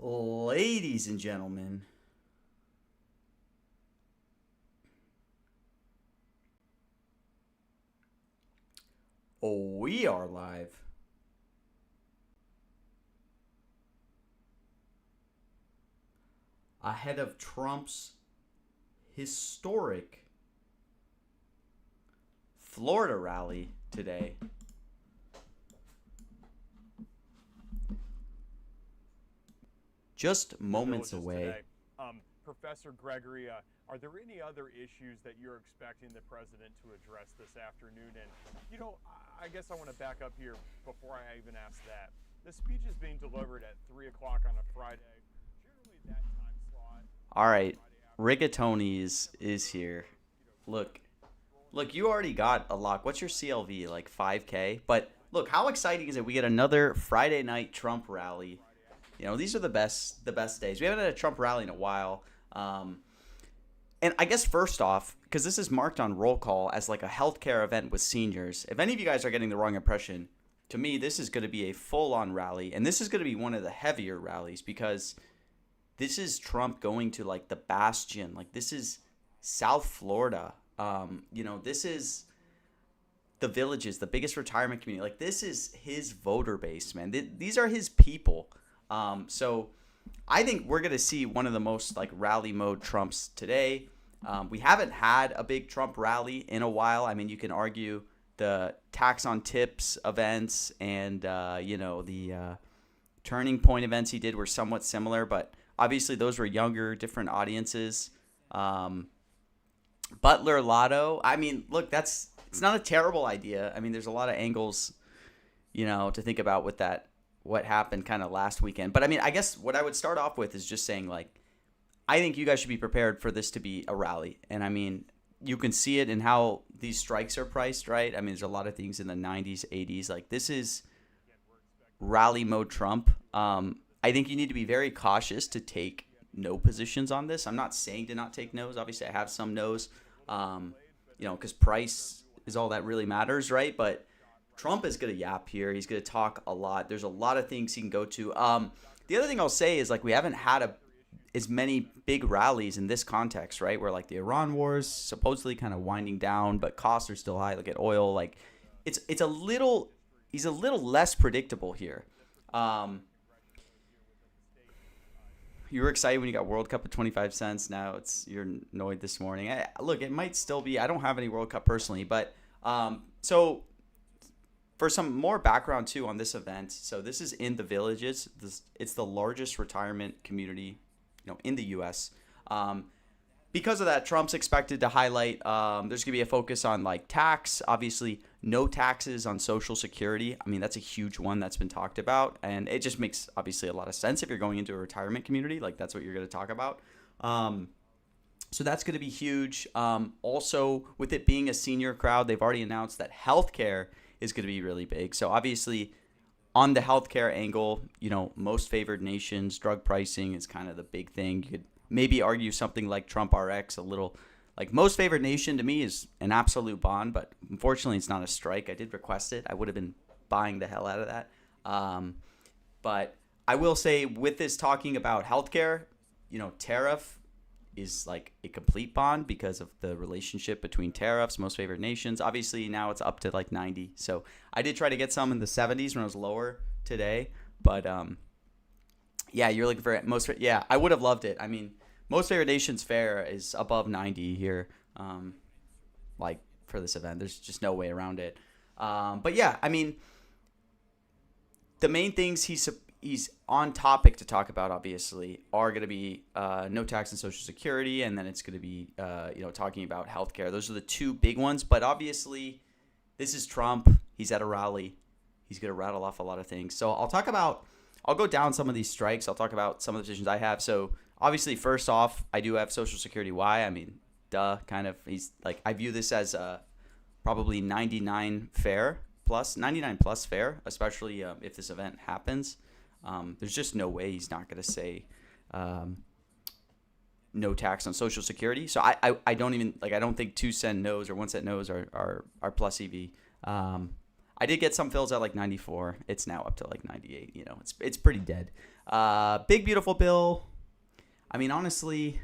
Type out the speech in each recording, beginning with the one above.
Ladies and gentlemen, we are live. Ahead of Trump's historic Florida rally today. Just moments away. Today. Professor Gregory, are there any other issues that you're expecting the president to address this afternoon? And, I guess I want to back up here before I even ask that. The speech is being delivered at 3 o'clock on a Friday. Generally, that time slot. All right, Rigatoni is here. Look, you already got a lock. What's your CLV? Like 5K? But look, how exciting is it? We get another Friday night Trump rally. These are the best days. We haven't had a Trump rally in a while. And I guess first off, because this is marked on roll call as like a healthcare event with seniors, if any of you guys are getting the wrong impression, to me, this is going to be a full-on rally. And this is going to be one of the heavier rallies because this is Trump going to like the bastion. Like this is South Florida. This is the Villages, the biggest retirement community. Like this is his voter base, man. These are his people. So I think we're going to see one of the most like rally mode Trumps today. We haven't had a big Trump rally in a while. I mean, you can argue the tax on tips events and, the turning point events he did were somewhat similar, but obviously those were younger, different audiences. Butler Lotto. I mean, look, it's not a terrible idea. I mean, there's a lot of angles, to think about with that. What happened kind of last weekend. But I mean, I guess what I would start off with is just saying, like, I think you guys should be prepared for this to be a rally. And I mean, you can see it in how these strikes are priced, right? I mean, there's a lot of things in the 90s, 80s. Like, this is rally mode Trump. I think you need to be very cautious to take no positions on this. I'm not saying to not take no's. Obviously, I have some no's, because price is all that really matters, right? But Trump is going to yap here. He's going to talk a lot. There's a lot of things he can go to. The other thing I'll say is, like, we haven't had as many big rallies in this context, right? Where, like, the Iran war is supposedly kind of winding down, but costs are still high. Look at oil. Like, he's a little less predictable here. You were excited when you got World Cup at 25 cents. Now you're annoyed this morning. Look, it might still be. I don't have any World Cup personally, but so – for some more background, too, on this event, so this is in the Villages. It's the largest retirement community, in the U.S. Because of that, Trump's expected to highlight there's going to be a focus on, like, tax. Obviously, no taxes on Social Security. I mean, that's a huge one that's been talked about. And it just makes, obviously, a lot of sense if you're going into a retirement community. Like, that's what you're going to talk about. So that's going to be huge. Also, with it being a senior crowd, they've already announced that healthcare is going to be really big. So obviously on the healthcare angle, most favored nations, drug pricing is kind of the big thing. You could maybe argue something like Trump RX a little. Like, most favored nation to me is an absolute bond, but unfortunately it's not a strike. I did request it. I would have been buying the hell out of that. But I will say, with this talking about healthcare, tariff is like a complete bond because of the relationship between tariffs, most favored nations. Obviously now it's up to like 90. So I did try to get some in the 70s when it was lower today, but you're looking for most. Yeah, I would have loved it. I mean, most favored nations fair is above 90 here, like for this event. There's just no way around it. But yeah, I mean, the main things he's on topic to talk about, obviously, are going to be no tax on Social Security, and then it's going to be talking about healthcare. Those are the two big ones. But obviously, this is Trump. He's at a rally. He's going to rattle off a lot of things. So I'll go down some of these strikes. I'll talk about some of the positions I have. So obviously, first off, I do have Social Security. Why? I mean, duh, kind of. He's like, I view this as probably 99 plus fair, especially if this event happens. There's just no way he's not going to say no tax on Social Security. So I don't even, like, I don't think 2 cent no's or 1 cent no's are plus EV. I did get some fills at like 94. It's now up to like 98. You know, it's pretty dead. Big beautiful bill. I mean, honestly,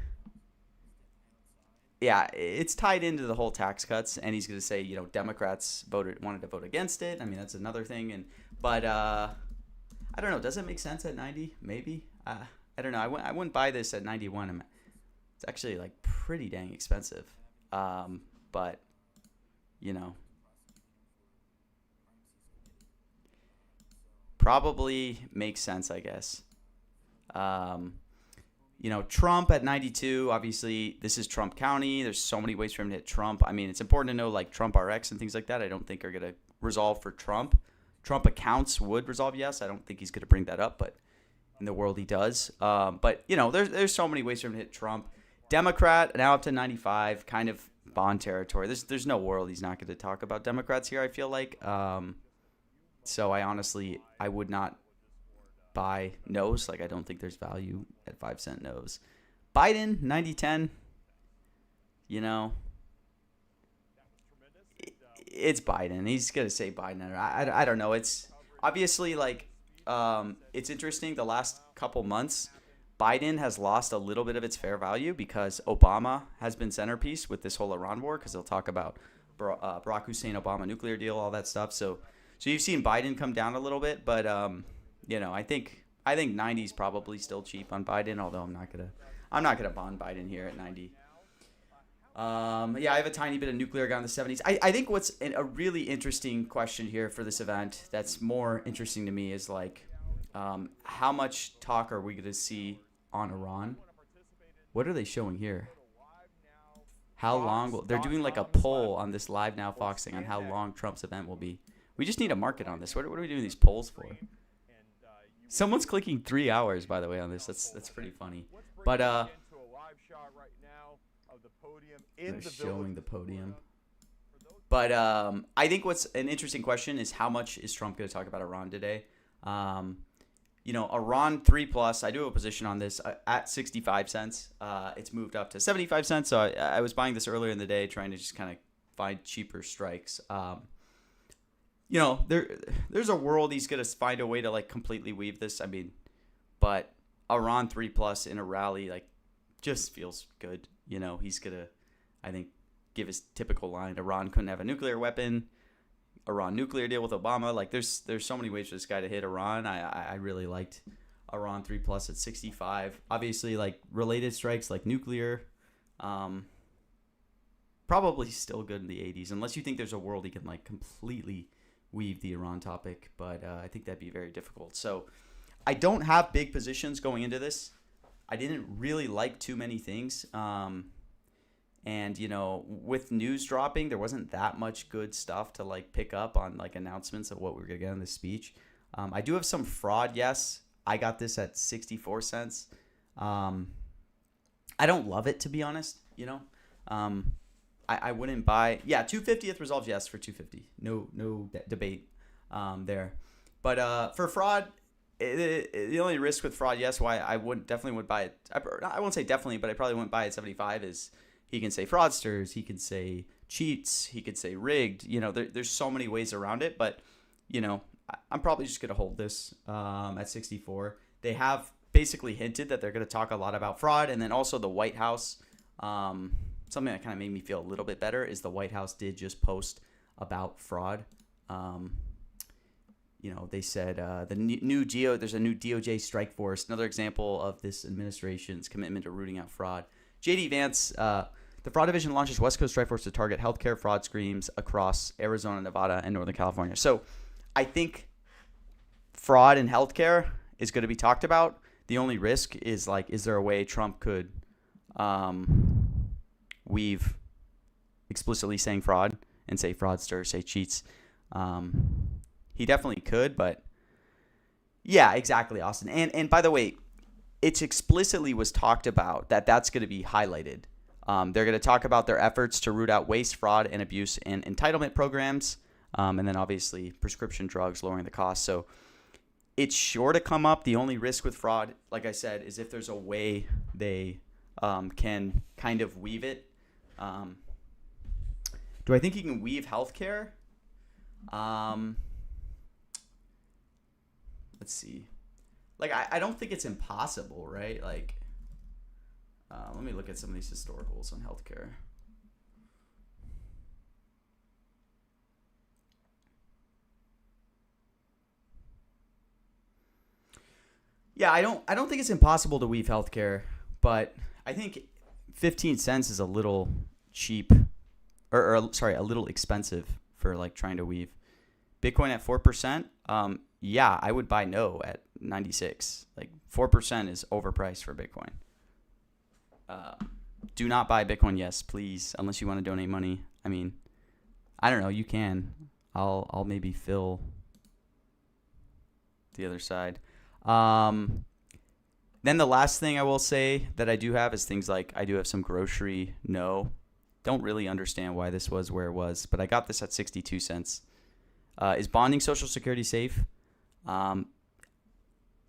yeah, it's tied into the whole tax cuts, and he's going to say, you know, Democrats wanted to vote against it. I mean, that's another thing, but I don't know. Does it make sense at 90? Maybe. I don't know. I wouldn't buy this at 91. It's actually like pretty dang expensive. But you know, probably makes sense, I guess. You know, Trump at 92, obviously, this is Trump County. There's so many ways for him to hit Trump. I mean, it's important to know, like, Trump RX and things like that, I don't think are going to resolve for Trump. Trump accounts would resolve, yes. I don't think he's going to bring that up, but in the world he does. But, you know, there's so many ways for him to hit Trump. Democrat, now up to 95, kind of Bond territory. There's no world he's not going to talk about Democrats here, I feel like. So I would not buy no's. Like, I don't think there's value at 5-cent no's. Biden 90-10, you know, it's Biden. He's gonna say Biden. I don't know. It's obviously like it's interesting. The last couple months, Biden has lost a little bit of its fair value because Obama has been centerpiece with this whole Iran war, because they'll talk about Barack Hussein Obama nuclear deal, all that stuff. So you've seen Biden come down a little bit, but you know, I think 90 is probably still cheap on Biden, although I'm not gonna bond Biden here at 90. Yeah, I have a tiny bit of nuclear guy in the 70s. I think what's a really interesting question here for this event that's more interesting to me is like, how much talk are we going to see on Iran? What are they showing here? How long they're doing like a poll on this Live Now Fox thing on how long Trump's event will be. We just need a market on this. What are we doing these polls for? Someone's clicking 3 hours, by the way, on this. That's pretty funny. But they're showing the podium. But I think what's an interesting question is how much is Trump going to talk about Iran today? You know, Iran 3+, I do have a position on this at 65 cents. It's moved up to 75 cents. So I was buying this earlier in the day, trying to just kind of find cheaper strikes. You know, there's a world he's going to find a way to like completely weave this. I mean, but Iran 3+ in a rally, like, just feels good. You know, he's going to, I think, give his typical line. Iran couldn't have a nuclear weapon. Iran nuclear deal with Obama. Like, there's so many ways for this guy to hit Iran. I really liked Iran 3+ at 65. Obviously, like, related strikes like nuclear, probably still good in the 80s, unless you think there's a world he can like completely weave the Iran topic. But I think that'd be very difficult. So I don't have big positions going into this. I didn't really like too many things. And, you know, with news dropping, there wasn't that much good stuff to, like, pick up on, like, announcements of what we were going to get in this speech. I do have some fraud, yes. I got this at 64 cents. I don't love it, to be honest, you know. I wouldn't buy. Yeah, 250th resolves, yes, for 250. No debate there. But for fraud, the only risk with fraud, yes, why I definitely would buy it. I won't say definitely, but I probably wouldn't buy it at 75 is he can say fraudsters, he can say cheats, he could say rigged. You know, there's so many ways around it, but, you know, I'm probably just going to hold this at 64. They have basically hinted that they're going to talk a lot about fraud, and then also the White House. Something that kind of made me feel a little bit better is the White House did just post about fraud. You know, they said there's a new DOJ strike force, another example of this administration's commitment to rooting out fraud. JD Vance, the fraud division launches West Coast strike force to target healthcare fraud screams across Arizona, Nevada, and Northern California. So I think fraud in healthcare is going to be talked about. The only risk is, like, is there a way Trump could weave explicitly saying fraud and say fraudster, say cheats? He definitely could, but yeah, exactly, Austin. And by the way, it's explicitly was talked about that's going to be highlighted. They're going to talk about their efforts to root out waste, fraud, and abuse and entitlement programs, and then obviously prescription drugs, lowering the cost. So it's sure to come up. The only risk with fraud, like I said, is if there's a way they can kind of weave it. Do I think he can weave healthcare? let's see. Like, I don't think it's impossible, right? Like, let me look at some of these historicals on healthcare. Yeah, I don't think it's impossible to weave healthcare, but I think 15 cents is a little cheap, or sorry, a little expensive for like trying to weave. Bitcoin at 4%. Yeah, I would buy no at 96. Like 4% is overpriced for Bitcoin. Do not buy Bitcoin, yes, please, unless you want to donate money. I mean, I don't know. You can. I'll maybe fill the other side. Then the last thing I will say that I do have is things like I do have some grocery. No, don't really understand why this was where it was, but I got this at 62 cents. Is bonding Social Security safe?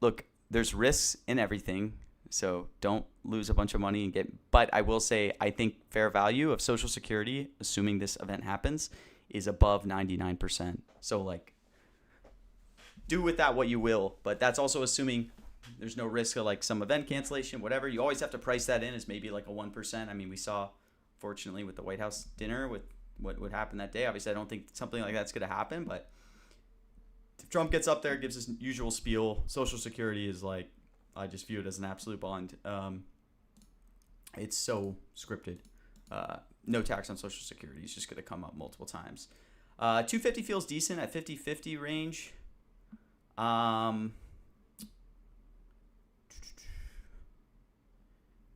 Look, there's risks in everything, so don't lose a bunch of money and get. But I will say I think fair value of Social Security, assuming this event happens, is above 99%. So like, do with that what you will, but that's also assuming there's no risk of like some event cancellation, whatever. You always have to price that in as maybe like a 1%. I mean, we saw, fortunately, with the White House dinner, with what would happen that day. Obviously, I don't think something like that's going to happen, but if Trump gets up there, gives his usual spiel, Social Security is like, I just view it as an absolute bond. It's so scripted. No tax on Social Security is just going to come up multiple times. 250 feels decent at 50-50 range.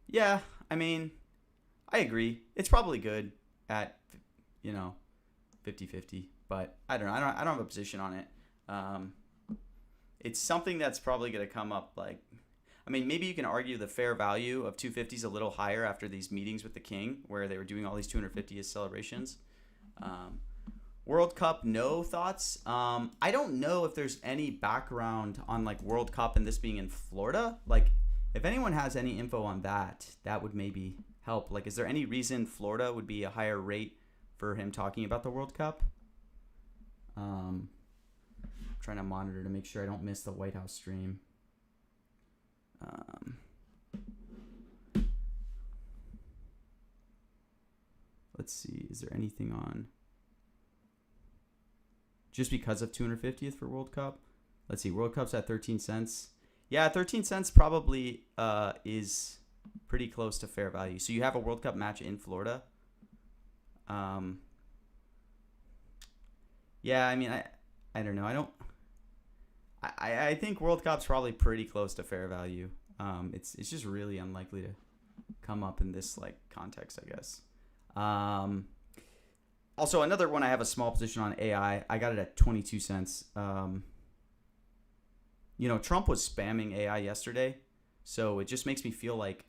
Yeah, I mean, I agree. It's probably good at, 50-50, but I don't know. I don't have a position on it. It's something that's probably going to come up like, I mean, maybe you can argue the fair value of 250 is a little higher after these meetings with the king where they were doing all these 250th celebrations. World Cup, no thoughts. I don't know if there's any background on like World Cup and this being in Florida. Like, if anyone has any info on that, that would maybe help. Like, is there any reason Florida would be a higher rate for him talking about the World Cup? I'm trying to monitor to make sure I don't miss the White House stream. Let's see. Is there anything on? Just because of 250th for World Cup? Let's see. World Cup's at 13 cents. Yeah, 13 cents probably is pretty close to fair value. So you have a World Cup match in Florida. Yeah, I mean, I don't know. I think World Cup's probably pretty close to fair value. It's just really unlikely to come up in this like context, I guess. Also, another one I have a small position on AI. I got it at 22 cents. Trump was spamming AI yesterday, so it just makes me feel like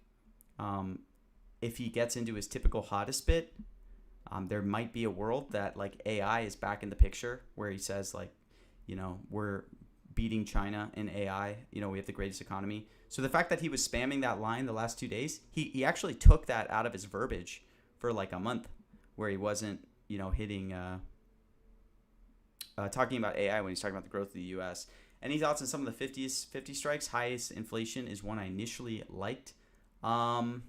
if he gets into his typical hottest bit, there might be a world that like AI is back in the picture where he says like, we're beating China in AI. We have the greatest economy. So the fact that he was spamming that line the last 2 days, he actually took that out of his verbiage for like a month where he wasn't, hitting, talking about AI when he's talking about the growth of the U.S. Any thoughts on some of the 50 strikes? Highest inflation is one I initially liked. To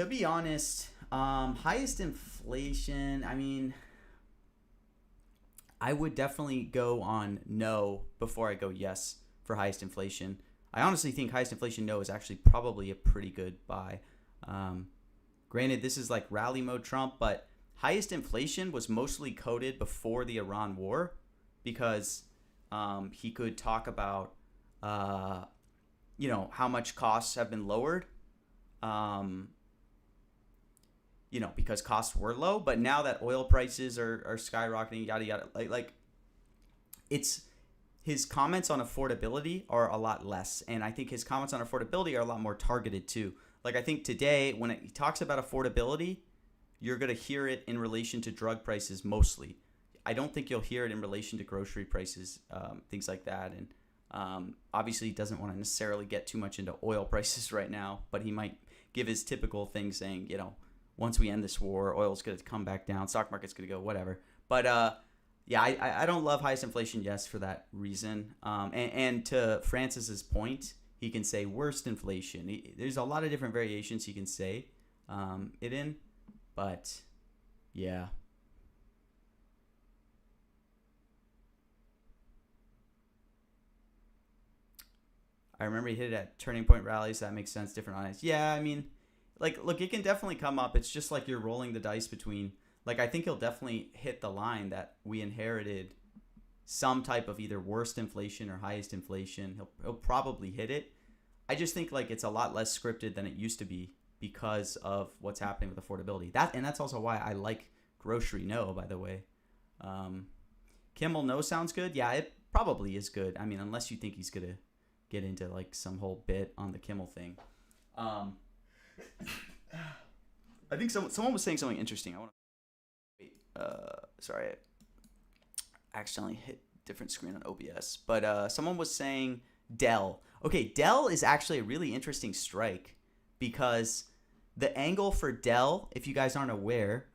be honest, highest inflation, I mean, I would definitely go on no before I go yes for highest inflation. I honestly think highest inflation no is actually probably a pretty good buy. Granted, this is like rally mode Trump, but highest inflation was mostly coded before the Iran war because he could talk about, how much costs have been lowered. Because costs were low, but now that oil prices are skyrocketing, yada yada, like it's his comments on affordability are a lot less, and I think his comments on affordability are a lot more targeted too. Like I think today when he talks about affordability, you're gonna hear it in relation to drug prices mostly. I don't think you'll hear it in relation to grocery prices, things like that, and obviously he doesn't want to necessarily get too much into oil prices right now, but he might give his typical thing saying, once we end this war, oil's going to come back down, stock market's going to go, whatever. But Yeah, I don't love highest inflation, yes, for that reason. And to Francis's point, he can say worst inflation. There's a lot of different variations he can say it in, but yeah. I remember he hit it at turning point rallies. That makes sense. Different audience. Yeah, I mean, like, look, it can definitely come up. It's just like you're rolling the dice between. Like, I think he'll definitely hit the line that we inherited some type of either worst inflation or highest inflation. He'll probably hit it. I just think like it's a lot less scripted than it used to be because of what's happening with affordability. That's also why I like grocery no. By the way, Kimmel no sounds good. Yeah, it probably is good. I mean, unless you think he's gonna get into like some whole bit on the Kimmel thing. I think someone was saying something interesting. I want to wait. Sorry, I accidentally hit different screen on OBS. But someone was saying Dell. Okay, Dell is actually a really interesting strike because the angle for Dell, if you guys aren't aware,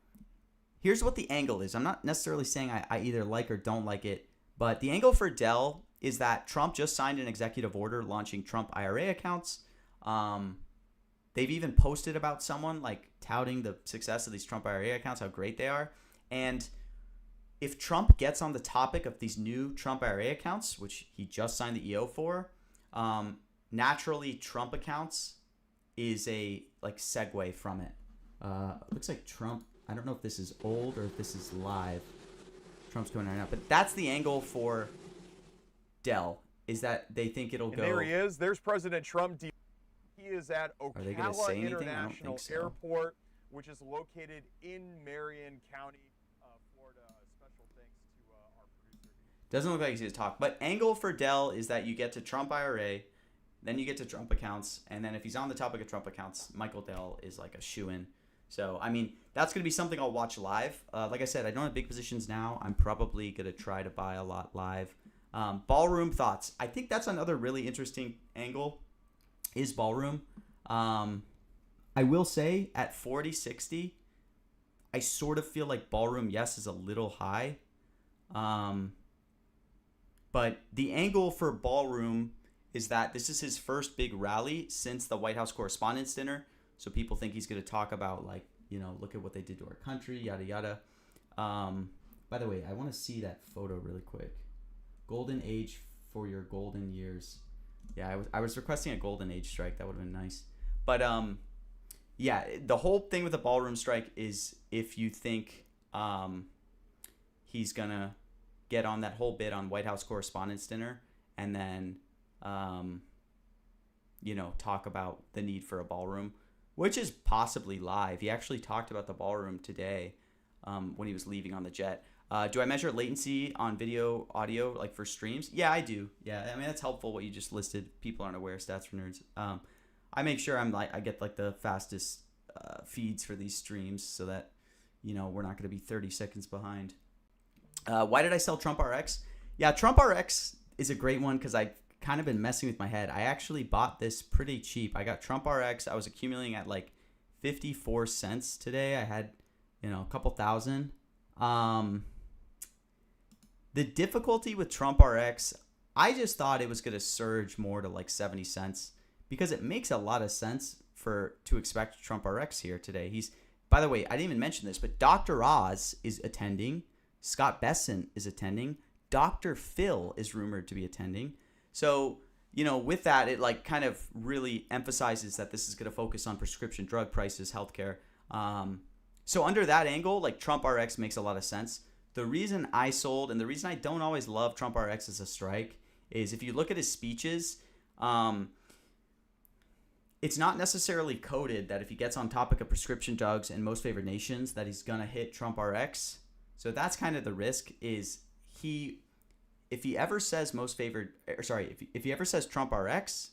here's what the angle is. I'm not necessarily saying I either like or don't like it, but the angle for Dell is that Trump just signed an executive order launching Trump IRA accounts. They've even posted about someone like touting the success of these Trump IRA accounts, how great they are. And if Trump gets on the topic of these new Trump IRA accounts, which he just signed the EO for, naturally Trump accounts is a like segue from it. Looks like Trump, I don't know if this is old or if this is live. Trump's going right now, but that's the angle for Dell, is that they think it'll go. There he is. There's President Trump. He is at Are they gonna say Ocala anything? I don't International think so. Airport, which is located in Marion County, Florida. Special thanks to our producer. Doesn't look like he's going to talk. But angle for Dell is that you get to Trump IRA, then you get to Trump accounts, and then if he's on the topic of Trump accounts, Michael Dell is like a shoo-in. So, I mean, that's going to be something I'll watch live. Like I said, I don't have big positions now. I'm probably going to try to buy a lot live. Ballroom thoughts. I think that's another really interesting angle is ballroom. I will say at 40-60, I sort of feel like ballroom, yes, is a little high. But the angle for ballroom is that this is his first big rally since the White House Correspondents' Dinner. So people think he's going to talk about, like, you know, look at what they did to our country, yada, yada. By the way, I want to see that photo really quick. Golden age for your golden years. Yeah, I was requesting a golden age strike. That would have been nice. But, yeah, the whole thing with the ballroom strike is if you think he's going to get on that whole bit on White House Correspondents' Dinner and then, you know, talk about the need for a ballroom, which is possibly live. He actually talked about the ballroom today when he was leaving on the jet. Do I measure latency on video, audio, like for streams? Yeah, I do. Yeah, I mean, that's helpful what you just listed. People aren't aware, stats for nerds. I make sure I get like the fastest feeds for these streams so that, you know, we're not going to be 30 seconds behind. Why did I sell Trump RX? Yeah, Trump RX is a great one because I've kind of been messing with my head. I actually bought this pretty cheap. I got Trump RX. I was accumulating at like 54 cents today. I had, you know, a couple thousand. The difficulty with Trump RX, I just thought it was going to surge more to like 70 cents because it makes a lot of sense to expect Trump RX here today. By the way, I didn't even mention this, but Dr. Oz is attending. Scott Besson is attending. Dr. Phil is rumored to be attending. So, you know, with that, it like kind of really emphasizes that this is going to focus on prescription drug prices, healthcare. So under that angle, like Trump RX makes a lot of sense. The reason I sold and the reason I don't always love Trump RX as a strike is if you look at his speeches, it's not necessarily coded that if he gets on topic of prescription drugs and most favored nations that he's going to hit Trump RX. So that's kind of the risk is if he ever says if he ever says Trump RX,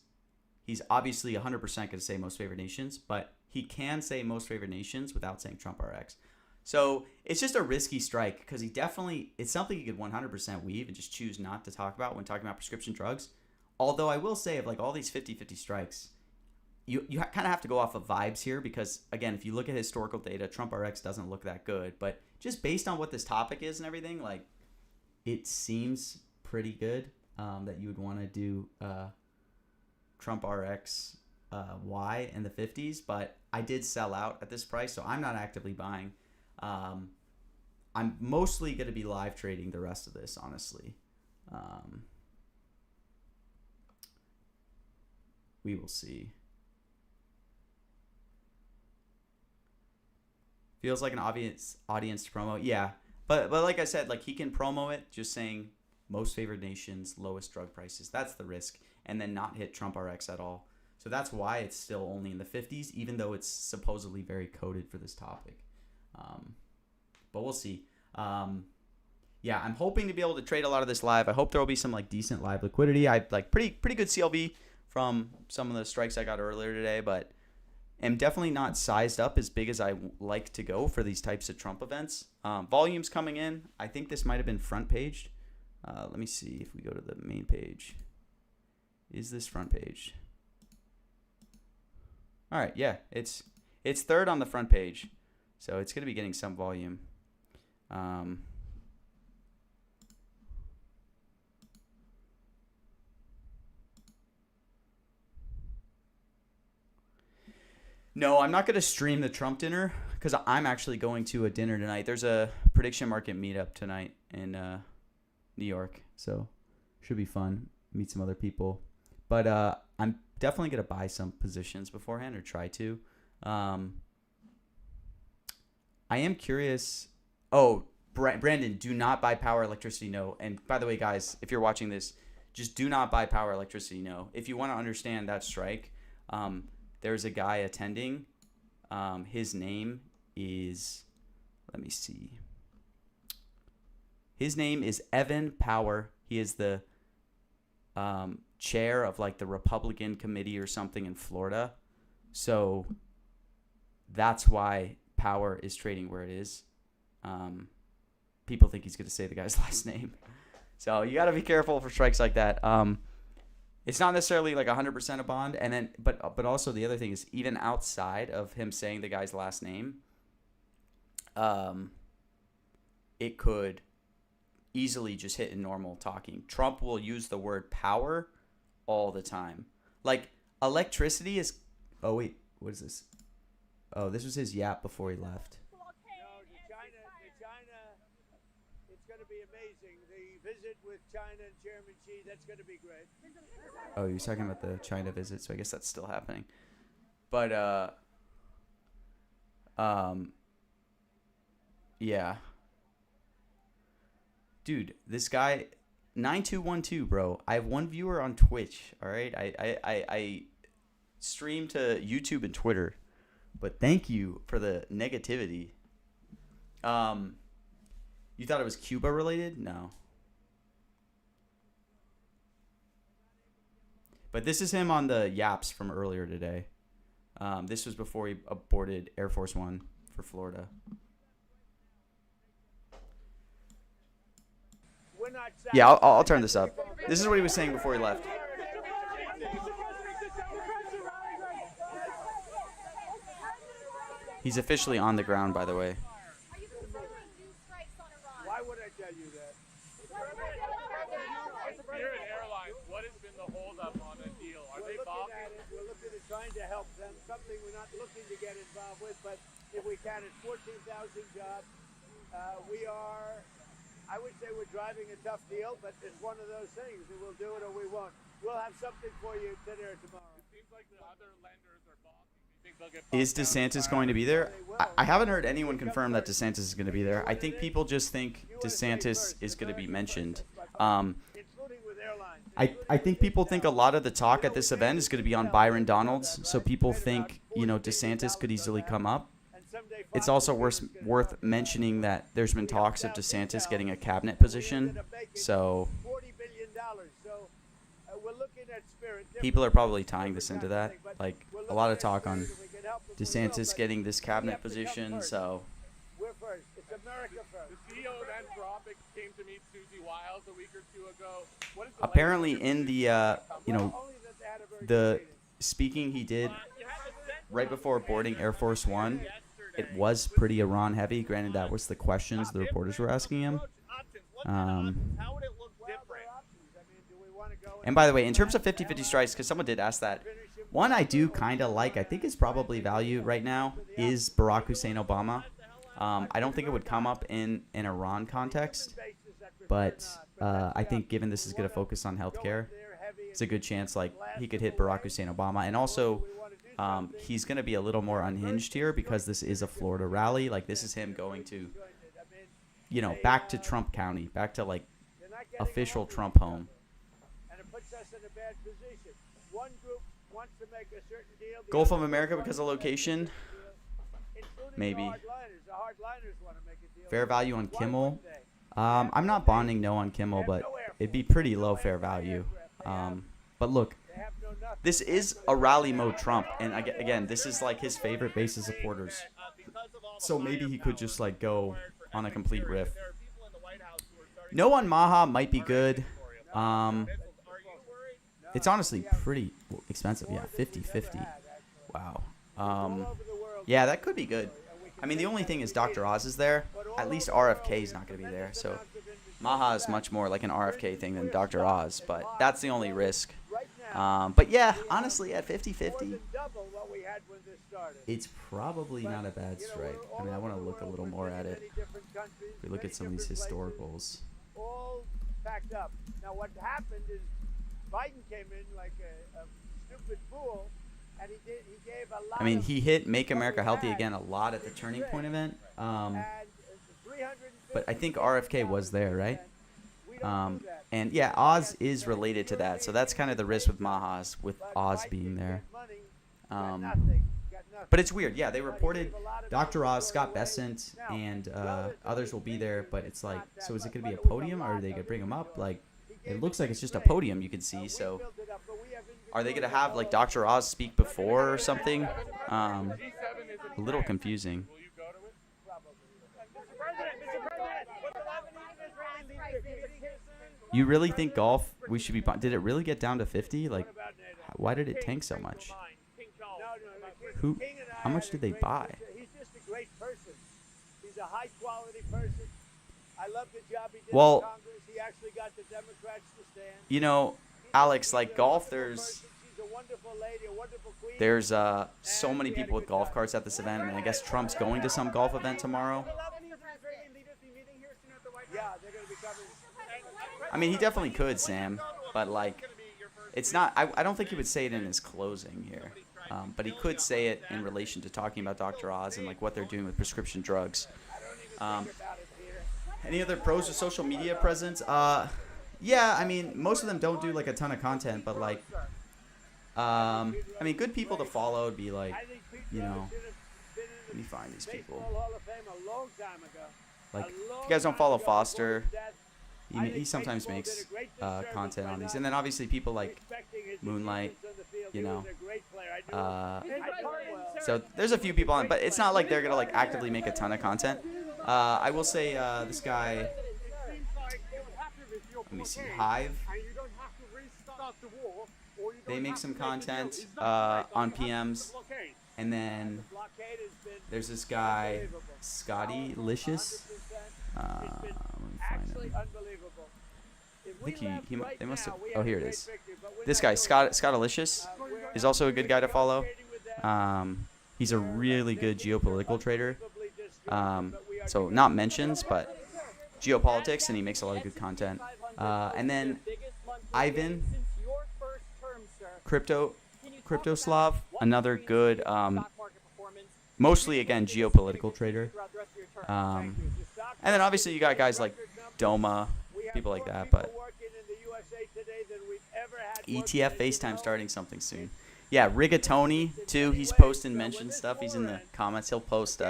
he's obviously 100% going to say most favored nations, but he can say most favored nations without saying Trump RX. So it's just a risky strike because it's something he could 100% weave and just choose not to talk about when talking about prescription drugs. Although I will say of like all these 50-50 strikes, you kind of have to go off of vibes here because, again, if you look at historical data, Trump RX doesn't look that good. But just based on what this topic is and everything, like it seems pretty good that you would want to do Trump RX Y in the 50s, but I did sell out at this price, so I'm not actively buying. I'm mostly going to be live trading the rest of this, honestly. We will see. Feels like an obvious audience to promo. Yeah. But like I said, like he can promo it just saying most favored nations, lowest drug prices. That's the risk. And then not hit Trump RX at all. So that's why it's still only in the 50s, even though it's supposedly very coded for this topic. But we'll see. Yeah, I'm hoping to be able to trade a lot of this live. I hope there will be some like decent live liquidity. I like pretty good CLV from some of the strikes I got earlier today, but am definitely not sized up as big as I like to go for these types of Trump events. Volumes coming in. I think this might have been front paged. Let me see if we go to the main page. Is this front page? All right, yeah, it's third on the front page, so it's going to be getting some volume. No, I'm not going to stream the Trump dinner because I'm actually going to a dinner tonight. There's a prediction market meetup tonight in New York, so should be fun. Meet some other people. But I'm definitely going to buy some positions beforehand or try to. I am curious. Oh, Brandon, do not buy power, electricity, no. And by the way, guys, if you're watching this, just do not buy power, electricity, no. If you want to understand that strike, there's a guy attending. His name is, let me see. His name is Evan Power. He is the chair of like the Republican committee or something in Florida. So that's why Power is trading where it is. People think he's going to say the guy's last name. So you got to be careful for strikes like that. It's not necessarily like 100% a bond, and then but also the other thing is even outside of him saying the guy's last name, it could easily just hit in normal talking. Trump will use the word power all the time. Like electricity is. Oh wait, what is this? Oh, this was his yap before he left. It's going to be amazing. The visit with China and Chairman Xi, that's going to be great. Oh, you're talking about the China visit, so I guess that's still happening. But yeah. Dude, this guy 9212, bro. I have one viewer on Twitch, all right? I stream to YouTube and Twitter. But thank you for the negativity. You thought it was Cuba related? No. But this is him on the yaps from earlier today. This was before he aborted Air Force One for Florida. Yeah, I'll turn this up. This is what he was saying before he left. He's officially on the ground, by the way. Why would I tell you that? You're an airline. What has been the holdup on a deal? Are they balking? We're looking at trying to help them. Something we're not looking to get involved with, but if we can, it's 14,000 jobs. We are, I would say we're driving a tough deal, but it's one of those things. We'll do it or we won't. We'll have something for you today or tomorrow. It seems like the other lenders are balking. Is DeSantis going to be there? I haven't heard anyone confirm that DeSantis is going to be there. I think people just think DeSantis is going to be mentioned. I think people think a lot of the talk at this event is going to be on Byron Donalds, so people think, DeSantis could easily come up. It's also worth mentioning that there's been talks of DeSantis getting a cabinet position, so people are probably tying this into that. Like, a lot of talk on DeSantis getting this cabinet position, so. We're first. It's America first. The CEO of Anthropic came to meet Susie Wiles a week or two ago. What is the apparently in the, the speaking he did right before boarding Air Force One, it was pretty Iran heavy. Granted, that was the questions the reporters were asking him. How would it look different? And by the way, in terms of 50-50 strikes, because someone did ask that, one I do kind of like, I think is probably value right now, is Barack Hussein Obama. I don't think it would come up in an Iran context, but I think given this is going to focus on healthcare, it's a good chance like he could hit Barack Hussein Obama. And also, he's going to be a little more unhinged here because this is a Florida rally. Like, this is him going to, back to Trump County, back to like official Trump home. And it puts us in a bad position. One group wants to make a certain deal. Gulf of America because of location, maybe. The hardliners want to make a deal. Fair value on Kimmel. I'm not bonding no on Kimmel, but it'd be pretty low fair value. But look, this is a rally mode Trump, and again, this is like his favorite base of supporters. So maybe he could just like go on a complete riff. No on Maha might be good. It's honestly pretty expensive. Yeah, 50-50. Wow. Yeah, that could be good. I mean, the only thing is Dr. Oz is there. At least RFK is not going to be there. So Maha is much more like an RFK thing than Dr. Oz, but that's the only risk. But yeah, honestly, at 50-50, it's probably not a bad strike. I mean, I want to look a little more at it. If we look at some of these historicals. All packed up. Now, what happened is Biden came in like a stupid fool, and he gave a lot. I mean, he hit Make America Healthy Again a lot at the Turning Point event. But I think RFK was there, right? And yeah, Oz is related to that, so that's kind of the risk with Maha's, with Oz being there. But it's weird. Yeah, they reported Dr. Oz, Scott Bessent, and others will be there, but it's like, so is it going to be a podium, or are they going to bring them up? Like, it looks like it's just a podium you can see, so are they going to have, like, Dr. Oz speak before or something? A little confusing. You really think golf, we should be, did it really get down to 50? Like, why did it tank so much? How much did they buy? He's just a great person. He's a high quality person. I love the job he did Well, in Congress. He actually got the Democrats to stand. You know, Alex, like golf, there's so many people with golf carts at this event, and I guess Trump's going to some golf event tomorrow. I mean, he definitely could, Sam, but like, it's not. I don't think he would say it in his closing here, but he could say it in relation to talking about Dr. Oz and like what they're doing with prescription drugs. Any other pros to social media presence? Yeah, I mean, most of them don't do like a ton of content, but like, I mean, good people to follow would be like, let me find these people. Like, if you guys don't follow Foster, he sometimes makes content on these. And then obviously people like Moonlight, so there's a few people on, but it's not like they're going to like actively make a ton of content. I will say this guy, let me see, Hive, they make some content on PMs. And then there's this guy, Scotty Licious. Let me find him. I think they must have. Oh, here it is. This guy, Scott Alicious, is also a good guy to follow. He's a really good geopolitical trader. So not mentions, but geopolitics, and he makes a lot of good content. And then Ivan, Cryptoslav, another good, mostly again geopolitical trader. And then obviously you got guys like Doma, people like that, but ETF FaceTime starting something soon. Yeah, Rigatoni too. He's posting mention stuff. He's in the comments. He'll post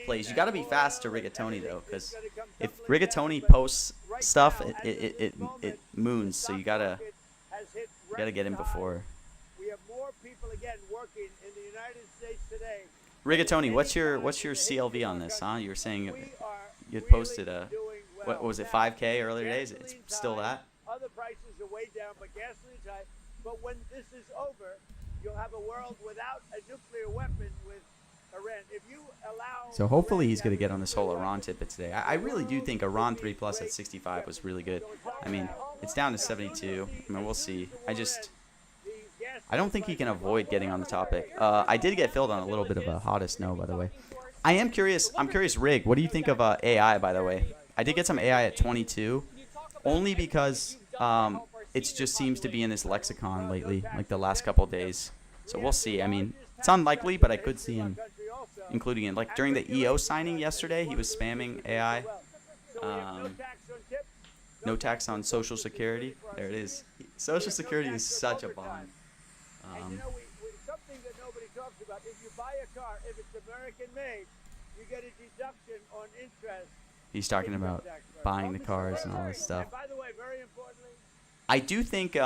plays. You got to be fast to Rigatoni though, because if Rigatoni posts stuff, it moons. So you gotta get in before. We have more people again working in the United States today. Rigatoni, what's your CLV on this? Huh? You were saying you had posted what was it, 5K earlier today? Is it still that? Other prices are way down, but gasoline's high. But when this is over, you'll have a world without a nuclear weapon with Iran Iran. If you allow So hopefully Iran he's to going to have get a on this whole nuclear Iran weapon, tidbit today. I really do think Iran 3 plus at 65 was really good. I mean, it's down to 72. I mean, we'll see. I don't think he can avoid getting on the topic. I did get filled on a little bit of a hottest no, by the way. I am curious. I'm curious, Rig. What do you think of AI, by the way? I did get some AI at 22, only because it just seems to be in this lexicon lately, like the last couple days. So we'll see. I mean, it's unlikely, but I could see him including it. Like during the EO signing yesterday, he was spamming AI. No tax on Social Security. There it is. Social Security is such a bond. And something that nobody talks about, if you buy a car, if it's American made, you get a deduction on interest. He's talking about buying the cars and all this stuff. And by the way, very importantly, I do think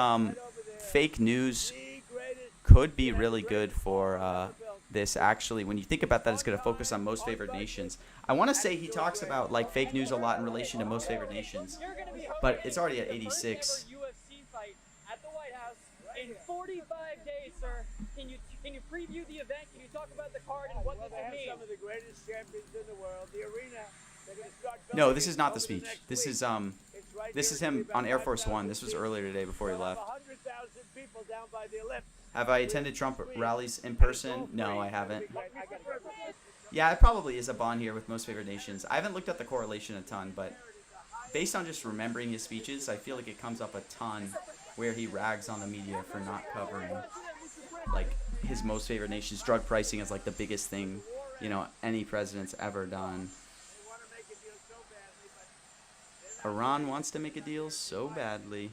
fake news could be really good for this, actually. When you think about that, it's going to focus on most favored nations. I want to say he talks about like fake news a lot in relation to most favored nations, but it's already at 86. In 45 days, sir, can you preview the event? Can you talk about the card and what this will mean? some of the greatest champions in the world. The arena. No, this is not the speech. This is him on Air Force One. This was earlier today before he left. 100,000 people down by the ellipse. Have I attended Trump rallies in person? No, I haven't. Yeah, it probably is up on here with most favored nations. I haven't looked at the correlation a ton, but based on just remembering his speeches, I feel like it comes up a ton where he rags on the media for not covering like his most favored nations. Drug pricing is like the biggest thing, you know, any president's ever done. Iran wants to make a deal so badly.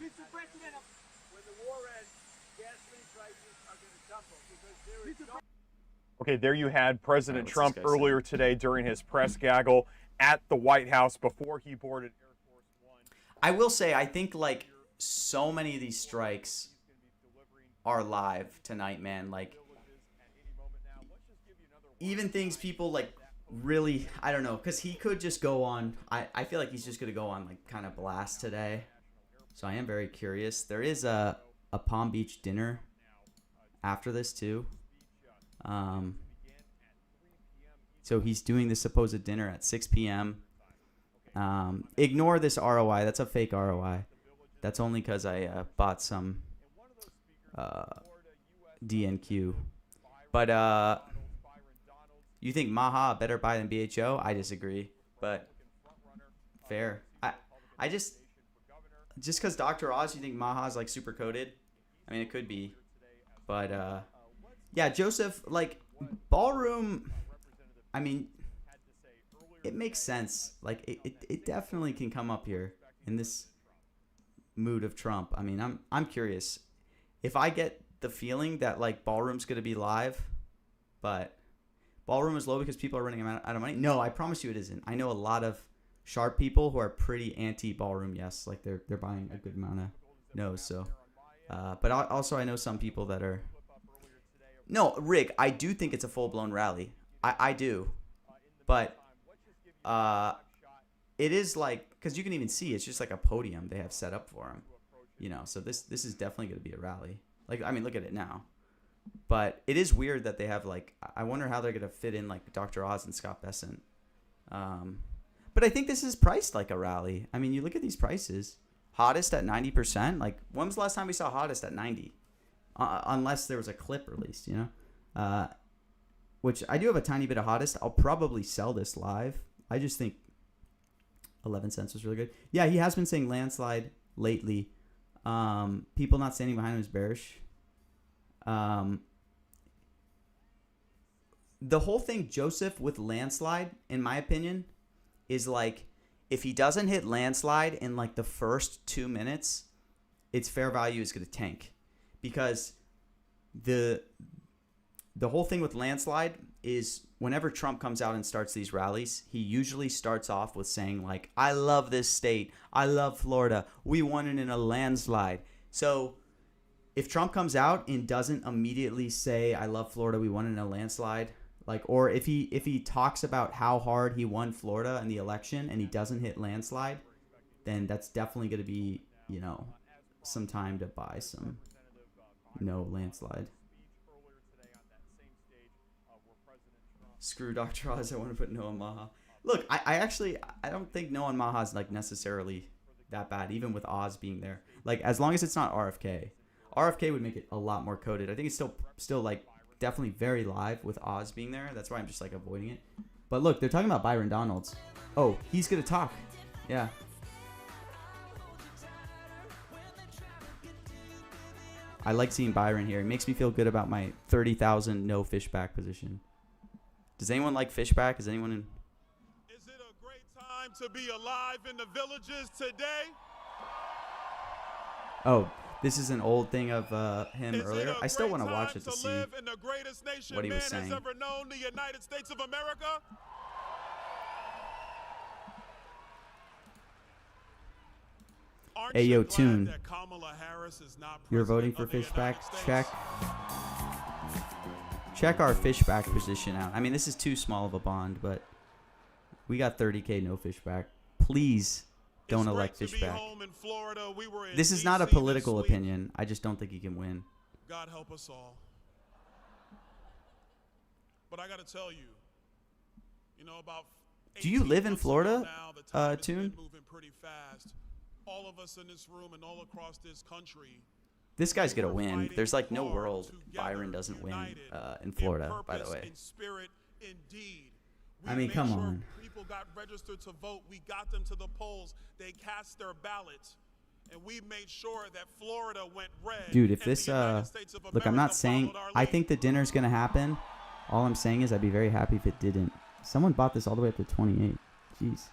Okay, there you had President Trump earlier today during his press gaggle at the White House before he boarded Air Force One. I will say, I think like so many of these strikes are live tonight, man. Like even things people like really, I don't know, because he could just go on. I feel like he's just going to go on like kind of blast today. So I am very curious. There is a Palm Beach dinner after this too. So he's doing the supposed dinner at 6 p.m. Ignore this ROI. That's a fake ROI. That's only because I bought some DNQ. But you think Maha better buy than BHO? I disagree. But fair. I just because Dr. Oz, you think Maha's like super coded? I mean, it could be. But yeah, Joseph, like ballroom, I mean, it makes sense. Like it definitely can come up here in this mood of Trump. I mean, I'm curious if I get the feeling that like ballroom's going to be live, but ballroom is low because people are running out of money. No, I promise you it isn't. I know a lot of sharp people who are pretty anti ballroom. Yes, like they're buying a good amount of no's. So, but also I know some people that are. No, Rick, I do think it's a full-blown rally. I do. But it is like, because you can even see it's just like a podium they have set up for him. You know, so this is definitely going to be a rally. Like, I mean, look at it now. But it is weird that they have, like, I wonder how they're going to fit in, like, Dr. Oz and Scott Bessent. But I think this is priced like a rally. I mean, you look at these prices. Hottest at 90%. Like, when was the last time we saw hottest at 90? Unless there was a clip released, you know? Which I do have a tiny bit of hottest. I'll probably sell this live. I just think 11 cents was really good. Yeah, he has been saying landslide lately. People not standing behind him is bearish. The whole thing, Joseph, with landslide, in my opinion, is like if he doesn't hit landslide in like the first 2 minutes, its fair value is going to tank. Because the whole thing with landslide is whenever Trump comes out and starts these rallies, he usually starts off with saying like, I love this state. I love Florida. We won it in a landslide. So if Trump comes out and doesn't immediately say, I love Florida, we won in a landslide, like, or if he talks about how hard he won Florida in the election and he doesn't hit landslide, then that's definitely going to be, you know, some time to buy some. No landslide. Screw Dr. Oz. I want to put Noah Maha. Look, I actually I don't think Noah Maha is like necessarily that bad, even with Oz being there. Like as long as it's not RFK. RFK would make it a lot more coded. I think it's still like definitely very live with Oz being there. That's why I'm just like avoiding it. But look, they're talking about Byron Donalds. Oh, he's gonna talk. Yeah. I like seeing Byron here. It makes me feel good about my 30,000 no fishback position. Does anyone like fishback? Is anyone in? Is it a great time to be alive in the villages today? Oh, this is an old thing of him earlier. I still want to watch it to see live in the greatest nation what he was man saying. has ever known, the United States of America? Aren't Hey, you yo, glad Tune. that Kamala Harris is not You're president voting for of the fishback? United States? Check our fishback position out. I mean, this is too small of a bond, but we got 30K no fishback. Please don't It's elect great to be fishback. home in Florida. We were in This is not a DC this political week. opinion. I just don't think he can win. God help us all. But I got to tell you, about Do you 18 live in months Florida, ago now, the time has Tune? been moving pretty fast. All of us in this room and all across this country. This guy's going to we're win. fighting There's like no hard world together, Byron doesn't win united in Florida, by the purpose, way. in spirit, indeed. I We mean, made come sure on. People got registered to vote. We got them to the polls. They cast their ballots. And we made sure that Florida went red. Dude, if and this, the United States of look, I'm not America saying, followed our I lead. think the dinner's going to happen. All I'm saying is I'd be very happy if it didn't. Someone bought this all the way up to 28. Jeez.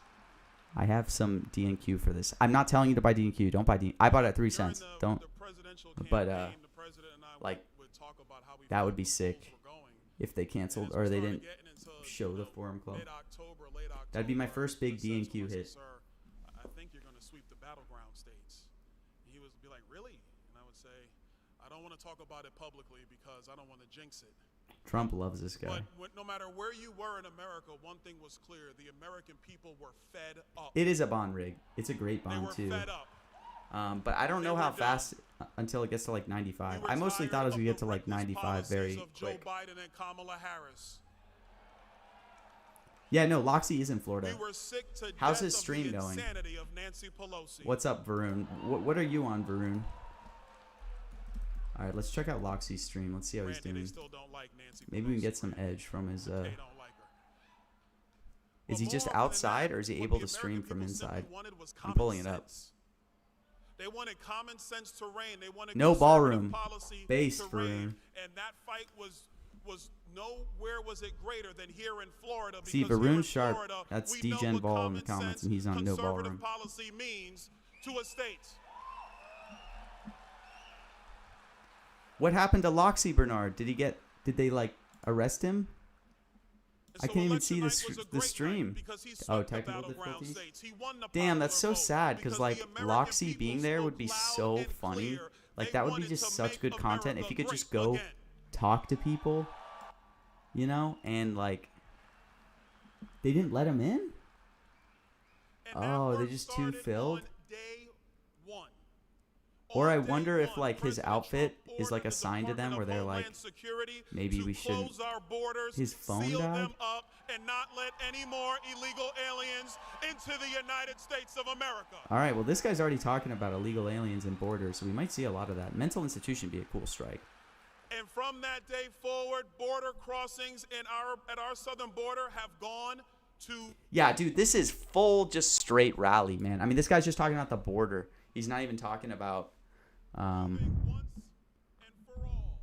I have some DNQ for this. I'm not telling you to buy DNQ. Don't buy DNQ. I bought it at 3 During cents. Don't. the presidential But, campaign, the president and I like, would talk about how we that felt would be the polls sick were going. if they And canceled as or we they started didn't getting into, show the Forum Club. Mid-October, late October, That'd be my first big he said to DNQ us, hit. Sir, I think you're going to sweep the battleground states. And he would be like, really? And I would say, I don't want to talk about it publicly because I don't want to jinx it. Trump loves this guy. But no matter where you were in America, one thing was clear. The American people were fed up. It is a bond rig. It's a great They bond, were too. fed up. But I don't They know were how done. fast until it gets to like 95. We were I mostly tired thought it was of going to get the to like reckless 95 policies very of Joe quick. Biden and Kamala Harris. Yeah, no, Loxy is in Florida. We were sick to How's death his of stream the going? insanity of Nancy Pelosi. What's up, Varun? What are you on, Varun? All right, let's check out Loxy's stream. Let's see how he's Granted, they doing. still don't like Nancy Maybe we can Pelosi, get some right? edge from his. They don't like her. Is he But just more often than outside not, or is he what able the to stream American from people simply inside? wanted was I'm common pulling it up. sense. They wanted common sense to reign. They wanted No conservative ballroom. policy Base to for reign. room. And that fight was nowhere was it greater than here in Florida. See, because here in Varun Sharp, Florida, that's we know DGen what Ball in the common comments, sense, and he's on no conservative ballroom. policy means to a state. What happened to Loxy, Bernard? Did they like arrest him? And I so can't even election see night the was a the great stream. night because he Oh, swept the technical battleground difficulties. states. He won the Damn, that's popular so vote sad because like the American Loxy people being there would be spoke so loud and funny. clear. Like They that would be wanted just to such make good content if America you could just great go again. talk to people, and like they didn't let him in. And that Oh, they're work just too started filled? on day one. Or On I day wonder if one, like his President outfit Trump is like ordered the assigned to them, Department where of they're like, Homeland Security maybe to we shouldn't. close our borders, His phone seal died? them up, and not let any more illegal aliens into the United States of America. All right, well this guy's already talking about illegal aliens and borders, so we might see a lot of that. Mental institution would be a cool strike. And from that day forward, border crossings at our southern border have gone to Yeah, dude, this is full just straight rally, man. I mean, this guy's just talking about the border. He's not even talking about. once and for all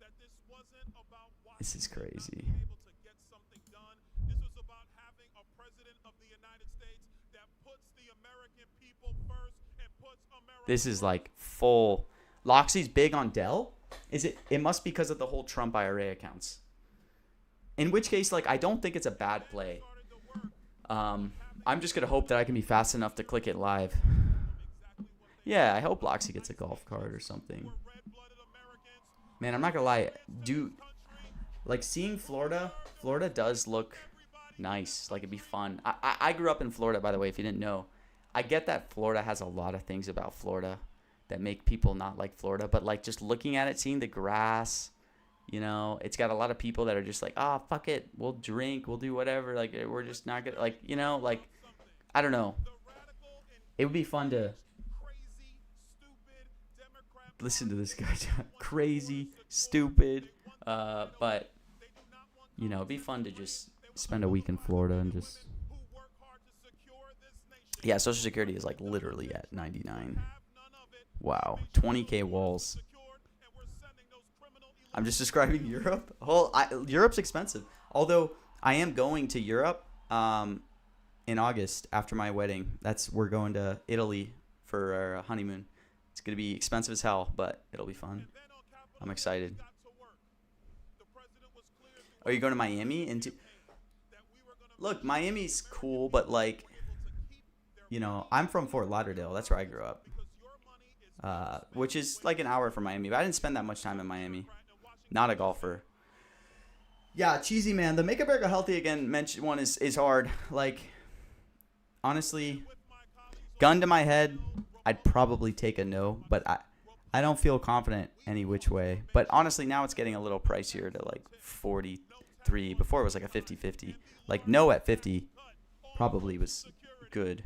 that this wasn't about This is Washington not crazy. being able to get something done. This was about having a president of the United States that puts the American people first and puts America This is first. like full. Loxy's big on Dell. Is it? It must be because of the whole Trump IRA accounts. In which case, like, I don't think it's a bad play. I'm just gonna hope that I can be fast enough to click it live. Yeah, I hope Loxy gets a golf cart or something. Man, I'm not gonna lie, dude. Like seeing Florida does look nice. Like it'd be fun. I grew up in Florida, by the way, if you didn't know. I get that Florida has a lot of things about Florida that make people not like Florida, but like just looking at it, seeing the grass, You know, it's got a lot of people that are just like, ah, fuck it, we'll drink, we'll do whatever. Like, we're just not gonna, like, you know, like, I don't know. It would be fun to listen to this guy. Crazy, stupid, but you know, it'd be fun to just spend a week in Florida and just. Yeah, Social Security is like literally at 99. Wow, 20K walls. I'm just describing Europe. Europe's expensive. Although I am going to Europe in August after my wedding. We're going to Italy for our honeymoon. It's gonna be expensive as hell, but it'll be fun. I'm excited. Are you going to Miami? Look, Miami's cool, but like, you know, I'm from Fort Lauderdale. That's where I grew up, which is like an hour from Miami. But I didn't spend that much time in Miami. Not a golfer. Yeah, cheesy man. The Make America Healthy Again mentioned one is hard. Like, honestly, gun to my head, I'd probably take a no, but I don't feel confident any which way. But honestly, now it's getting a little pricier to like 43. Before it was like a 50-50. Like, no at 50 probably was good.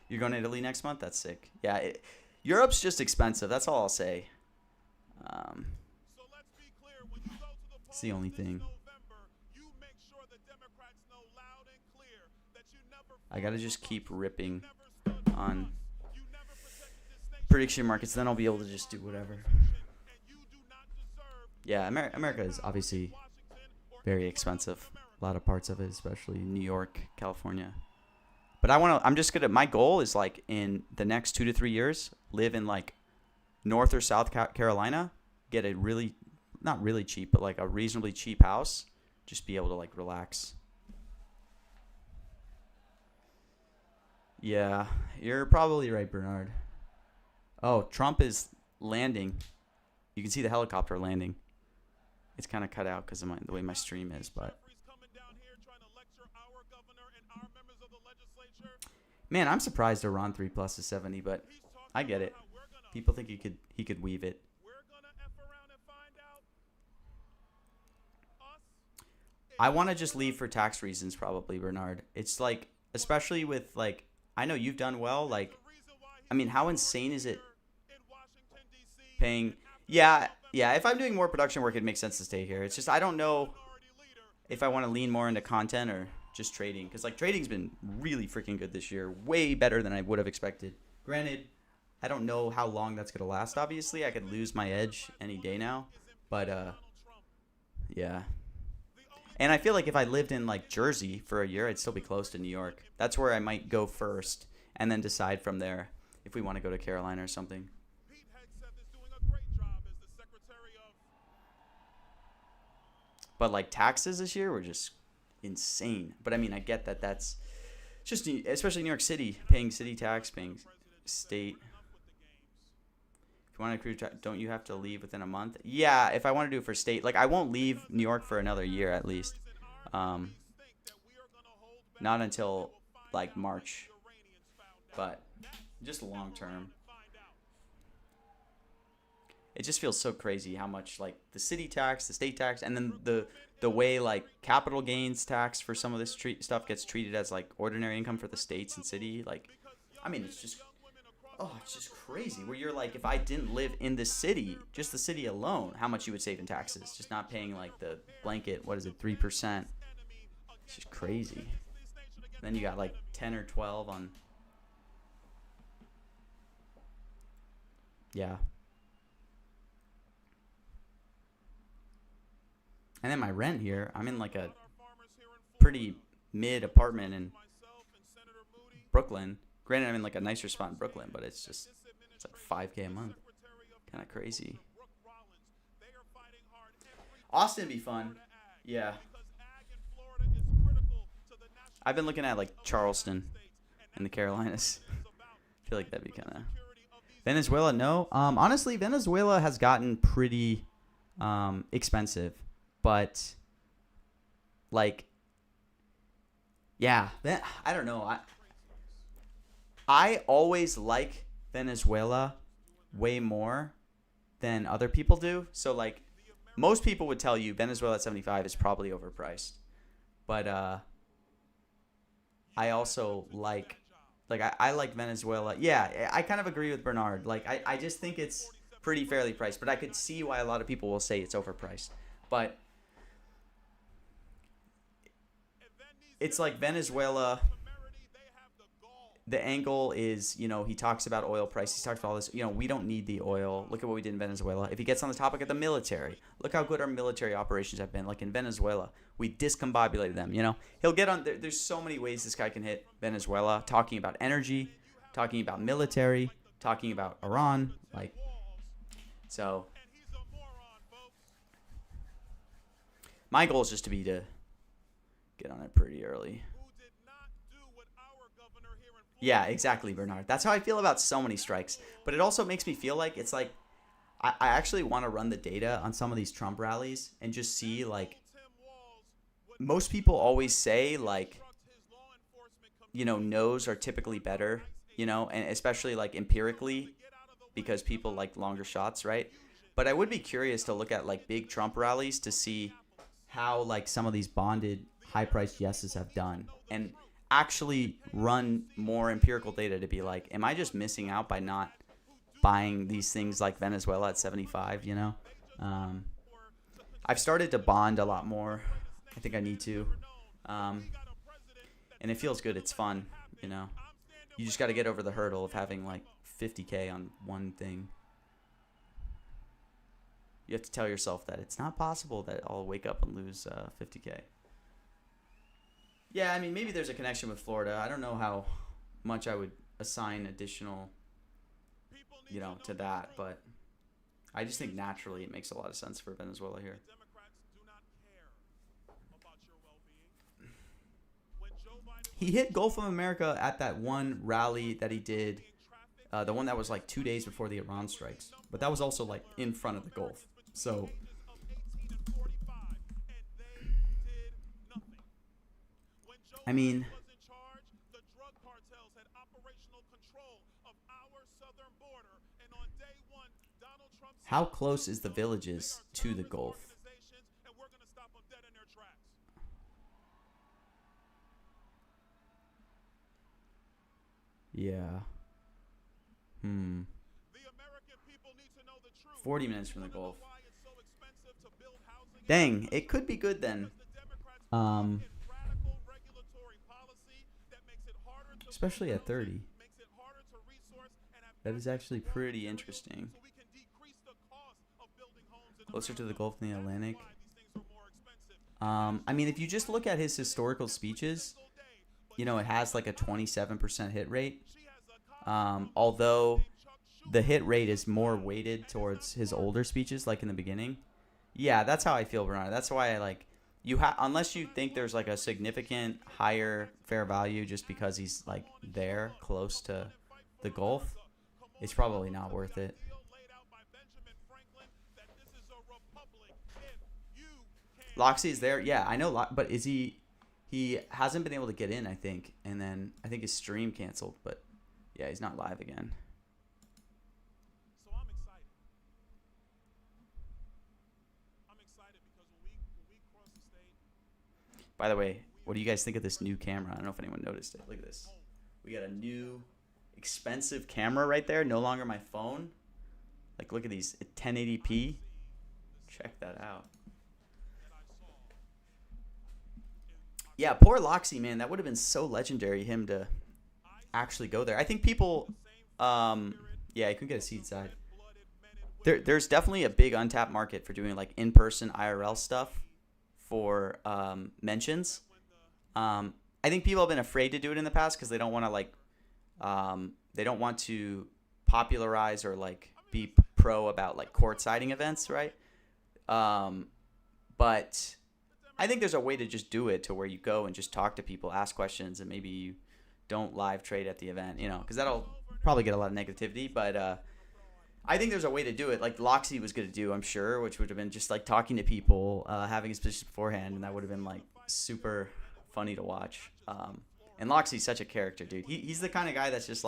You're going to Italy next month? That's sick. Yeah, Europe's just expensive. That's all I'll say. It's the only thing. I gotta just keep ripping on prediction markets, then I'll be able to just do whatever. Yeah, America is obviously very expensive. A lot of parts of it, especially New York, California. But my goal is like in the next 2 to 3 years, live in like North or South Carolina, get a really, not really cheap, but like a reasonably cheap house, just be able to like relax. Yeah, you're probably right, Bernard. Oh, Trump is landing. You can see the helicopter landing. It's kind of cut out because of the way my stream is, but. Man, I'm surprised Iran 3+ is 70, but I get it. People think he could weave it. I want to just leave for tax reasons, probably, Bernard. It's like, especially with like, I know you've done well. Like, I mean, how insane is it paying? Yeah. If I'm doing more production work, it makes sense to stay here. It's just I don't know if I want to lean more into content or just trading, because like trading's been really freaking good this year, way better than I would have expected. Granted, I don't know how long that's gonna last. Obviously, I could lose my edge any day now, but yeah. And I feel like if I lived in like Jersey for a year, I'd still be close to New York. That's where I might go first, and then decide from there if we want to go to Carolina or something. But like taxes this year were just insane. But I mean, I get that that's just, especially New York City, paying city tax, paying state. If you want to accrue, don't you have to leave within a month? Yeah, if I want to do it for state, like I won't leave New York for another year at least. Not until like March, but just long term. It just feels so crazy how much like the city tax, the state tax, and then the way like capital gains tax for some of this stuff gets treated as like ordinary income for the states and city. Like, I mean, it's just crazy. Where you're like, if I didn't live in the city, just the city alone, how much you would save in taxes, just not paying like the blanket, 3%. It's just crazy. Then you got like 10 or 12 on. Yeah. And then my rent here, I'm in like a pretty mid apartment in Brooklyn. Granted, I'm in like a nicer spot in Brooklyn, but it's like $5K a month. Kind of crazy. Austin would be fun. Yeah. I've been looking at like Charleston in the Carolinas. I feel like that'd be kind of. Venezuela, no. Honestly, Venezuela has gotten pretty expensive. But, like, yeah, I don't know. I always like Venezuela way more than other people do. So like most people would tell you Venezuela at 75 is probably overpriced. But I also I like Venezuela. Yeah, I kind of agree with Bernard. Like I just think it's pretty fairly priced, but I could see why a lot of people will say it's overpriced. But it's like Venezuela, the angle is, he talks about oil prices. He talks about all this. We don't need the oil. Look at what we did in Venezuela. If he gets on the topic of the military, look how good our military operations have been. Like in Venezuela, we discombobulated them. He'll get on. There's so many ways this guy can hit Venezuela. Talking about energy, talking about military, talking about Iran. So my goal is just to get on it pretty early. Yeah, exactly, Bernard. That's how I feel about so many strikes. But it also makes me feel like it's like I actually want to run the data on some of these Trump rallies and just see most people always say no's are typically better, and especially empirically because people like longer shots, right? But I would be curious to look at big Trump rallies to see how some of these bonded high-priced yeses have done and actually run more empirical data to be like, am I just missing out by not buying these things like Venezuela at 75, I've started to bond a lot more. I think I need to. And it feels good. It's fun, You just got to get over the hurdle of having 50K on one thing. You have to tell yourself that it's not possible that I'll wake up and lose 50K. Yeah, I mean, maybe there's a connection with Florida. I don't know how much I would assign additional, to that, but I just think naturally it makes a lot of sense for Venezuela here. He hit Gulf of America at that one rally that he did, the one that was 2 days before the Iran strikes, but that was also in front of the Gulf. So I mean, how close is the villages to the Gulf? Yeah. 40 minutes from the Gulf. Dang, it could be good then. Especially at 30. That is actually pretty interesting. Closer to the Gulf than the Atlantic. I mean, if you just look at his historical speeches, it has a 27% hit rate. Although the hit rate is more weighted towards his older speeches, in the beginning. Yeah, that's how I feel, Bernard. That's why I unless you think there's a significant higher fair value just because he's there close to the Gulf, it's probably not worth it. Loxley's there. Yeah, I know, but is he hasn't been able to get in, I think, and then I think his stream canceled, but yeah, he's not live again. By the way, what do you guys think of this new camera? I don't know if anyone noticed it. Look at this. We got a new expensive camera right there. No longer my phone. Look at these 1080p. Check that out. Yeah, poor Loxy, man. That would have been so legendary, him to actually go there. I think people, yeah, he couldn't get a seat side. There's definitely a big untapped market for doing in-person IRL stuff for mentions. I think people have been afraid to do it in the past because they don't want to they don't want to popularize or be pro about court siding events, right? But I think there's a way to just do it to where you go and just talk to people, ask questions, and maybe you don't live trade at the event, because that'll probably get a lot of negativity. But I think there's a way to do it, like Loxy was going to do, I'm sure, which would have been just talking to people, having his position beforehand, and that would have been super funny to watch. And Loxy's such a character, dude. He's the kind of guy that's just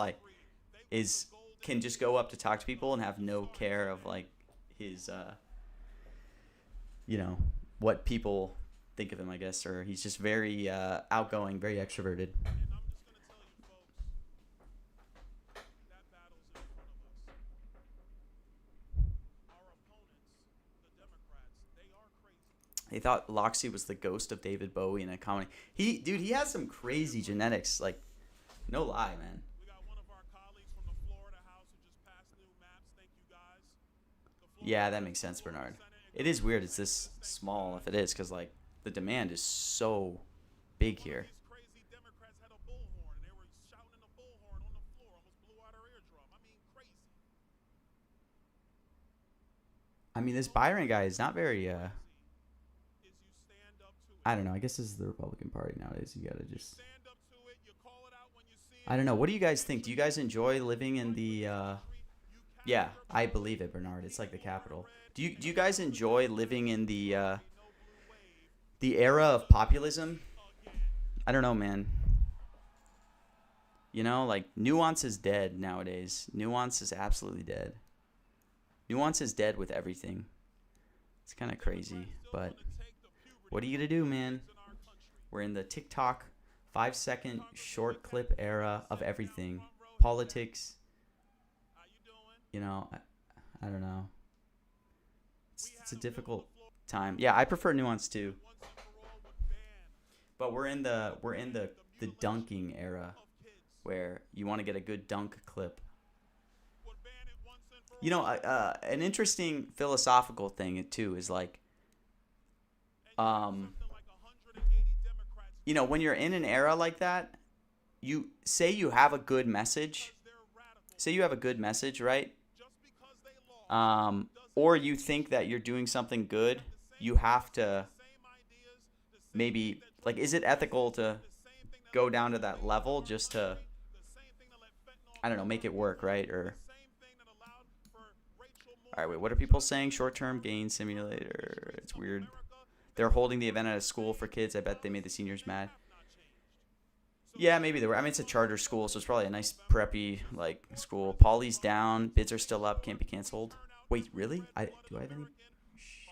can just go up to talk to people and have no care of his you know, what people think of him, I guess, or he's just very outgoing, very extroverted. And I'm just going to tell you, folks, that battle's in front of us. Our opponents, the Democrats, they are crazy. They thought Loxy was the ghost of David Bowie in a comedy. He has some crazy genetics, like, no lie, man. We got one of our colleagues from the Florida House who just passed new maps. Thank you, guys. Yeah, that makes sense, Bernard. It is weird it's this small, if it is, because, like, the demand is so big here. These crazy Democrats had a bullhorn, and they were shouting in the bullhorn on the floor, almost blew out our eardrum. I mean, crazy. I mean, this Byron guy is not very, Is you stand up to it. I don't know. I guess this is the Republican Party nowadays. You got to just, Stand up to it. You call it out when you see it. I don't know. What do you guys think? Do you guys enjoy living in the, yeah, I believe it, Bernard. It's like the capital. Do you guys enjoy living in the era of populism? I don't know, man. You know, like, nuance is dead nowadays. Nuance is absolutely dead. Nuance is dead with everything. It's kind of crazy, but what are you going to do, man? We're in the TikTok 5-second short clip era of everything. Politics. You know, I don't know. It's a difficult time. Yeah, I prefer nuance too. But we're in the dunking era where you want to get a good dunk clip. You know, an interesting philosophical thing too is like, you know, when you're in an era like that, you say you have a good message. Say you have a good message, right? Or you think that you're doing something good, you have to maybe, like, is it ethical to go down to that level just to, I don't know, make it work, right? Or, all right, wait, what are people saying? Short-term gain simulator. It's weird. They're holding the event at a school for kids. I bet they made the seniors mad. Yeah, maybe they were. I mean, it's a charter school, so it's probably a nice preppy, like, school. Polly's down. Bids are still up. Can't be canceled. Wait, really? Do I have any?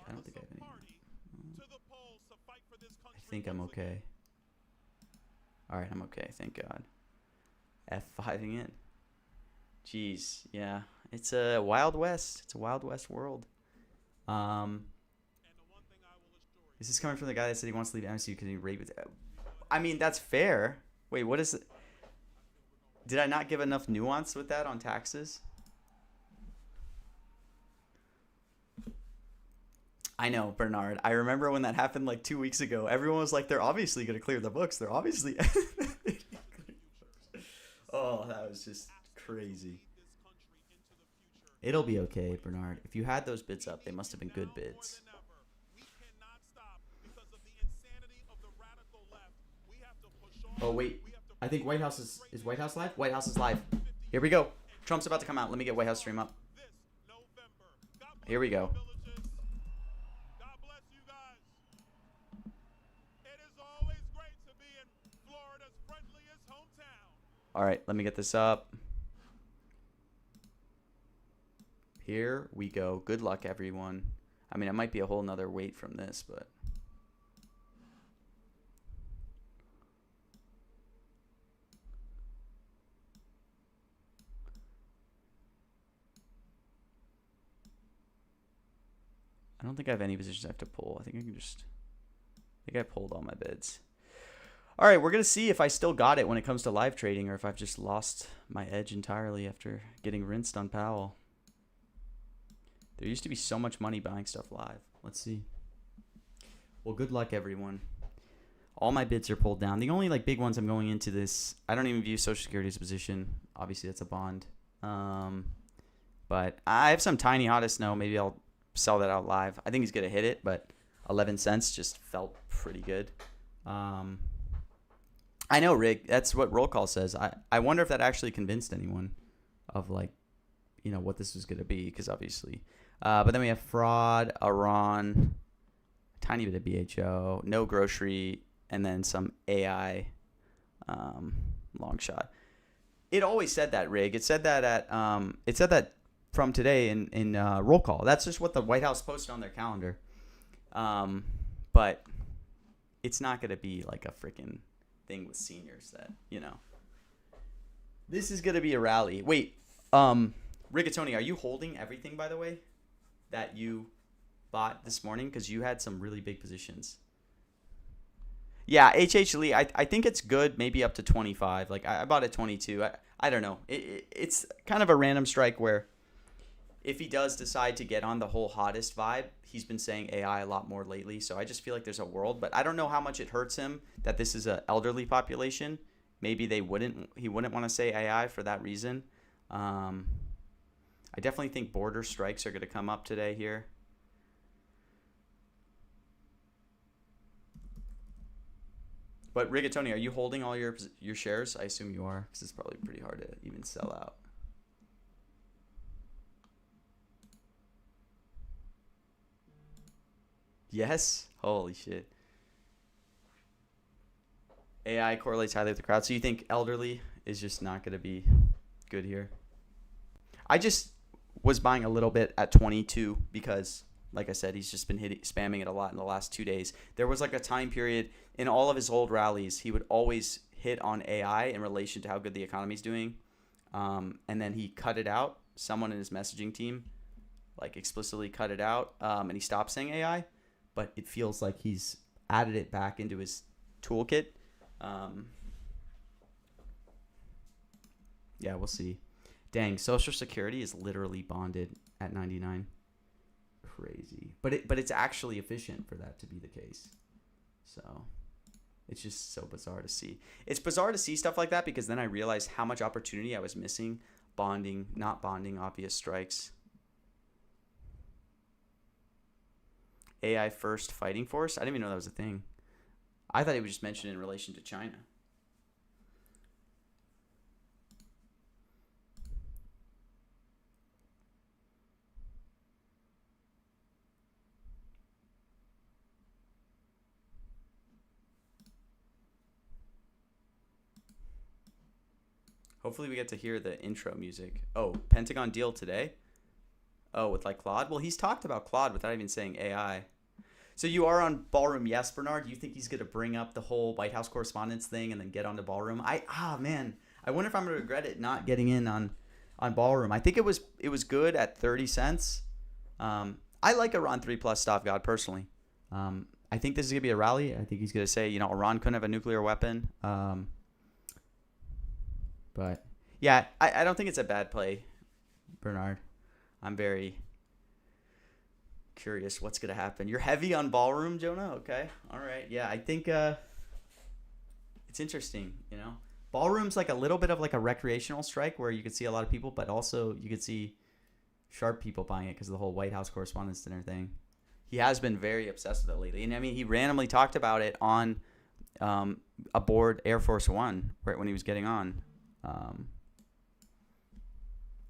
I don't think I have any. I think I'm okay. All right, I'm okay. Thank God. F5ing it. Jeez, yeah. It's a Wild West. It's a Wild West world. This is coming from the guy that said he wants to leave MSU because he raped with. I mean, that's fair. Wait, what is it? Did I not give enough nuance with that on taxes? I know, Bernard. I remember when that happened like 2 weeks ago. Everyone was like, they're obviously going to clear the books. They're obviously. Oh, that was just crazy. It'll be okay, Bernard. If you had those bids up, they must have been good bids. Oh, wait. I think White House is White House live? White House is live. Here we go. Trump's about to come out. Let me get White House stream up. Here we go. All right, let me get this up. Here we go. Good luck, everyone. I mean, it might be a whole nother wait from this, but... I don't think I have any positions I have to pull. I think I can just... I think I pulled all my bids. All right, we're going to see if I still got it when it comes to live trading or if I've just lost my edge entirely after getting rinsed on Powell. There used to be so much money buying stuff live. Let's see. Well, good luck, everyone. All my bids are pulled down. The only like big ones I'm going into this, I don't even view Social Security as a position. Obviously, that's a bond. But I have some tiny hottest snow. Maybe I'll sell that out live. I think he's going to hit it, but 11 cents just felt pretty good. I know, Rig. That's what roll call says. I wonder if that actually convinced anyone of, like, you know, what this was going to be, because obviously. But then we have fraud, Iran, tiny bit of BHO, no grocery, and then some AI long shot. It always said that, Rig. It said that at from today in roll call. That's just what the White House posted on their calendar. But it's not going to be like a freaking thing with seniors that, This is going to be a rally. Wait, Rigatoni, are you holding everything, by the way, that you bought this morning? Because you had some really big positions. Yeah, H.H. Lee, I think it's good, maybe up to 25. Like, I bought at 22. I don't know. It's kind of a random strike where if he does decide to get on the whole hottest vibe, he's been saying AI a lot more lately. So I just feel like there's a world. But I don't know how much it hurts him that this is an elderly population. Maybe he wouldn't want to say AI for that reason. I definitely think border strikes are going to come up today here. But Rigatoni, are you holding all your shares? I assume you are, because it's probably pretty hard to even sell out. Yes? Holy shit. AI correlates highly with the crowd. So you think elderly is just not going to be good here? I just was buying a little bit at 22 because, like I said, he's just been spamming it a lot in the last 2 days. There was like a time period in all of his old rallies, he would always hit on AI in relation to how good the economy's doing. And then he cut it out. Someone in his messaging team like explicitly cut it out, and he stopped saying AI. But it feels like he's added it back into his toolkit. Yeah, we'll see. Dang, Social Security is literally bonded at 99. Crazy. But it's actually efficient for that to be the case. So it's just so bizarre to see. It's bizarre to see stuff like that because then I realized how much opportunity I was missing bonding, not bonding obvious strikes. AI first fighting force? I didn't even know that was a thing. I thought it was just mentioned in relation to China. Hopefully we get to hear the intro music. Oh, Pentagon deal today? Oh, with like Claude? Well, he's talked about Claude without even saying AI. So you are on Ballroom, yes, Bernard? You think he's going to bring up the whole White House correspondents thing and then get onto Ballroom? Man, I wonder if I'm going to regret it not getting in on Ballroom. I think it was good at 30 cents. I like Iran 3 plus Stop God personally. I think this is going to be a rally. I think he's going to say, Iran couldn't have a nuclear weapon. But yeah, I don't think it's a bad play, Bernard. I'm very curious what's going to happen. You're heavy on Ballroom, Jonah? Okay. All right. Yeah, I think it's interesting, Ballroom's like a little bit of like a recreational strike where you could see a lot of people, but also you could see sharp people buying it because of the whole White House Correspondents' Dinner thing. He has been very obsessed with it lately. And I mean, he randomly talked about it on aboard Air Force One right when he was getting on.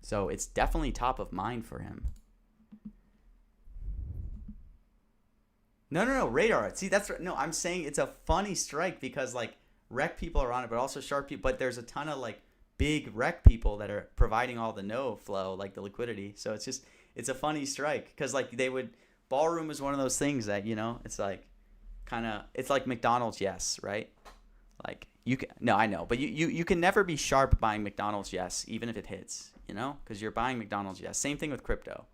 So it's definitely top of mind for him. No, radar. See, I'm saying it's a funny strike because like rec people are on it, but also sharp people. But there's a ton of like big rec people that are providing all the no flow, like the liquidity. So it's a funny strike because like Ballroom is one of those things that, it's like it's like McDonald's, yes, right? Like I know, but you can never be sharp buying McDonald's, yes, even if it hits, because you're buying McDonald's, yes. Same thing with crypto.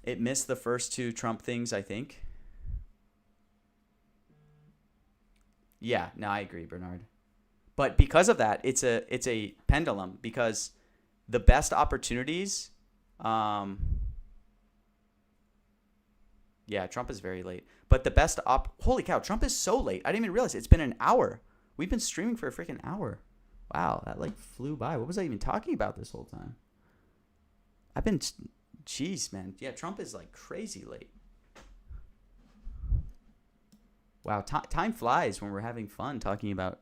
It missed the first two Trump things, I think. Yeah, no, I agree, Bernard. But because of that, it's a pendulum because the best opportunities, yeah, Trump is very late. But the best holy cow, Trump is so late. I didn't even realize it's been an hour. We've been streaming for a freaking hour. Wow, that like flew by. What was I even talking about this whole time? Jeez, man. Yeah, Trump is like crazy late. Wow, time flies when we're having fun talking about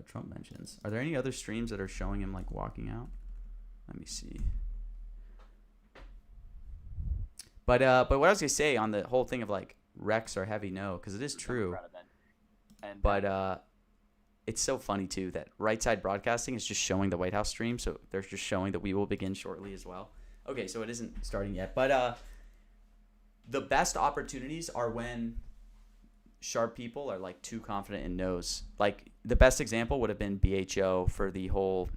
Trump mentions. Are there any other streams that are showing him like walking out? Let me see. But what I was gonna say on the whole thing of like Rex are heavy, no, because it is true. But it's so funny too that Right Side Broadcasting is just showing the White House stream, so they're just showing that we will begin shortly as well. Okay, so it isn't starting yet, but the best opportunities are when sharp people are like too confident in no's. Like the best example would have been BHO for the whole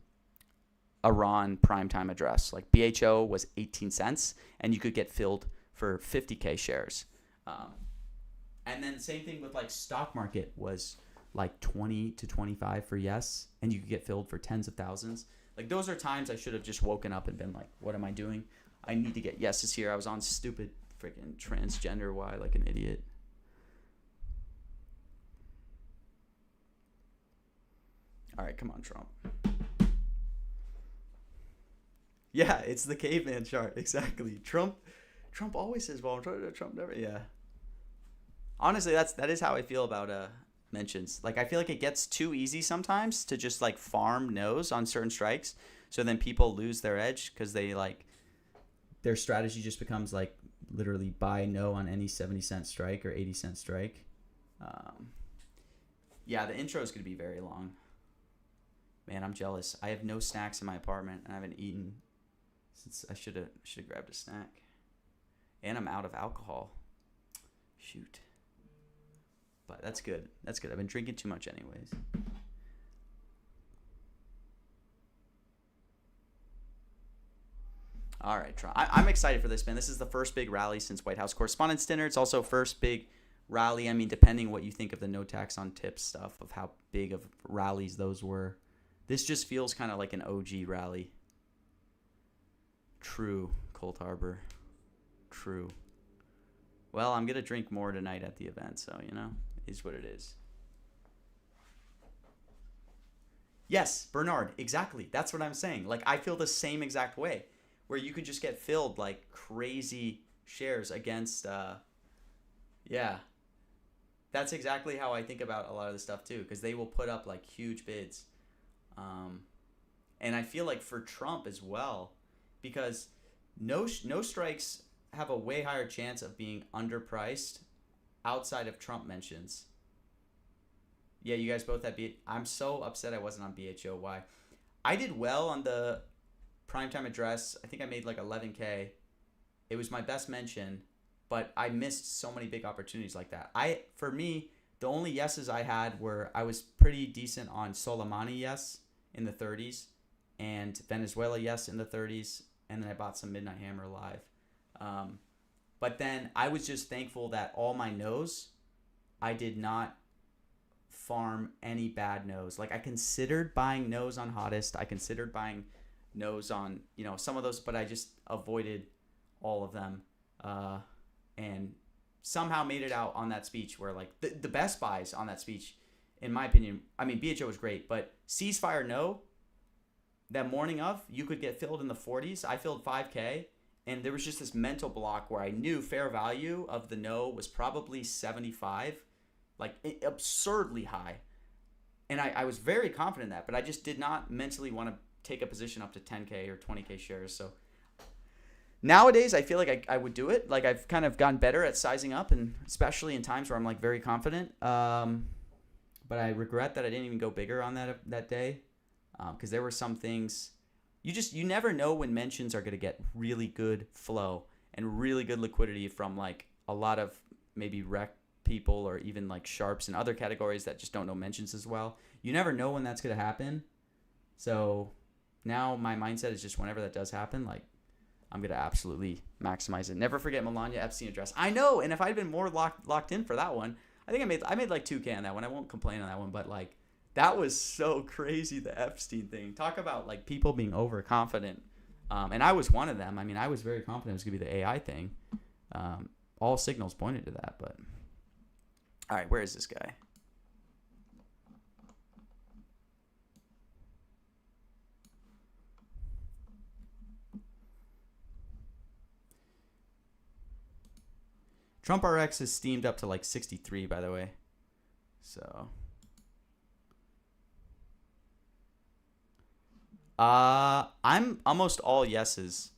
Iran primetime address. Like BHO was 18 cents, and you could get filled for 50K shares. And then same thing with like stock market was like 20 to 25 for yes, and you could get filled for tens of thousands. Like those are times I should have just woken up and been like, what am I doing? I need to get yeses here. I was on stupid freaking transgender Y like an idiot. All right, come on, Trump. Yeah, it's the caveman chart. Exactly. Trump always says, well, Trump never. Yeah. Honestly, that is how I feel about mentions. Like, I feel like it gets too easy sometimes to just like farm no's on certain strikes. So then people lose their edge because they like their strategy just becomes like literally buy no on any 70-cent strike or 80-cent strike. Yeah, the intro is going to be very long. Man, I'm jealous. I have no snacks in my apartment, and I haven't eaten since I should have grabbed a snack. And I'm out of alcohol. Shoot. But that's good. That's good. I've been drinking too much anyways. All right, Trump. I'm excited for this, man. This is the first big rally since White House Correspondents' Dinner. It's also first big rally. I mean, depending what you think of the no tax on tips stuff, of how big of rallies those were. This just feels kind of like an OG rally. True, Cold Harbor. True. Well, I'm going to drink more tonight at the event, so, you know, is what it is. Yes, Bernard, exactly. That's what I'm saying. Like, I feel the same exact way, where you could just get filled like crazy shares against, yeah. That's exactly how I think about a lot of this stuff, too, because they will put up like huge bids. And I feel like for Trump as well, because no strikes have a way higher chance of being underpriced outside of Trump mentions. Yeah, you guys both had I'm so upset I wasn't on BHO. Why? I did well on the primetime address. I think I made like 11K. It was my best mention, but I missed so many big opportunities like that. For me, the only yeses I had were I was pretty decent on Soleimani yes in the 30s and Venezuela yes in the 30s, and then I bought some Midnight Hammer live. But then I was just thankful that all my no's, I did not farm any bad no's. Like I considered buying no's on Hottest. I considered buying no's on, you know, some of those, but I just avoided all of them. And somehow made it out on that speech where like the best buys on that speech, in my opinion, I mean, BHO was great, but ceasefire no, that morning of, you could get filled in the 40s. I filled 5K, and there was just this mental block where I knew fair value of the no was probably 75, like absurdly high. And I was very confident in that, but I just did not mentally want to take a position up to 10K or 20K shares. So nowadays, I feel like I would do it. Like I've kind of gotten better at sizing up, and especially in times where I'm like very confident. But I regret that I didn't even go bigger on that day, because there were some things you never know when mentions are going to get really good flow and really good liquidity from like a lot of maybe rec people or even like sharps and other categories that just don't know mentions as well. You never know when that's going to happen. So now my mindset is just whenever that does happen, like I'm going to absolutely maximize it. Never forget Melania Epstein address. I know. And if I'd been more locked in for that one, I think I made like 2K on that one. I won't complain on that one, but like that was so crazy, the Epstein thing. Talk about like people being overconfident. And I was one of them. I mean, I was very confident it was going to be the AI thing. All signals pointed to that, but all right, where is this guy? Trump RX is steamed up to like 63, by the way. So I'm almost all yeses.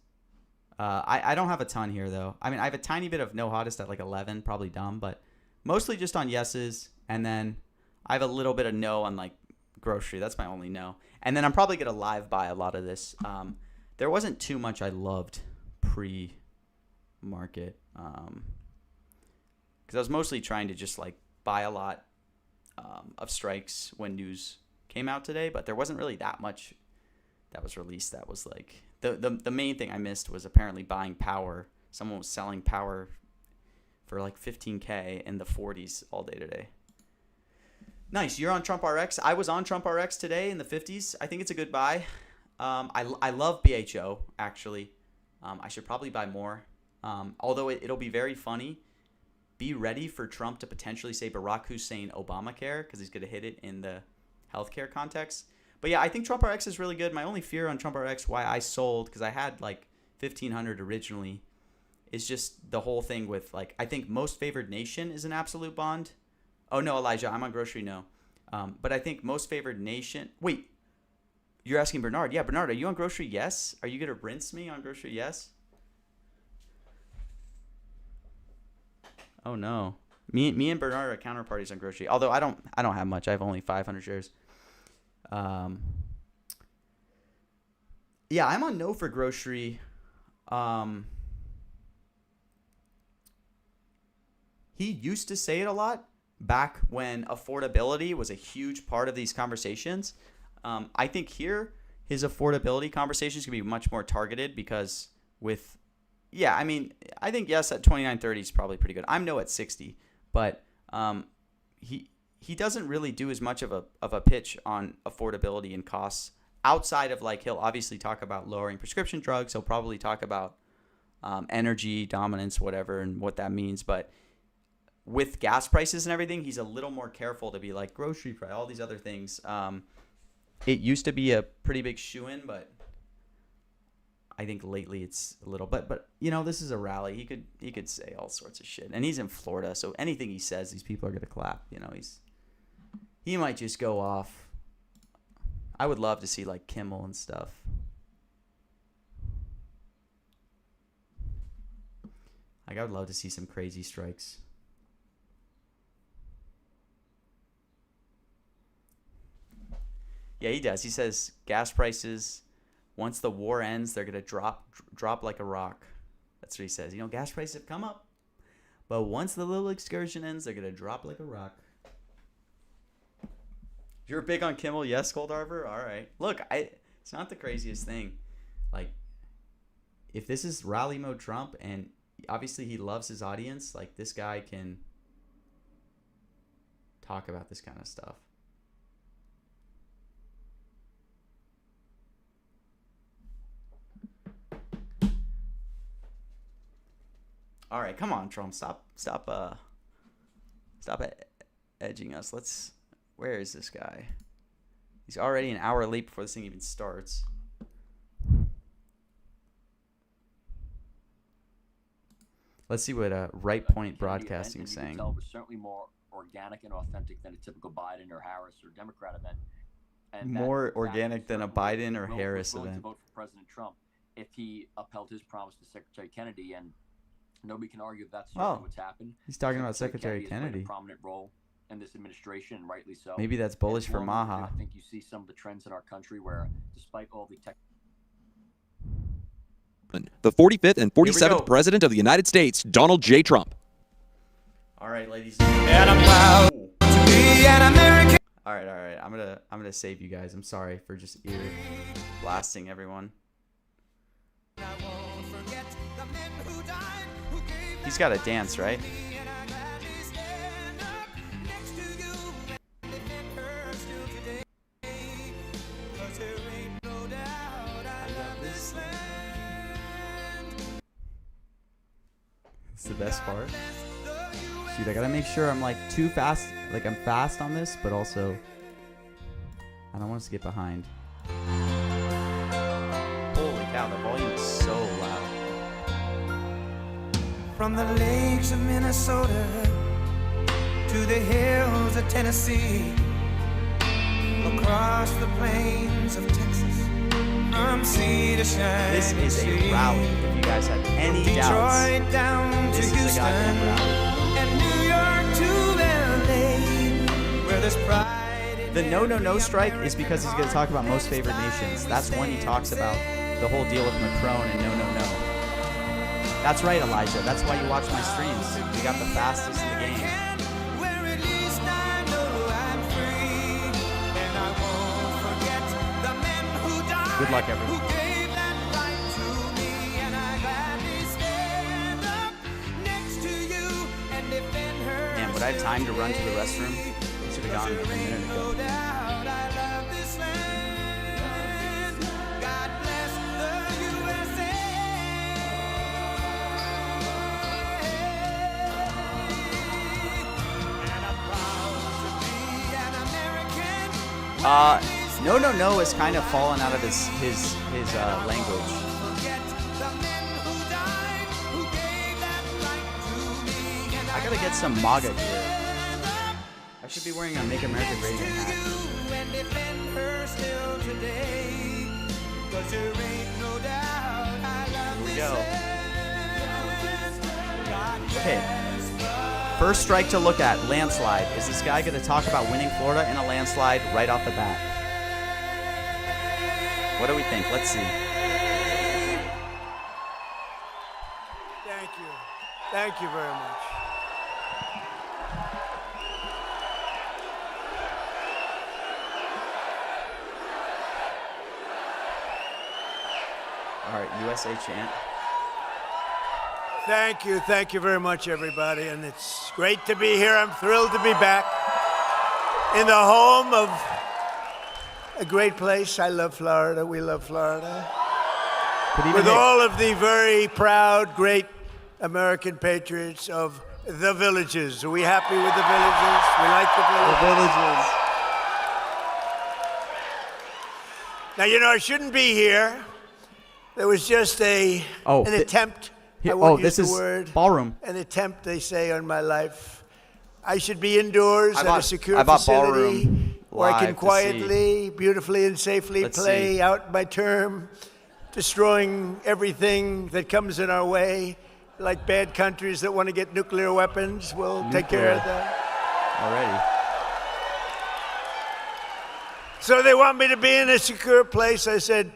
I don't have a ton here though. I mean, I have a tiny bit of no hottest at like 11, probably dumb, but mostly just on yeses, and then I have a little bit of no on like grocery. That's my only no. And then I'm probably going to live buy a lot of this. There wasn't too much I loved pre-market. Because I was mostly trying to just like buy a lot of strikes when news came out today. But there wasn't really that much that was released that was like... The main thing I missed was apparently buying power. Someone was selling power for like 15K in the 40s all day today. Nice. You're on Trump RX. I was on Trump RX today in the 50s. I think it's a good buy. I love BHO, actually. I should probably buy more. Although it'll be very funny. Be ready for Trump to potentially say Barack Hussein Obamacare because he's going to hit it in the healthcare context. But yeah, I think Trump RX is really good. My only fear on Trump RX, why I sold, because I had like 1,500 originally, is just the whole thing with like, I think most favored nation is an absolute bond. Oh, no, Elijah, I'm on grocery, no. But I think most favored nation... Wait, you're asking Bernard. Yeah, Bernard, are you on grocery? Yes. Are you going to rinse me on grocery? Yes. Oh, no. Me and Bernard are counterparties on grocery. Although I don't have much. I have only 500 shares. Yeah, I'm on no for grocery. He used to say it a lot back when affordability was a huge part of these conversations. I think here his affordability conversations can be much more targeted because with, yeah, I mean, I think yes at 29.30 is probably pretty good. I'm no at 60, but he doesn't really do as much of a pitch on affordability and costs outside of like he'll obviously talk about lowering prescription drugs. He'll probably talk about energy dominance, whatever, and what that means, but with gas prices and everything, he's a little more careful to be like grocery price, all these other things. It used to be a pretty big shoo-in, but I think lately it's a little. But you know, this is a rally. He could say all sorts of shit, and he's in Florida, so anything he says, these people are gonna clap. You know, he might just go off. I would love to see like Kimmel and stuff. Like I would love to see some crazy strikes. Yeah, he does. He says gas prices, once the war ends, they're going to drop like a rock. That's what he says. You know, gas prices have come up, but once the little excursion ends, they're going to drop like a rock. You're big on Kimmel? Yes, Goldarver? All right. Look, it's not the craziest thing. Like, if this is rally mode Trump, and obviously he loves his audience, like this guy can talk about this kind of stuff. All right, come on, Trump. Stop edging us. Where is this guy? He's already an hour late before this thing even starts. Let's see what Right Point Broadcasting is saying. Dell was certainly more organic and authentic than a typical Biden or Harris or Democrat event. And more organic than a Biden or Harris event. To vote for President Trump if he upheld his promise to Secretary Kennedy, and nobody can argue that's certainly what's happened. He's talking about Secretary Kennedy. Has played a prominent role in this administration, and rightly so. Maybe that's bullish for Maha. I think you see some of the trends in our country where, despite all the tech. The 45th and 47th President of the United States, Donald J. Trump. All right, ladies. And I'm proud to be an American. All right. I'm gonna save you guys. I'm sorry for just ear blasting everyone. He's got to dance, right? It's the best part. Dude, I gotta make sure I'm like too fast. Like I'm fast on this, but also I don't want us to get behind. Holy cow, the volume is so loud. From the lakes of Minnesota to the hills of Tennessee, across the plains of Texas, from sea to shining This is a rally. If you guys have any doubts, Detroit down to this is a Houston, goddamn rally. and New York to LA, where there's pride in The no strike is because he's going to talk about most favored nations. That's when he talks about the whole deal with Macron and no. That's right, Elijah. That's why you watch my streams. We got the fastest in the game. Where at least I know I'm free, and I won't forget the men who died. Good luck, everyone. Who gave that right to me, and I gladly stand up next to you and defend her. Man, would I have time to run to the restroom? I should have gone a minute ago. No doubt I love this land. God bless the USA. And I'm proud to be an American. No has kind of fallen out of his language. Forget the men who died, who gave that right to me. And I gotta get some MAGA gear. I should be wearing a Make America Great Again hat. and defend her still today. 'Cause there ain't no doubt I love Here we this go. land. God Okay. bless the First strike to look at, landslide. Is this guy going to talk about winning Florida in a landslide right off the bat? What do we think? Let's see. Thank you. Thank you very much. All right, USA chant. Thank you very much, everybody. And it's great to be here. I'm thrilled to be back in the home of a great place. I love Florida. We love Florida. Could even With hit- all of the very proud, great American patriots of the villages. Are we happy with the villages? We like the the villages. villages. Now, you know, I shouldn't be here. There was just an attempt. I won't use this the is word. ballroom. An attempt, they say, on my life. I should be indoors at a secure I bought facility ballroom where I live can to see. quietly, beautifully, and safely Let's play see. out my term, destroying everything that comes in our way, like bad countries that want to get nuclear weapons. We'll take care of Nuclear. that. Already. So they want me to be in a secure place. I said,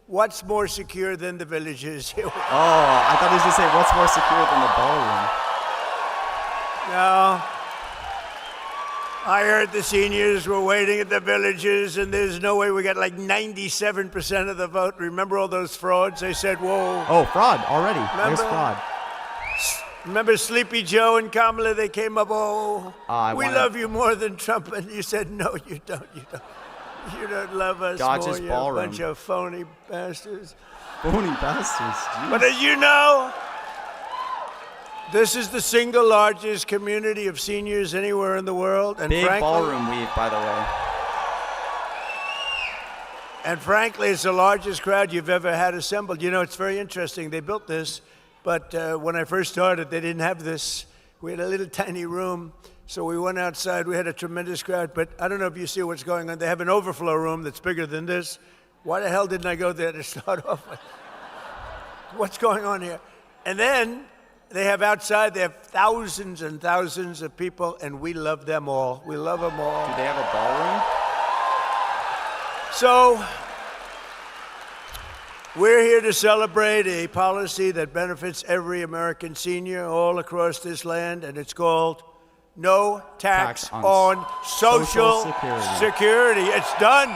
what's more secure than the villages? Oh, I thought he was going to say, what's more secure than the ballroom? No. I heard the seniors were waiting at the villages, and there's no way we got like 97% of the vote. Remember all those frauds? They said, whoa. Oh, fraud already. There's Remember? fraud. Remember Sleepy Joe and Kamala? They came up, I we wanna- love you more than Trump. And you said, no, you don't. You don't love us Dodge's more, you ballroom. bunch of phony bastards. Phony bastards. Jeez. But as you know, this is the single largest community of seniors anywhere in the world. And Big frankly, ballroom weave, by the way. And frankly, it's the largest crowd you've ever had assembled. You know, it's very interesting. They built this, but when I first started, they didn't have this. We had a little tiny room, so we went outside. We had a tremendous crowd, but I don't know if you see what's going on. They have an overflow room that's bigger than this. Why the hell didn't I go there to start off with? What's going on here? And then they have outside, they have thousands and thousands of people, and we love them all. We love them all. Do they have a ballroom? So, we're here to celebrate a policy that benefits every American senior all across this land, and it's called No Tax, Tax on on Social Social Security. It's done.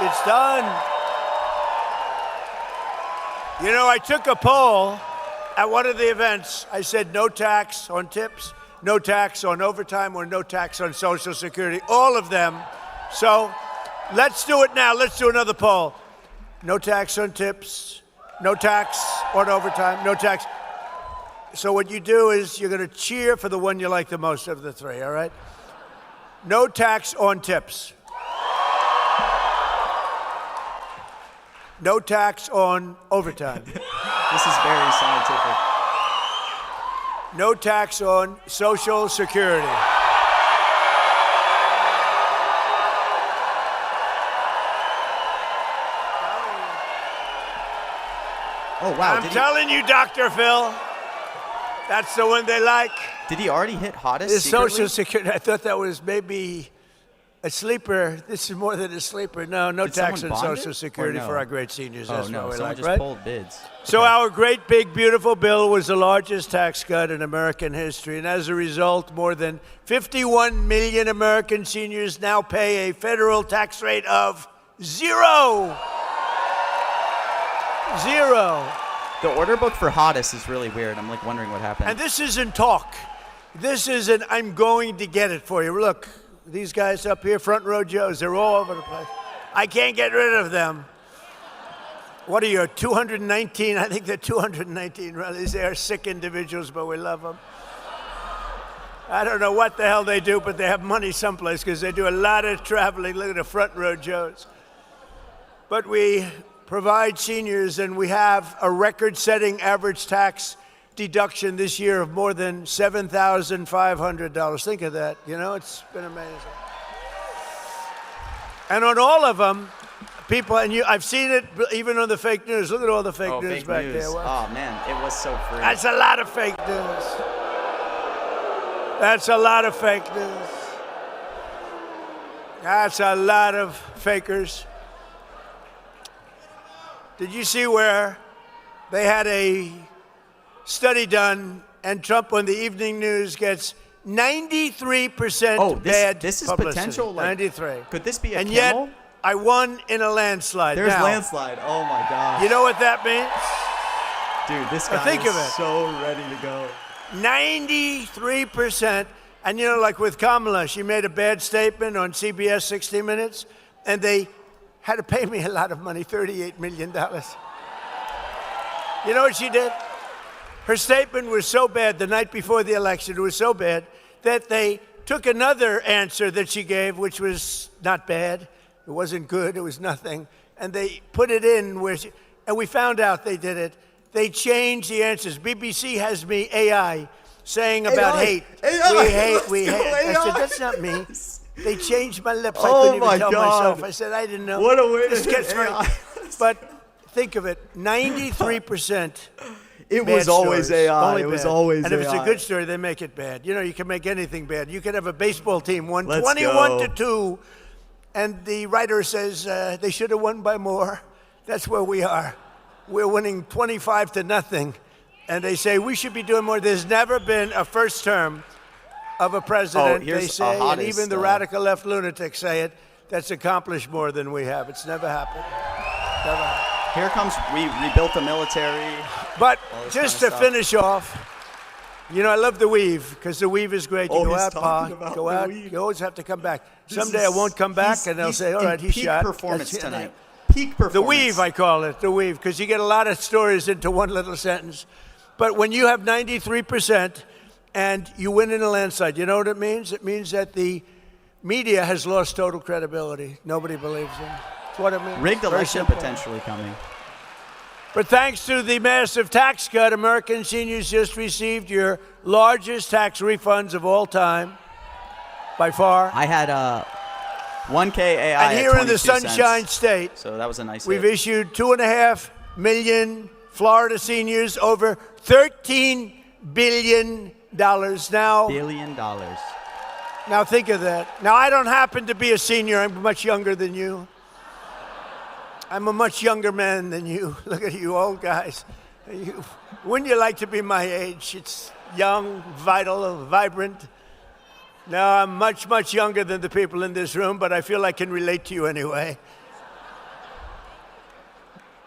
It's done. You know, I took a poll at one of the events. I said no tax on tips, no tax on overtime, or no tax on Social Security. All of them. So, let's do it now. Let's do another poll. No tax on tips, no tax on overtime, no tax. So what you do is you're going to cheer for the one you like the most of the three, all right? No tax on tips. No tax on overtime. This is very scientific. No tax on Social Security. Oh, wow. I'm telling you, Dr. Phil, that's the one they like. Did he already hit hottest Is secretly? Social Security. I thought that was maybe A sleeper. This is more than a sleeper. No Did tax someone on bond Social it? Security Or no? for our great seniors. Oh That's no, what we someone like, just right? pulled bids. So Okay. our great, big, beautiful bill was the largest tax cut in American history. And as a result, more than 51 million American seniors now pay a federal tax rate of 0. 0. The order book for hottest is really weird. I'm like wondering what happened. And this isn't talk. This is an I'm going to get it for you. Look, these guys up here, front row Joes, they're all over the place. I can't get rid of them. What are you, 219? I think they're 219. Really, they are sick individuals, but we love them. I don't know what the hell they do, but they have money someplace because they do a lot of traveling. Look at the front row Joes. But we provide seniors, and we have a record-setting average tax deduction this year of more than $7,500. Think of that. You know, it's been amazing. And on all of them, people, and I've seen it even on the fake news. Look at all the fake news fake back news. there. Wow. Oh man, it was so free. That's a lot of fake news. That's a lot of fake news. That's a lot of fakers. Did you see where they had a study done, and Trump on the evening news gets 93% bad this is publicity. potential. Like, 93. Could this be a And camel? yet, I won in a landslide. There's now, landslide. Oh my gosh. You know what that means? Dude, this guy think is of it. so ready to go. 93%. And you know, like with Kamala, she made a bad statement on CBS 60 Minutes, and they had to pay me a lot of money, $38 million. You know what she did? Her statement was so bad the night before the election, it was so bad, that they took another answer that she gave, which was not bad. It wasn't good. It was nothing. And they put it in where she, and we found out they did it. They changed the answers. BBC has me AI saying about AI. hate. AI. We Let's hate. go, I said, AI. that's not me. They changed my lips. I Oh couldn't even my tell God. myself. I said, I didn't know. What a way to This hit gets very- AI. But think of it, 93%. It bad was always stories. AI. Only It was bad. always And if it's a AI. good story, they make it bad. You know, you can make anything bad. You could have a baseball team won Let's 21-2, go. and the writer says they should have won by more. That's where we are. We're winning 25-0, and they say we should be doing more. There's never been a first term of a president, here's they a say, and hottest, even the radical left lunatics say it, that's accomplished more than we have. It's never happened. Never happened. Here comes, we rebuilt the military. But All this just kind to of stuff. finish off, you know, I love the weave because the weave is great. You Oh, go he's out, Pa, talking about go the out. weave. You always have to come back. This Someday I is- won't come back, he's- and they'll he's say, all in right, he's peak shot. performance That's it. tonight. Peak performance. The weave, I call it, the weave, because you get a lot of stories into one little sentence. But when you have 93% and you win in a landslide, you know what it means? It means that the media has lost total credibility. Nobody believes them. That's what it means. Rigged Very election simple. potentially coming. But thanks to the massive tax cut, American seniors just received your largest tax refunds of all time, by far. I had 1K AI And at here in the 22 cents. Sunshine State, So that was a nice we've hit. issued 2.5 million Florida seniors over $13 billion now. $1 billion. Now think of that. Now I don't happen to be a senior. I'm much younger than you. I'm a much younger man than you. Look at you old guys. Wouldn't you like to be my age? It's young, vital, vibrant. Now I'm much, much younger than the people in this room, but I feel I can relate to you anyway.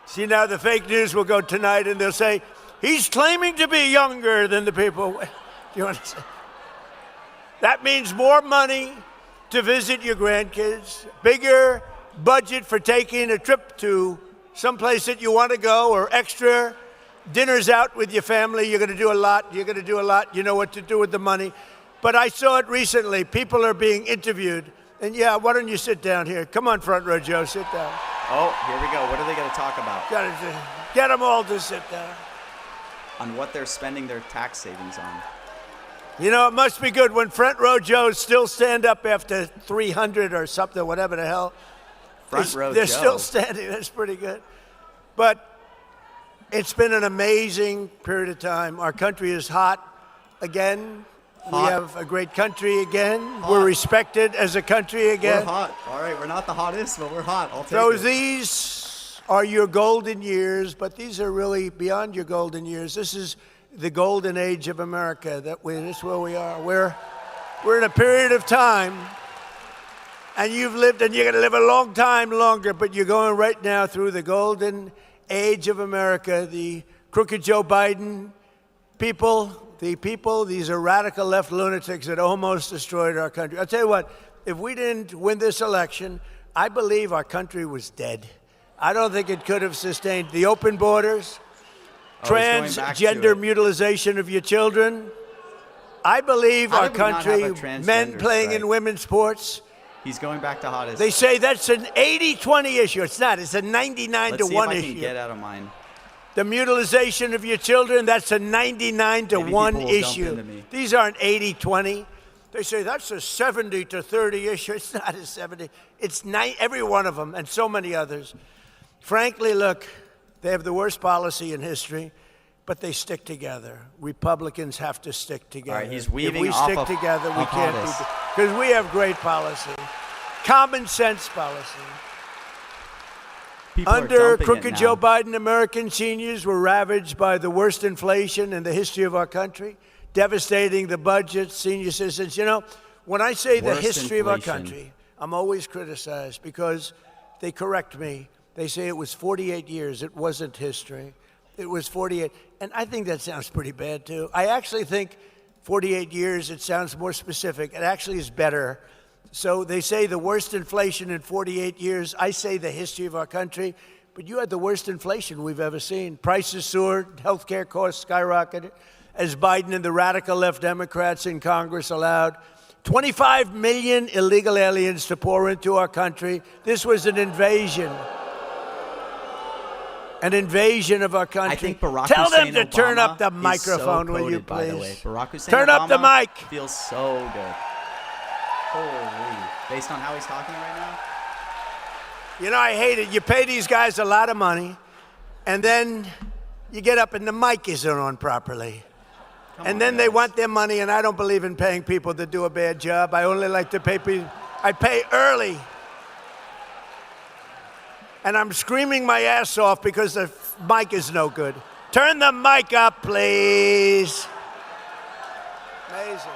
See, now the fake news will go tonight and they'll say, he's claiming to be younger than the people. Do you understand? That means more money to visit your grandkids, bigger budget for taking a trip to someplace that you want to go, or extra dinners out with your family. You're going to do a lot. You're going to do a lot. You know what to do with the money. But I saw it recently. People are being interviewed. And yeah, why don't you sit down here? Come on, front row, Joe. Sit down. Oh, here we go. What are they going to talk about? Get them all to sit down. On what they're spending their tax savings on. You know, it must be good when front row Joes still stand up after 300 or something, whatever the hell. Front row They're Joe. still standing. That's pretty good. But it's been an amazing period of time. Our country is hot again. We have a great country again. We're respected as a country again. We're hot. All right, we're not the hottest, but we're hot. I'll take So it. these are your golden years, but these are really beyond your golden years. This is the golden age of America. This is where we are. We're in a period of time, and you've lived, and you're going to live a long time longer, but you're going right now through the golden age of America. The crooked Joe Biden people, these are radical left lunatics that almost destroyed our country. I'll tell you what, if we didn't win this election, I believe our country was dead. I don't think it could have sustained the open borders, transgender mutilation of your children. I believe our country, men playing in women's sports. He's going back to hottest. They say that's an 80-20 issue. It's not. It's a 99-1 Let's see if I issue. can get out of mine. The mutilization of your children, that's a 99-1 issue. These aren't 80-20. They say that's a 70-30 issue. It's not a 70. It's every one of them and so many others. Frankly, look, they have the worst policy in history, but they stick together. Republicans have to stick together. All right, he's weaving if we off stick of, together, we of can't hottest. because we have great policy, common sense policy. People are Under dumping it crooked now. Joe Biden, American seniors were ravaged by the worst inflation in the history of our country, devastating the budget, senior citizens. You know, when I say the Worst history of our inflation. country, I'm always criticized because they correct me. They say it was 48 years. It wasn't history. It was 48. And I think that sounds pretty bad, too. I actually think 48 years, it sounds more specific. It actually is better. So they say the worst inflation in 48 years. I say the history of our country. But you had the worst inflation we've ever seen. Prices soared, healthcare costs skyrocketed, as Biden and the radical left Democrats in Congress allowed 25 million illegal aliens to pour into our country. This was an invasion. An invasion of our country. I think Barack Tell Hussein them to turn Obama up the is so microphone, will you coded, by the please? way. Barack Hussein Turn up the Obama mic. Feels so good. Holy. Based on how he's talking right now? You know, I hate it. You pay these guys a lot of money, and then you get up and the mic isn't on properly. And then they want their money, and I don't believe in paying people to do a bad job. I only like to pay people. I pay early. And I'm screaming my ass off because the mic is no good. Turn the mic up, please. Amazing.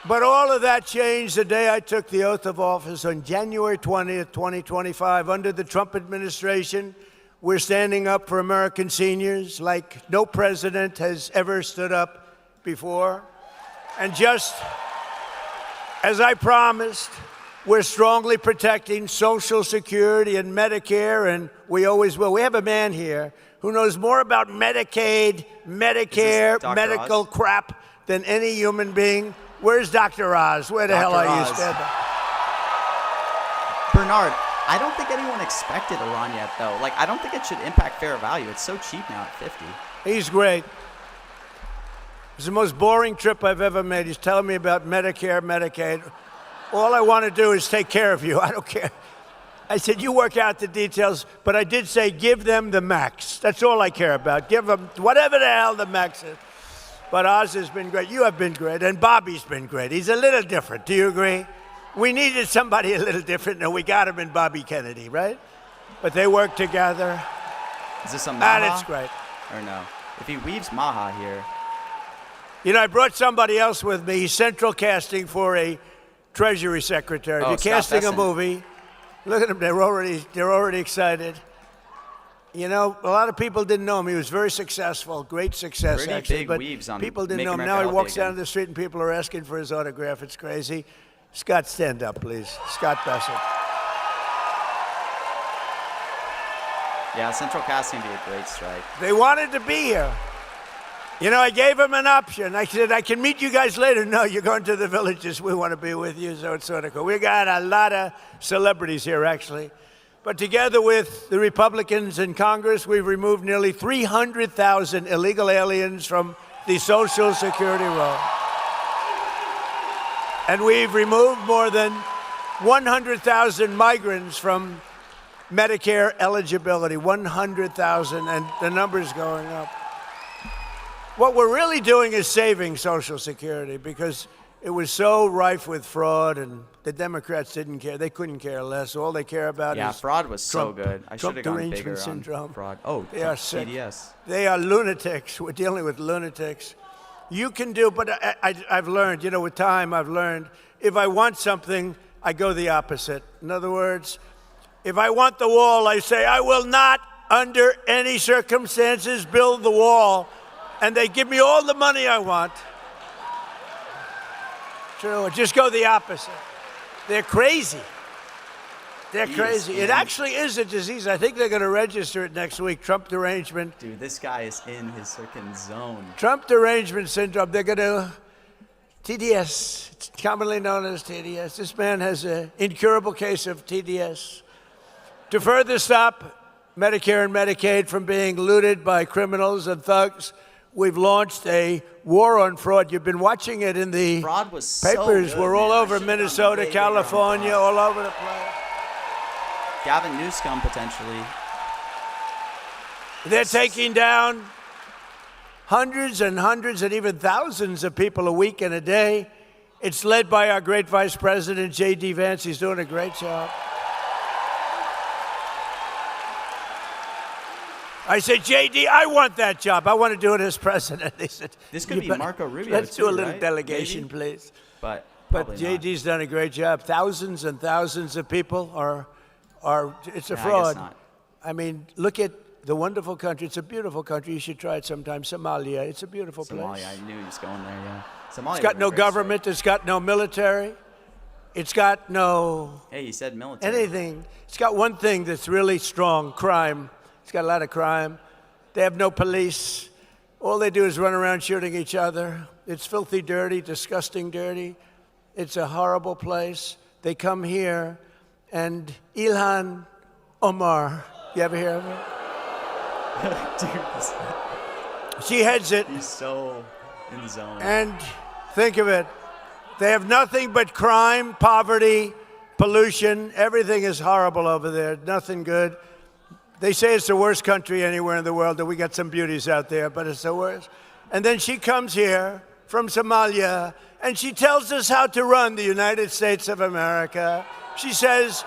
But all of that changed the day I took the oath of office on January 20th, 2025. Under the Trump administration, we're standing up for American seniors like no president has ever stood up before. And just as I promised, we're strongly protecting Social Security and Medicare, and we always will. We have a man here who knows more about Medicaid, Medicare, Dr. medical Oz? crap than any human being. Where's Dr. Oz? Where the hell Dr. are you, Oz. Stand up. Bernard, I don't think anyone expected Iran yet, though. Like, I don't think it should impact fair value. It's so cheap now at 50. He's great. It's the most boring trip I've ever made. He's telling me about Medicare, Medicaid. All I want to do is take care of you. I don't care. I said, you work out the details, but I did say give them the max. That's all I care about. Give them whatever the hell the max is. But Oz has been great. You have been great. And Bobby's been great. He's a little different. Do you agree? We needed somebody a little different, and we got him in Bobby Kennedy, right? But they work together. Is this a Maha? And it's great. Or no? If he weaves Maha here. You know, I brought somebody else with me. He's central casting for a Treasury Secretary. Oh, They're Scott casting Bessent. a movie. Look at them. They're already excited. You know, a lot of people didn't know him. He was very successful, great success, Pretty actually. big But weaves on people didn't Make know him. America Now he Healthy walks down again. the street and people are asking for his autograph. It's crazy. Scott, stand up, please. Scott Bessent. Yeah, central casting would be a great strike. They wanted to be here. You know, I gave him an option. I said, I can meet you guys later. No, you're going to the villages. We want to be with you, so it's sort of cool. We got a lot of celebrities here, actually. But together with the Republicans in Congress, we've removed nearly 300,000 illegal aliens from the Social Security roll. And we've removed more than 100,000 migrants from Medicare eligibility, 100,000, and the number's going up. What we're really doing is saving Social Security because it was so rife with fraud, and the Democrats didn't care. They couldn't care less. All they care about is fraud was Trump, so good. I should have gone bigger derangement on syndrome. fraud. Oh, They are sick. TDS. They are lunatics. We're dealing with lunatics. You can do, but I've learned, with time, I've learned, if I want something, I go the opposite. In other words, if I want the wall, I say, I will not, under any circumstances, build the wall. And they give me all the money I want. True, just go the opposite. They're crazy. They're crazy. It actually is a disease. I think they're going to register it next week, Trump derangement. Dude, this guy is in his freaking zone. Trump derangement syndrome. They're going to, TDS, it's commonly known as TDS. This man has an incurable case of TDS. To further stop Medicare and Medicaid from being looted by criminals and thugs, we've launched a war on fraud. You've been watching it in the Fraud was papers. so good, We're all man. I over should've gone Minnesota, way bigger on California, fraud. all over the place. Gavin Newsom potentially. They're taking down hundreds and hundreds and even thousands of people a week and a day. It's led by our great Vice President, J.D. Vance. He's doing a great job. I said, J.D., I want that job. I want to do it as president. They said, This could "You be better- Marco Rubio, Let's do a too, little right? delegation, Maybe? please. But But J.D.'s done a great job. Thousands and thousands of people are it's a Yeah, I fraud. guess not. I mean, look at the wonderful country. It's a beautiful country. You should try it sometime. Somalia. It's a beautiful place. Somalia, I knew he was going there, yeah. Somalia It's got would no be very government. It's got no military. It's got no sick. Hey, he said military. anything. It's got one thing that's really strong, crime. It's got a lot of crime. They have no police. All they do is run around shooting each other. It's filthy dirty, disgusting dirty. It's a horrible place. They come here, and Ilhan Omar, you ever hear of her? Dude, this- She heads it. he's so in the zone. And think of it. They have nothing but crime, poverty, pollution. Everything is horrible over there. Nothing good. They say it's the worst country anywhere in the world, and we got some beauties out there, but it's the worst. And then she comes here from Somalia, and she tells us how to run the United States of America. She says,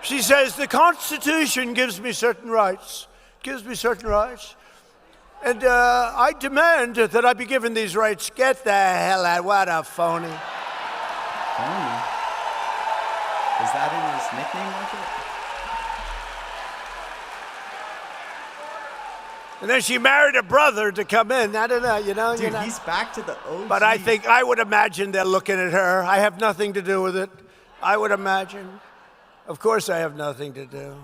the Constitution gives me certain rights. Gives me certain rights. And I demand that I be given these rights. Get the hell out. What a phony. Phony. Is that in his nickname market? And then she married a brother to come in. I don't know, Dude, he's back to the OG. But I would imagine they're looking at her. I have nothing to do with it. I would imagine. Of course I have nothing to do.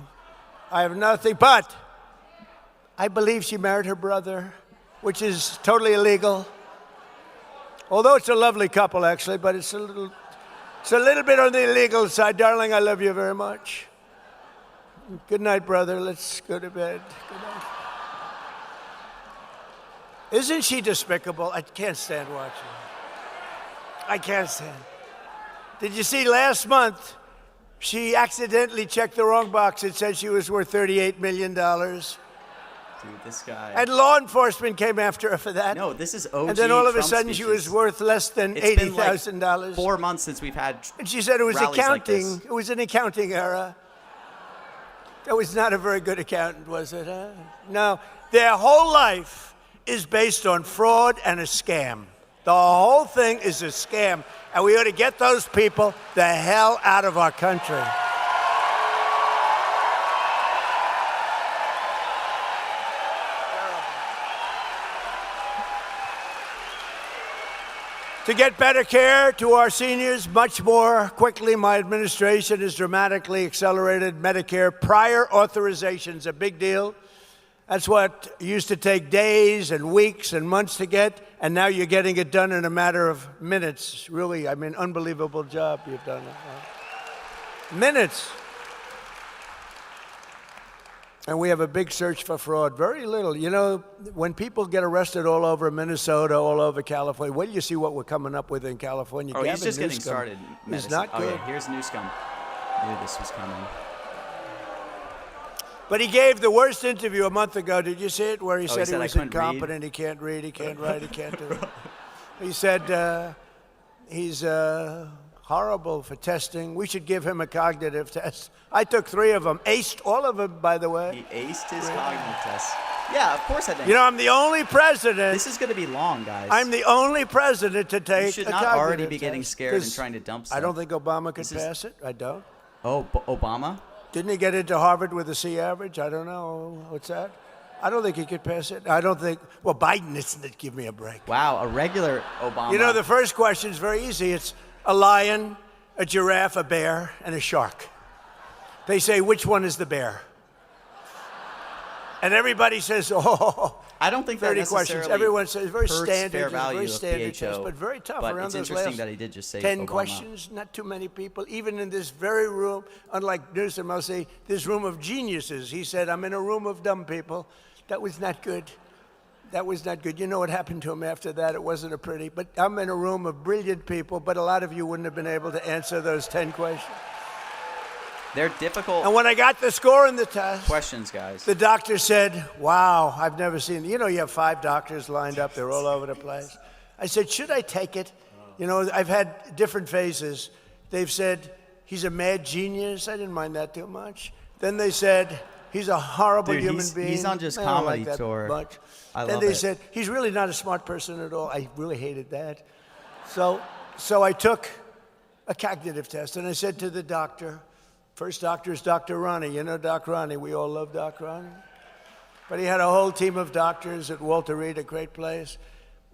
I have nothing, but I believe she married her brother, which is totally illegal. Although it's a lovely couple, actually, but it's a little bit on the illegal side. Darling, I love you very much. Good night, brother. Let's go to bed. Good night. Isn't she despicable? I can't stand watching her. I can't stand. Did you see last month, she accidentally checked the wrong box. It said she was worth $38 million. Dude, this guy. And law enforcement came after her for that. No, this is OG. And then all of a Trump sudden she speeches. was worth less than It's been like $80,000. 4 months since we've had. And she said it was rallies like accounting. this. It was an accounting error. That was not a very good accountant, was it? Huh? No. Their whole life is based on fraud and a scam. The whole thing is a scam. And we ought to get those people the hell out of our country. To get better care to our seniors much more quickly, my administration has dramatically accelerated Medicare prior authorizations, a big deal. That's what used to take days and weeks and months to get, and now you're getting it done in a matter of minutes. Really, I mean, unbelievable job you've done. Minutes. And we have a big search for fraud. Very little. You know, when people get arrested all over Minnesota, all over California, wait till you see what we're coming up with in California. Oh, Gavin he's just getting Newsom started. is Medicine. not Oh, good. yeah, here's Newsom. Knew this was coming. But he gave the worst interview a month ago. Did you see it? Where he said he said, "I was couldn't read." incompetent, he can't read, he can't write, he can't do it. He said he's horrible for testing. We should give him a cognitive test. I took 3 of them. Aced all of them, by the way. He aced his cognitive test. Yeah, of course I think. You know, I'm the only president. This is going to be long, guys. I'm the only president to take You should a not cognitive already be getting test, scared and 'cause trying to dump stuff. I don't think Obama could pass it. I don't. Oh, Obama? Didn't he get into Harvard with a C average? I don't know. What's that? I don't think he could pass it. I don't think. Well, Biden isn't. Give me a break. Wow, a regular Obama. You know, the first question is very easy. It's a lion, a giraffe, a bear, and a shark. They say, which one is the bear? And everybody says, oh. I don't think that 30 necessarily questions. Everyone says very hurts standard, fair value very of standard PHO, test, but very tough. but Around it's those interesting last that he did just say 10 Obama. questions, not too many people, even in this very room, unlike Newsom, I'll say, this room of geniuses. He said, I'm in a room of dumb people. That was not good. That was not good. You know what happened to him after that? It wasn't a pretty, but I'm in a room of brilliant people, but a lot of you wouldn't have been able to answer those 10 questions. They're difficult And when I got the score in the test, questions, guys. the doctor said, wow, I've never seen, you know, you have 5 doctors lined up, they're all over the place. I said, should I take it? You know, I've had different phases. They've said, he's a mad genius. I didn't mind that too much. Then they said, he's a horrible Dude, human he's- being. he's on just I don't comedy like that tour. much. I then love they it. said, he's really not a smart person at all. I really hated that. So I took a cognitive test, and I said to the doctor, first doctor is Dr. Ronnie. You know Doc Ronnie. We all love Doc Ronnie. But he had a whole team of doctors at Walter Reed, a great place.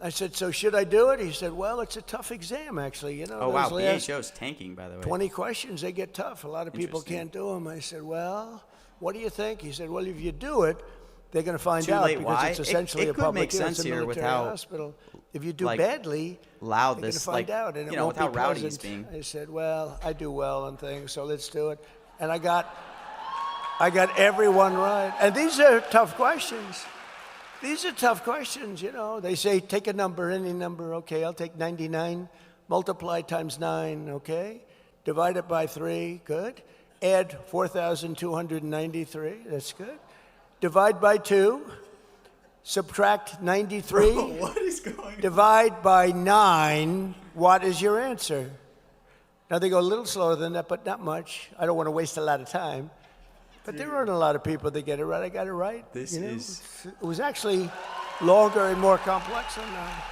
I said, so should I do it? He said, well, it's a tough exam, actually. You know, Oh, wow, those last PHO's tanking, by the way. 20 questions, they get tough. A lot of people Interesting. can't do them. I said, well, what do you think? He said, well, if you do it, they're going to find Too out late. because Why? it's essentially It a could public make it's sense a here with military how, hospital. If you do like, badly, loud they're this, going to find like, out, and you it know, won't with how be rowdy pleasant. he's being. I said, well, I do well on things, so let's do it. And I got everyone right. And these are tough questions. These are tough questions, you know. They say, take a number, any number. Okay, I'll take 99. Multiply times 9, okay? Divide it by 3, good. Add 4,293, that's good. Divide by 2. Subtract 93. What is going on? Divide by 9. What is your answer? Now, they go a little slower than that, but not much. I don't want to waste a lot of time. But there aren't a lot of people that get it right. I got it right. This you know? is- It was actually longer and more complex than that.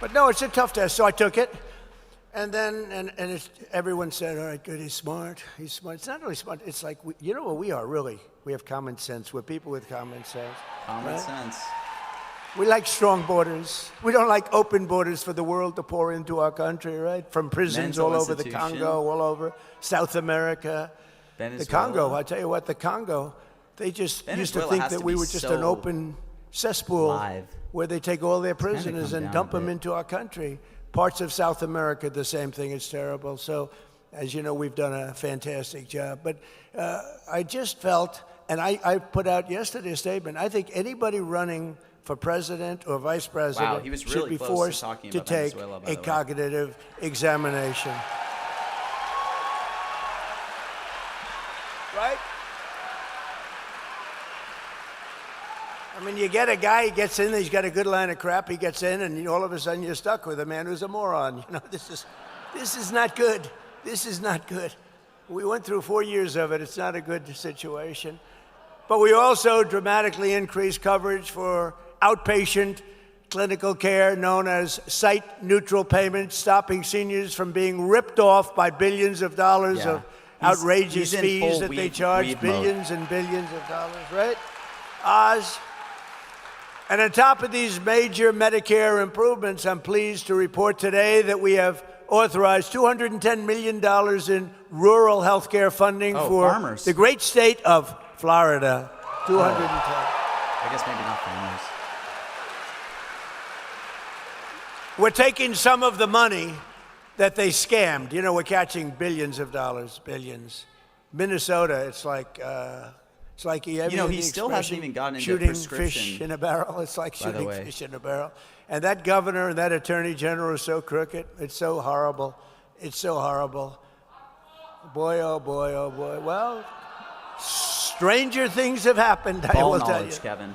But no, it's a tough test, so I took it. And then, and it's, everyone said, all right, good, he's smart. He's smart. It's not really smart. It's like, you know what we are, really? We have common sense. We're people with common sense. Common right? sense. We like strong borders. We don't like open borders for the world to pour into our country, right? From prisons Mental all over the institution. Congo, all over South America. The Venezuela. Congo, I tell you what, the Congo, they just used to Venezuela think has that to we be were just so an open cesspool live. where they take all their gonna prisoners come and down dump a them bit. into our country. Parts of South America, the same thing. It's terrible. So, as you know, we've done a fantastic job. But I just felt, and I put out yesterday a statement, I think anybody running for president or vice president Wow, he was should really be close to forced talking to about take Venezuela, by a the way. cognitive examination. Right? I mean, you get a guy, he gets in, he's got a good line of crap, he gets in, and all of a sudden you're stuck with a man who's a moron. You know, this is not good. This is not good. We went through 4 years of it. It's not a good situation. But we also dramatically increased coverage for outpatient clinical care known as site-neutral payments, stopping seniors from being ripped off by billions of dollars Yeah. of outrageous he's in fees full that they weed charge, mode. billions and billions of dollars, right? Oz. And on top of these major Medicare improvements, I'm pleased to report today that we have authorized $210 million in rural health care funding Oh, for farmers. the great state of Florida. 210. I guess maybe not farmers. We're taking some of the money that they scammed. You know, we're catching billions of dollars, billions. Minnesota, it's like you ever You know, hear he the still hasn't expression, even gotten into shooting prescription, fish in a barrel. It's like by the shooting way. fish in a barrel. And that governor and that attorney general is so crooked. It's so horrible. It's so horrible. Boy, oh boy, oh boy. Well, stranger things have happened, I Ball will tell you. knowledge, Kevin.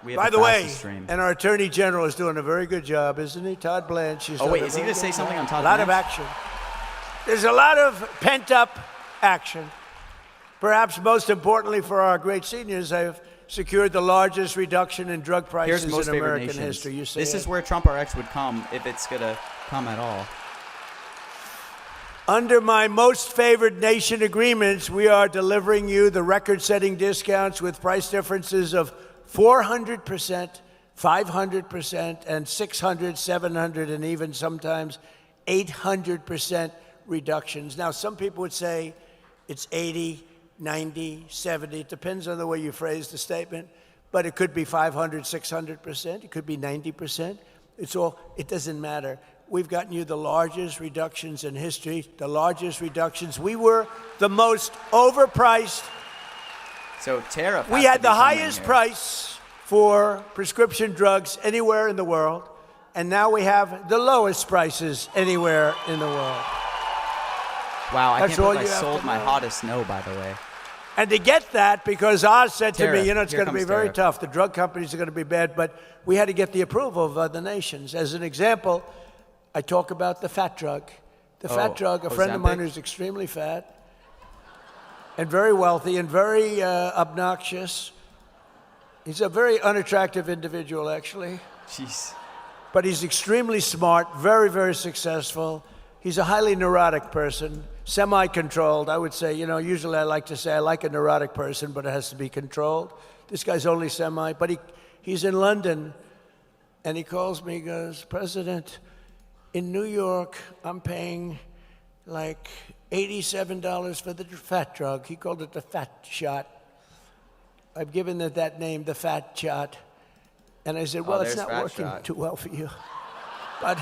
We have By the way, fastest stream. and our Attorney General is doing a very good job, isn't he? Todd Blanche. Oh, wait, is he going to say something on Todd A lot of Blanche? action. There's a lot of pent-up action. Perhaps most importantly for our great seniors, I've secured the largest reduction in drug prices Here's most in favored American nations. history. You say This it. is where Trump RX would come if it's going to come at all. Under my most favored nation agreements, we are delivering you the record-setting discounts with price differences of 400%, 500%, and 600, 700, and even sometimes 800% reductions. Now, some people would say it's 80, 90, 70. It depends on the way you phrase the statement. But it could be 500, 600%. It could be 90%. It doesn't matter. We've gotten you the largest reductions in history, the largest reductions. We were the most overpriced. So tariff. We had the highest price for prescription drugs anywhere in the world, and now we have the lowest prices anywhere in the world. Wow, I That's can't all believe I you have sold to my know. hottest no, by the way. And to get that, because Oz said to Tariff. me, it's Here going to be comes very tariff. tough. The drug companies are going to be bad, but we had to get the approval of other nations. As an example, I talk about the fat drug. The fat drug, a friend of mine Ozempic? who's extremely fat and very wealthy and very obnoxious. He's a very unattractive individual, actually. Jeez. But he's extremely smart, very, very successful. He's a highly neurotic person, semi-controlled. I would say, usually I like to say I like a neurotic person, but it has to be controlled. This guy's only semi, but he's in London, and he calls me, he goes, President, in New York, I'm paying like $87 for the fat drug. He called it the fat shot. I've given it that name, the fat shot. And I said, well, it's there's not fat working shot. too well for you. But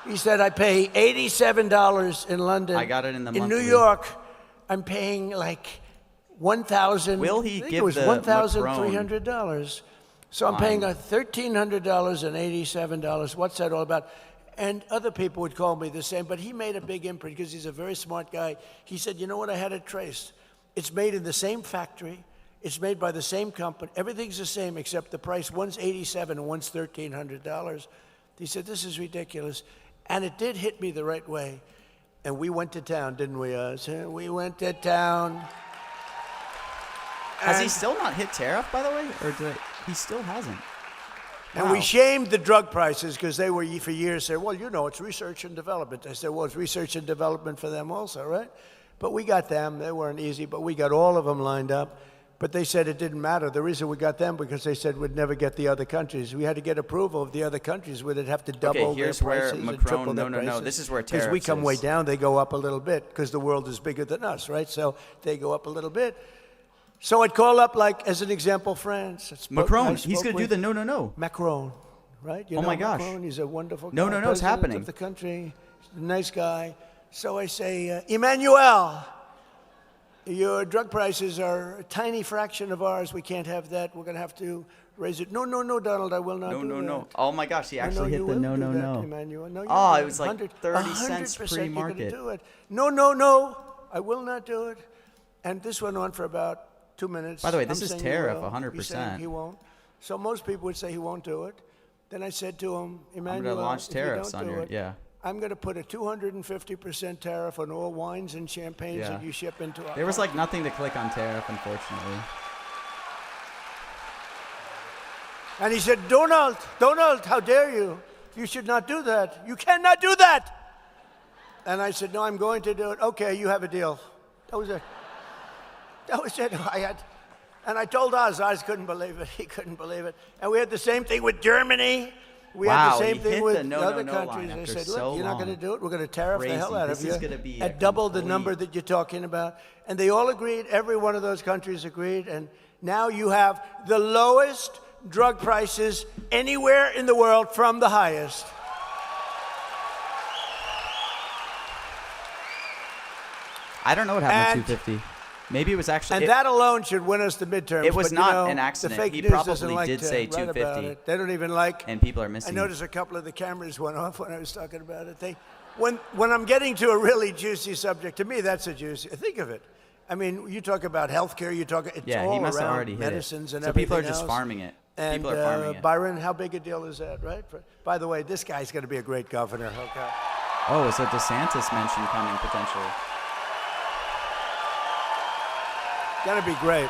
he said, I pay $87 in London. I got it in the In New monthly. York, I'm paying like $1,000. Will he I think give it was the $1,300. So I'm paying Fine. $1,387. What's that all about? And other people would call me the same, but he made a big imprint because he's a very smart guy. He said, you know what, I had it traced. It's made in the same factory. It's made by the same company. Everything's the same except the price. One's $87 and one's $1,300. He said, this is ridiculous. And it did hit me the right way. And we went to town, didn't we, Oz? We went to town. Has he And- still not hit tariff, by the way? Or he still hasn't? And Wow. we shamed the drug prices because they were for years saying, well, it's research and development. I said, well, it's research and development for them also, right? But we got them. They weren't easy, but we got all of them lined up. But they said it didn't matter. The reason we got them because they said we'd never get the other countries. We had to get approval of the other countries where they'd have to double here's their where prices and Macron- triple their no, prices. this is where Because we tariffs come way is. down, they go up a little bit because the world is bigger than us, right? So they go up a little bit. So I'd call up, like, as an example, France. Macron, he's going to do the no. Macron, right? You Oh know my gosh. Macron, he's a wonderful No, guy, no, no, it's president happening. of the country, he's a nice guy. So I say, Emmanuel, your drug prices are a tiny fraction of ours. We can't have that. We're going to have to raise it. No, Donald, I will not do that. No. Oh my gosh, he I know actually you hit the will no, do that, no. Emmanuel. No, you Oh, will. it was like 30 cents 100% pre-market. You're going to do it. No, I will not do it. And this went on for about 2 minutes. By the way, this I'm is saying tariff, he will. 100%. He's saying he won't. So most people would say he won't do it. Then I said to him, Emmanuel, I'm going to launch if you tariffs don't on do your, it, yeah. I'm going to put a 250% tariff on all wines and champagnes Yeah. that you ship into our There was like nothing to click on tariff, unfortunately. And he said, Donald, how dare you? You should not do that. You cannot do that. And I said, no, I'm going to do it. Okay, you have a deal. That was it. And I told Oz couldn't believe it. He couldn't believe it. And we had the same thing with Germany. We had Wow, the same he thing hit with the no, other no countries. line They after said, look, so you're not going to long. do it. We're going to tariff the hell Crazy. out of This you is gonna be at a double the complete- number that you're talking about. And they all agreed. Every one of those countries agreed. And now you have the lowest drug prices anywhere in the world from the highest. I don't know what happened And- to 250. Maybe it was actually. And that alone should win us the midterms. It was but, you not know, an accident. The fake He news probably doesn't like did to say write about 250. it. They don't even like. And people are missing. I noticed a couple of the cameras went off when I was talking about it. When I'm getting to a really juicy subject, to me that's a juicy. Think of it. I mean, you talk about healthcare. You talk. It's Yeah, all he must have around already hit medicines it. and So everything people are just else. farming it. And People are farming it. Byron, how big a deal is that, right? By the way, this guy's going to be a great governor. Okay. Oh, is a DeSantis mention coming potentially? Going to be great.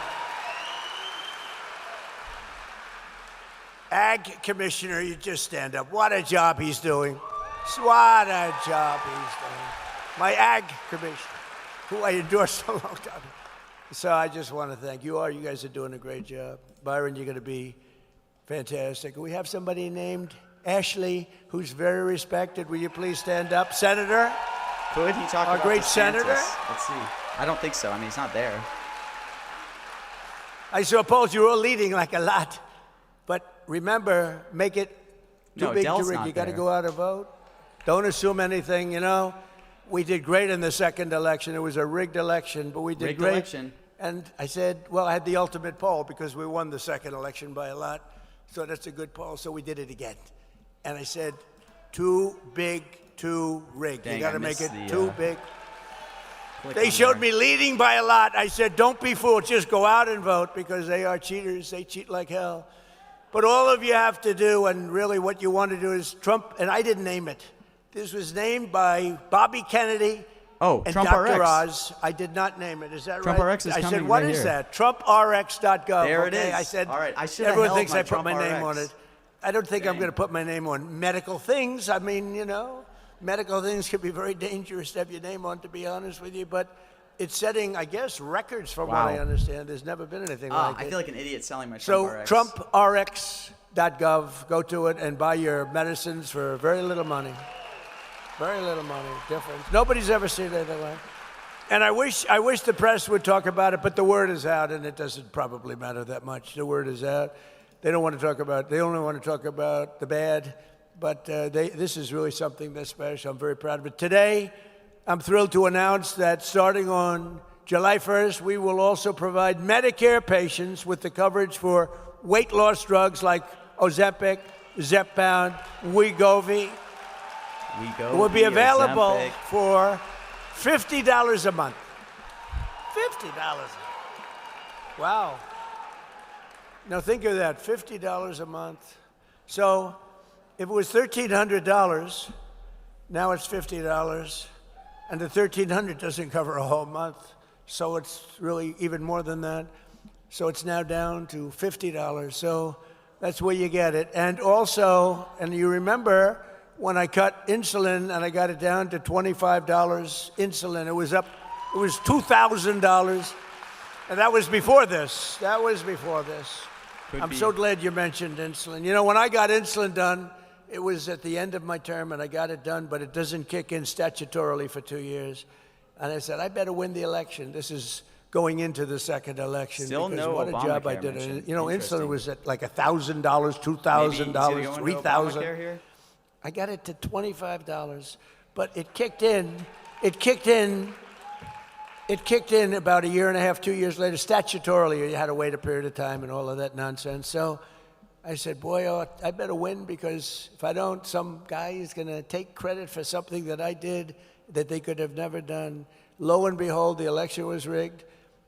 Ag Commissioner, you just stand up. What a job he's doing. What a job he's doing. My Ag Commissioner, who I endorsed a long time. So I just want to thank you all. You guys are doing a great job. Byron, you're going to be fantastic. We have somebody named Ashley who's very respected. Will you please stand up? Senator? Could he talk Our about great DeSantis? senator? Let's see. I don't think so. I mean, he's not there. I suppose you're all leading like a lot. But remember, make it too No, big Dell's to rig. not You got to there. go out and vote. Don't assume anything, you know. We did great in the second election. It was a rigged election, but we did Rigged great. election. And I said, well, I had the ultimate poll because we won the second election by a lot. So that's a good poll. So we did it again. And I said, too big, too rigged. Dang, You got I to make missed it the, too big. Click They on showed there. me leading by a lot. I said, don't be fooled. Just go out and vote because they are cheaters. They cheat like hell. But all of you have to do, and really what you want to do is Trump, and I didn't name it. This was named by Bobby Kennedy Oh, and Trump Dr. RX. Oz. I did not name it. Is that Trump right? RX is I said, coming what right is here. that? TrumpRx.gov. There it okay? is. I said, All right. I should have everyone held thinks my I put my Trump name RX. on it. I don't think I'm Dang. going to put my name on medical things. I mean, you know, medical things could be very dangerous to have your name on, to be honest with you. But it's setting, I guess, records from what I Wow. understand. There's never been anything like I it. feel like an idiot selling my So Trump RX. TrumpRx.gov, go to it and buy your medicines for very little money. Very little money, difference. Nobody's ever seen anything like it. And I wish the press would talk about it, but the word is out, and it doesn't probably matter that much. The word is out. They don't want to talk about. They only want to talk about the bad. But this is really something that's special. I'm very proud of it. Today, I'm thrilled to announce that starting on July 1st, we will also provide Medicare patients with the coverage for weight loss drugs like Ozempic, Zepbound, Wegovy. It will be available for $50 a month. $50. Wow. Now think of that, $50 a month. So if it was $1,300, now it's $50, and the $1,300 doesn't cover a whole month. So it's really even more than that. So it's now down to $50. So that's where you get it. And also, and you remember when I cut insulin and I got it down to $25 insulin, it was $2,000. And that was before this. I'm so glad you mentioned insulin. You know, when I got insulin done, it was at the end of my term and I got it done, but it doesn't kick in statutorily for 2 years. And I said, I better win the election. This is going into the second election. Still because no what a job I Obamacare did. mention. You know, insulin Interesting. was at like $1,000, $2,000, $3,000. Here? I got it to $25, but it kicked in. It kicked in about a year and a half, 2 years later. Statutorily, you had to wait a period of time and all of that nonsense. So I said, boy, I better win because if I don't, some guy is going to take credit for something that I did that they could have never done. Lo and behold, the election was rigged.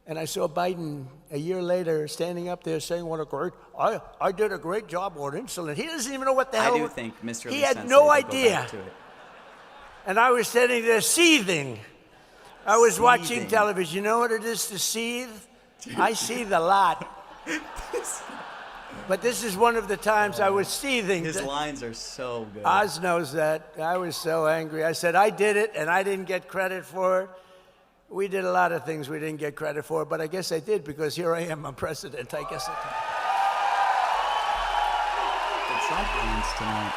And I saw Biden a year later standing up there saying, I did a great job on insulin. He doesn't even know what the hell. I do think Mr. He Lee had Sensei no could go idea. back to it. And I was sitting there seething. I was watching Seething. television. You know what it is to seethe? I seethe a lot. But this is one of the times I was seething. His lines are so good. Oz knows that. I was so angry. I said, I did it, and I didn't get credit for it. We did a lot of things we didn't get credit for, but I guess I did because here I am, I'm president. I guess I did. The Trump lines tonight.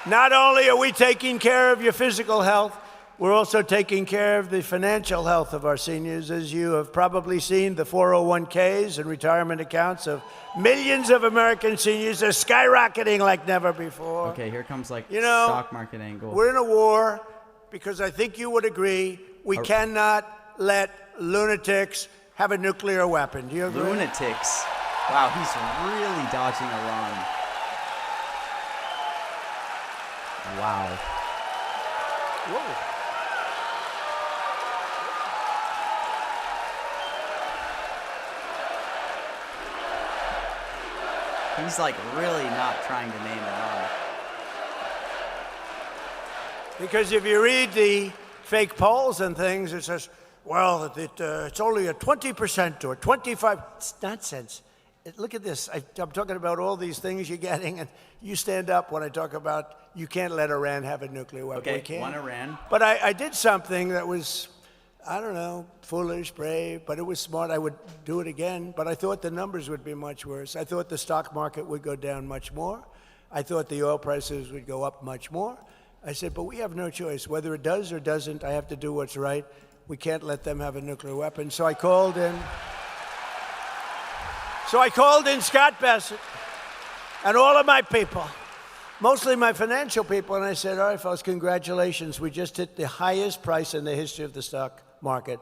Not only are we taking care of your physical health, we're also taking care of the financial health of our seniors. As you have probably seen, the 401ks and retirement accounts of millions of American seniors are skyrocketing like never before. Okay, here comes like You know, stock market angle. We're in a war because I think you would agree we cannot let lunatics have a nuclear weapon. Do you agree? Lunatics. Wow, he's really dodging Iran. Wow. Whoa. He's like really not trying to name Iran. Because if you read the fake polls and things, it says, well, it's only a 20% or 25. It's nonsense. Look at this. I'm talking about all these things you're getting, and you stand up when I talk about you can't let Iran have a nuclear weapon. Okay, we can't. one Iran. But I did something that was, I don't know, foolish, brave, but it was smart. I would do it again, but I thought the numbers would be much worse. I thought the stock market would go down much more. I thought the oil prices would go up much more. I said, but we have no choice. Whether it does or doesn't, I have to do what's right. We can't let them have a nuclear weapon. So I called in Scott Bassett and all of my people, mostly my financial people, and I said, all right, folks, congratulations. We just hit the highest price in the history of the stock market.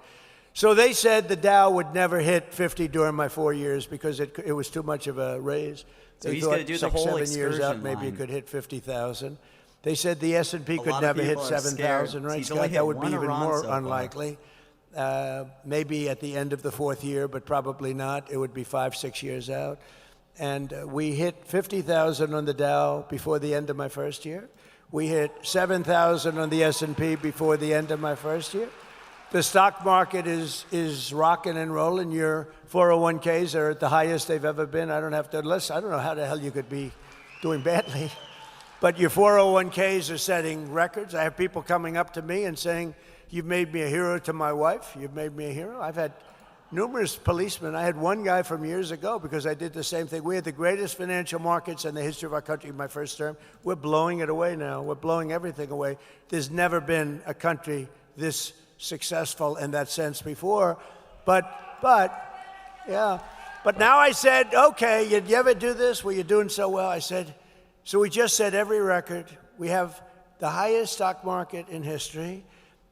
So they said the Dow would never hit 50 during my 4 years because it was too much of a raise. So they he's thought going to do the 6, whole 7 years out, excursion maybe line. it could hit 50,000. They said the S&P could lot of never hit people are 7,000, scared. right, He's only Scott? hit That would be one even Iran more so far. unlikely. Maybe at the end of the 4th year, but probably not. It would be 5, 6 years out. And we hit 50,000 on the Dow before the end of my first year. We hit 7,000 on the S&P before the end of my first year. The stock market is rocking and rolling. Your 401ks are at the highest they've ever been. I don't know how the hell you could be doing badly. But your 401ks are setting records. I have people coming up to me and saying, you've made me a hero to my wife. You've made me a hero. I've had numerous policemen. I had one guy from years ago because I did the same thing. We had the greatest financial markets in the history of our country in my first term. We're blowing it away now. We're blowing everything away. There's never been a country this successful in that sense before. But now I said, okay, you ever do this? Well, you're doing so well. I said, so we just set every record. We have the highest stock market in history.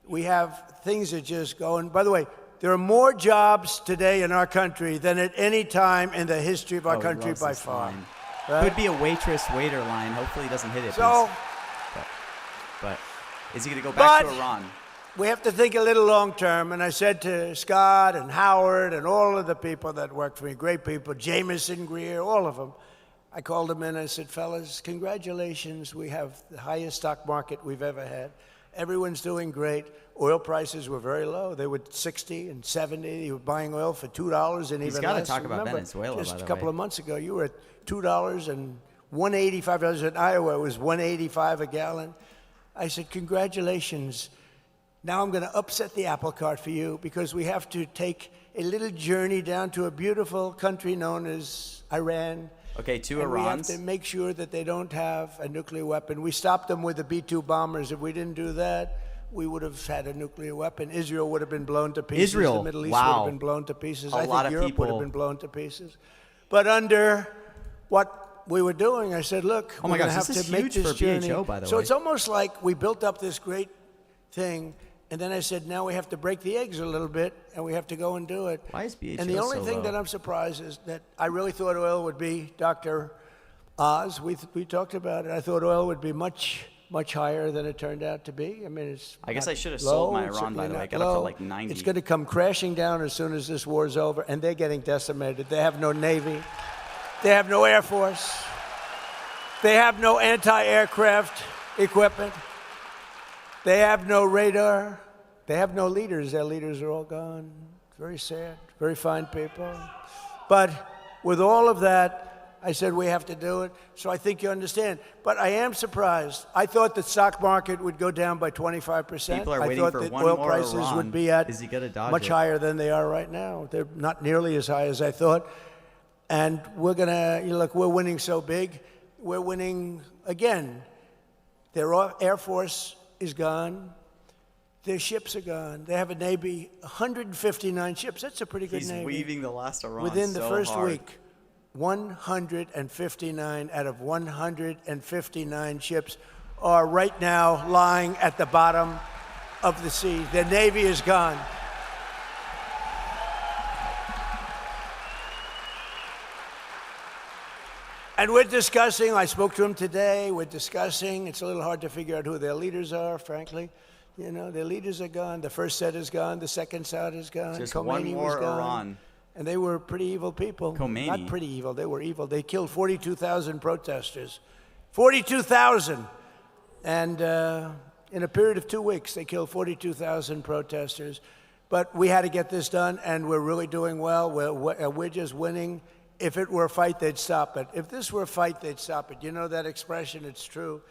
We have things that just go. And by the way, there are more jobs today in our country than at any time in the history of our country by far. Right? Could be a waiter line. Hopefully he doesn't hit it. So, but is he going to go back to Iran? We have to think a little long term. And I said to Scott and Howard and all of the people that worked for me, great people, Jameson, Greer, all of them, I called them in and I said, fellas, congratulations. We have the highest stock market we've ever had. Everyone's doing great. Oil prices were very low. They were 60 and 70. You were buying oil for $2 and He's even got to less. talk about Remember, Venezuela, just by the a couple way. of months ago, you were at $2 and $1.85. In Iowa, it was $1.85 a gallon. I said, congratulations. Now I'm going to upset the apple cart for you because we have to take a little journey down to a beautiful country known as Iran. Okay, two And we have Irans. to make sure that they don't have a nuclear weapon. We stopped them with the B-2 bombers. If we didn't do that, we would have had a nuclear weapon. Israel would have been blown to pieces. Israel, The Middle East wow. would have been blown to pieces. A I lot think of Europe would have people- been blown to pieces. But under what we were doing, I said, look, Oh my we're going to gosh, have this to is make huge this for journey. BHO, by the So way. it's almost like we built up this great thing, and then I said, now we have to break the eggs a little bit, and we have to go and do it. Why is BHO And the only so thing low? that I'm surprised is that I really thought oil would be Dr. Oz. We talked about it. I thought oil would be much higher than it turned out to be. I mean, it's I guess not I should have low, sold my it's Iran, by the certainly way. I not got it for low. like 90. It's going to come crashing down as soon as this war's over, and they're getting decimated. They have no Navy. They have no Air Force. They have no anti-aircraft equipment. They have no radar. They have no leaders. Their leaders are all gone. It's very sad. Very fine people. But with all of that, I said we have to do it. So I think you understand. But I am surprised. I thought the stock market would go down by 25%. People are I waiting thought for that one oil more prices Iran. would be at Is he gonna dodge much it? higher than they are right now. They're not nearly as high as I thought. And we're going to, look, we're winning so big. We're winning again. Their Air Force is gone. Their ships are gone. They have a Navy, 159 ships. That's a pretty good He's Navy. weaving the last Iran Within the so first hard. week, 159 out of 159 ships are right now lying at the bottom of the sea. Their Navy is gone. And we're discussing, I spoke to him today, we're discussing, it's a little hard to figure out who their leaders are, frankly. Their leaders are gone. The first set is gone. The second set is gone. Just Khomeini one more was gone. Iran. and they were pretty evil people. Khomeini. Not pretty evil, they were evil. They killed 42,000 protesters. 42,000! And in a period of 2 weeks, they killed 42,000 protesters. But we had to get this done, and we're really doing well. We're just winning. If it were a fight, they'd stop it. If this were a fight, they'd stop it. You know that expression? It's true.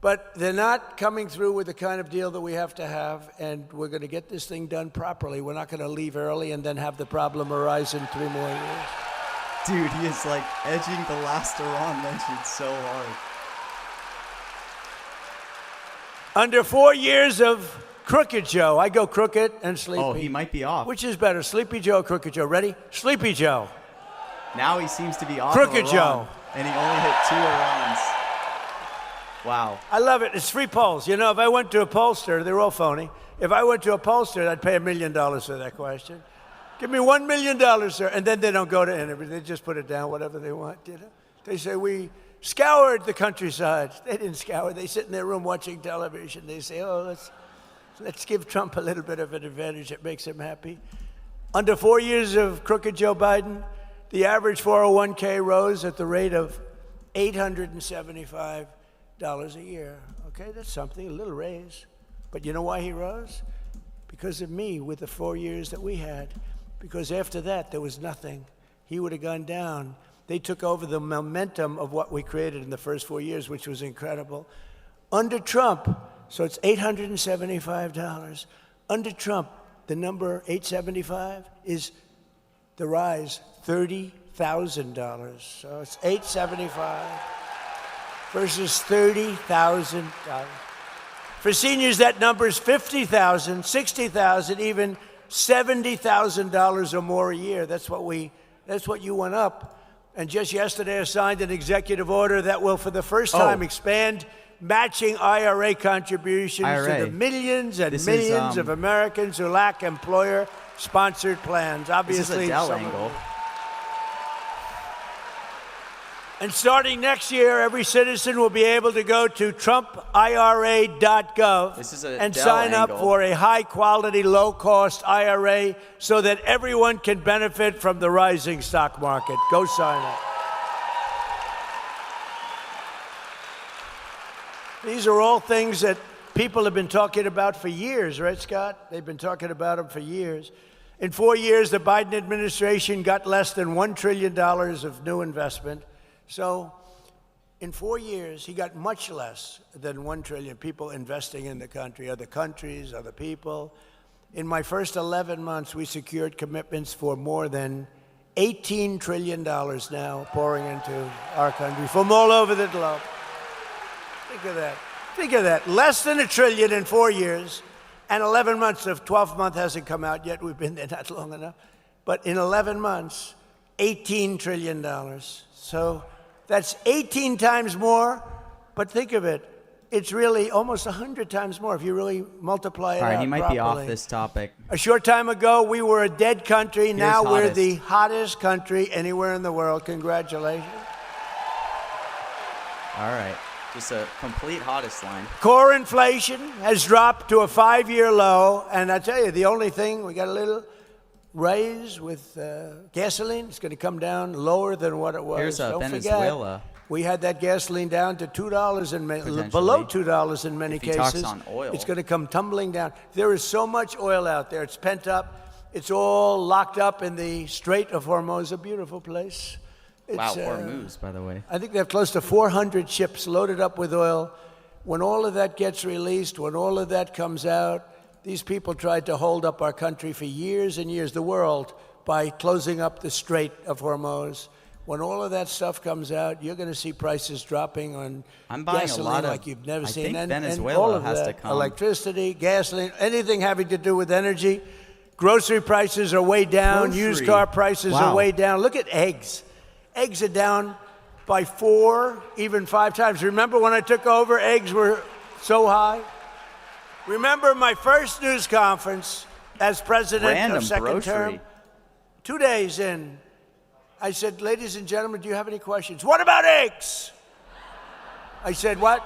But they're not coming through with the kind of deal that we have to have, and we're going to get this thing done properly. We're not going to leave early and then have the problem arise in 3 more years. Dude, he is like edging the last Iran mention so hard. Under 4 years of Crooked Joe, I go crooked and sleepy. Oh, he might be off. Which is better, Sleepy Joe or Crooked Joe? Ready? Sleepy Joe. Now he seems to be off Crooked of Iran, Joe. and he only hit 2 Irans. Wow. I love it. It's free polls. You know, if I went to a pollster, they're all phony. If I went to a pollster, I'd pay $1 million for that question. Give me $1 million, sir. And then they don't go to interview. They just put it down, whatever they want. You know? They say, we scoured the countryside. They didn't scour. They sit in their room watching television. They say, oh, let's give Trump a little bit of an advantage that makes him happy. Under 4 years of crooked Joe Biden, the average 401k rose at the rate of $875 a year. Okay, that's something, a little raise. But you know why he rose? Because of me with the 4 years that we had. Because after that, there was nothing. He would have gone down. They took over the momentum of what we created in the first 4 years, which was incredible. Under Trump, so it's $875. Under Trump, the number 875 is the rise $30,000. So it's 875 versus $30,000. For seniors, that number is $50,000, $60,000, even $70,000 or more a year. That's what you went up. And just yesterday, I signed an executive order that will, for the first time, expand matching IRA contributions to the millions and millions of Americans who lack employer-sponsored plans. Obviously, this is a Dell angle. And starting next year, every citizen will be able to go to TrumpIRA.gov and sign up for a high-quality, low-cost IRA so that everyone can benefit from the rising stock market. Go sign up. These are all things that people have been talking about for years, right, Scott? They've been talking about them for years. In 4 years, the Biden administration got less than $1 trillion of new investment. So in 4 years, he got much less than $1 trillion people investing in the country, other countries, other people. In my first 11 months, we secured commitments for more than $18 trillion now pouring into our country from all over the globe. Think of that. Think of that. Less than $1 trillion in 4 years, and 11 months. The 12th month hasn't come out yet. We've been there not long enough. But in 11 months, $18 trillion. So that's 18 times more, but think of it. It's really almost 100 times more if you really multiply it out. All right, he might be off properly. this topic. A short time ago, we were a dead country. Now we're the hottest country anywhere in the world. Congratulations. All right. Just a complete hottest line. Core inflation has dropped to a 5-year low. And I tell you, the only thing, we got a little raise with gasoline. It's going to come down lower than what it was. Here's Don't Venezuela. Forget, we had that gasoline down to $2 and below $2 in many cases. Talks on oil. It's going to come tumbling down. There is so much oil out there. It's pent up. It's all locked up in the Strait of Hormuz, a beautiful place. Wow, Hormuz, by the way. I think they have close to 400 ships loaded up with oil. When all of that gets released, when all of that comes out, these people tried to hold up our country for years and years, the world, by closing up the Strait of Hormuz. When all of that stuff comes out, you're going to see prices dropping on gasoline like you've never seen. I think and Venezuela all of has that, to come. Electricity, gasoline, anything having to do with energy. Grocery prices are way down. Used car prices are way down. Look at eggs. Eggs are down by 4, even 5 times. Remember when I took over, eggs were so high? Remember my first news conference as president of second term? 2 days in, I said, ladies and gentlemen, do you have any questions? What about eggs? I said, what?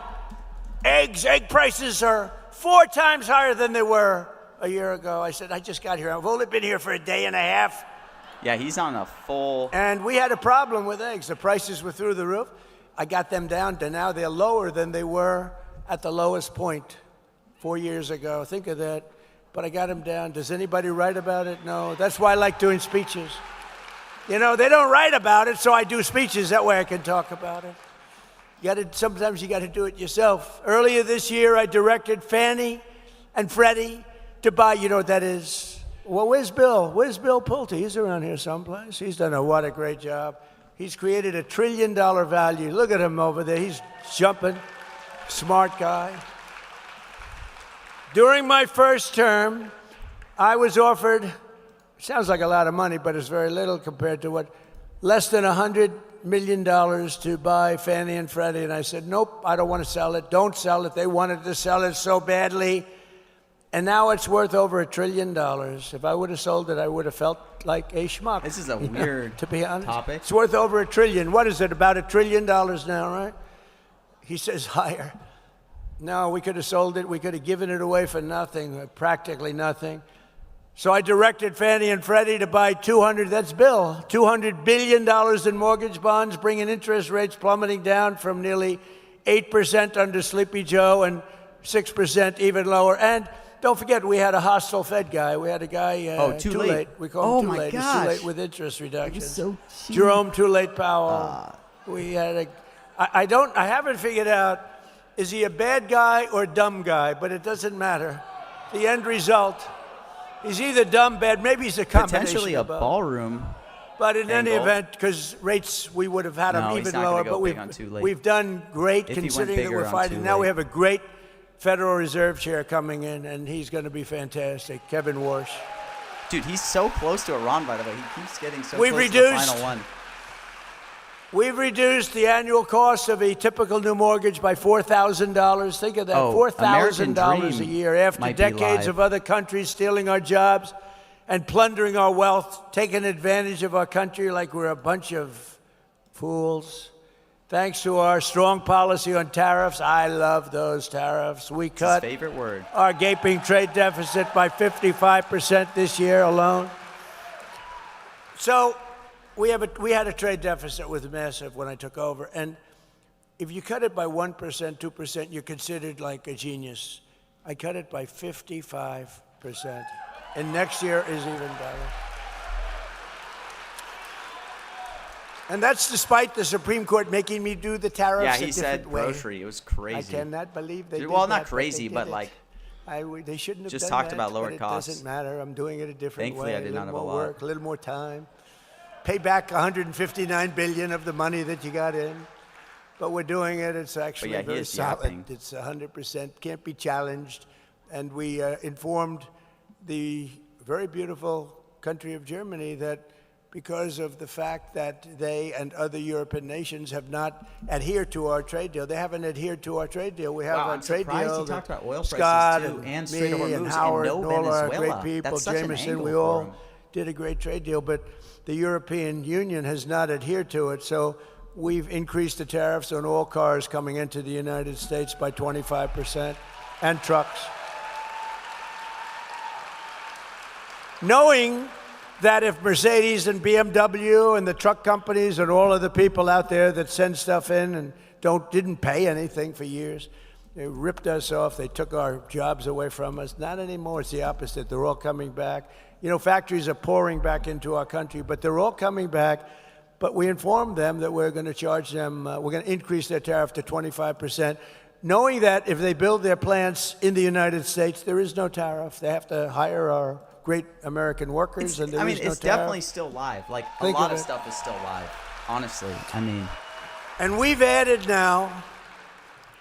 Eggs, egg prices are 4 times higher than they were a year ago. I said, I just got here. I've only been here for a day and a half. Yeah, he's on a full. And we had a problem with eggs. The prices were through the roof. I got them down to now they're lower than they were at the lowest point 4 years ago. Think of that. But I got them down. Does anybody write about it? No. That's why I like doing speeches. You know, they don't write about it, so I do speeches. That way I can talk about it. Sometimes you got to do it yourself. Earlier this year, I directed Fannie and Freddie to buy, you know what that is? Well, where's Bill? Where's Bill Pulte? He's around here someplace. He's done what a great job. He's created $1 trillion value. Look at him over there. He's jumping. Smart guy. During my first term, I was offered, sounds like a lot of money, but it's very little compared to what, less than $100 million to buy Fannie and Freddie. And I said, nope, I don't want to sell it. Don't sell it. They wanted to sell it so badly. And now it's worth over $1 trillion. If I would have sold it, I would have felt like a schmuck. This is a weird to be honest. topic. It's worth over $1 trillion. What is it, about $1 trillion now, right? He says higher. No, we could have sold it. We could have given it away for nothing, practically nothing. So I directed Fannie and Freddie to buy $200 billion in mortgage bonds, bringing interest rates plummeting down from nearly 8% under Sleepy Joe and 6% even lower. And don't forget, we had a hostile Fed guy. We had a guy too late. We call him Oh too my late. gosh. He's too late with interest reductions. so cheap. Jerome Too Late Powell. We had I haven't figured out, is he a bad guy or a dumb guy? But it doesn't matter. The end result, he's either dumb, bad, maybe he's a combination Potentially a of both. ballroom. But in any angle. event, because rates, we would have had them No, he's even not gonna lower. go But big on Too Late. we've done great If he went considering that bigger we're on fighting. Too Now we Late. have a great Federal Reserve chair coming in, and he's going to be fantastic. Kevin Warsh. Dude, he's so close to Iran, by the way. He keeps getting so We've close to the reduced- final one. We've reduced the annual cost of a typical new mortgage by $4,000. Think of that, Oh, $4,000 a American year after might be decades live. of other countries stealing our jobs and plundering our wealth, taking advantage of our country like we're a bunch of fools. Thanks to our strong policy on tariffs, I love those tariffs. We It's his cut favorite word. our gaping trade deficit by 55% this year alone. So we had a trade deficit with massive when I took over. And if you cut it by 1%, 2%, you're considered like a genius. I cut it by 55%. And next year is even better. And that's despite the Supreme Court making me do the tariffs Yeah, a he said different way. grocery. It was crazy. I cannot believe they did Well, that, not but crazy, they but did like, it. They shouldn't have just done talked that, about lower but costs. It doesn't matter. I'm doing it a different Thankfully, way. I did not have a more lot. work, a little more time. Pay back $159 billion of the money that you got in. But we're doing it. It's actually yeah, he very is solid. yapping. It's 100%, can't be challenged. And we informed the very beautiful country of Germany that because of the fact that they and other European nations have not adhered to our trade deal. They haven't adhered to our trade deal. We have Wow, a I'm trade surprised deal. he talked about oil prices, Scott too, and and Strait of me Hormuz and and Howard no and all our Venezuela. great people, That's such an Jameson, angle we for all him. did a great trade deal, but the European Union has not adhered to it. So we've increased the tariffs on all cars coming into the United States by 25% and trucks. Knowing that if Mercedes and BMW and the truck companies and all of the people out there that send stuff in and didn't pay anything for years, they ripped us off. They took our jobs away from us. Not anymore. It's the opposite. They're all coming back. You know, factories are pouring back into our country, but they're all coming back. But we informed them that we're going to charge them, we're going to increase their tariff to 25%, knowing that if they build their plants in the United States, there is no tariff. They have to hire our great American workers, and there is no it's tariff. definitely still live. Like, Think a lot of of it. stuff is still live, honestly. I mean, And we've added now,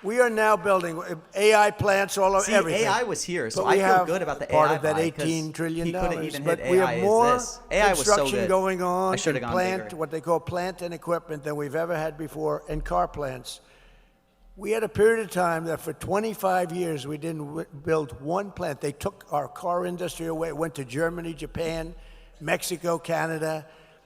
we are now building AI plants all over see, everything. AI was here, so But I we feel have good about the part AI of that buy, 'cause $18 trillion. he couldn't even but hit we AI have as more this. AI was so construction good. going on I should in have gone plant, bigger. what they call plant and equipment than we've ever had before, in car plants. We had a period of time that for 25 years we didn't build one plant. They took our car industry away. It went to Germany, Japan, Mexico, Canada.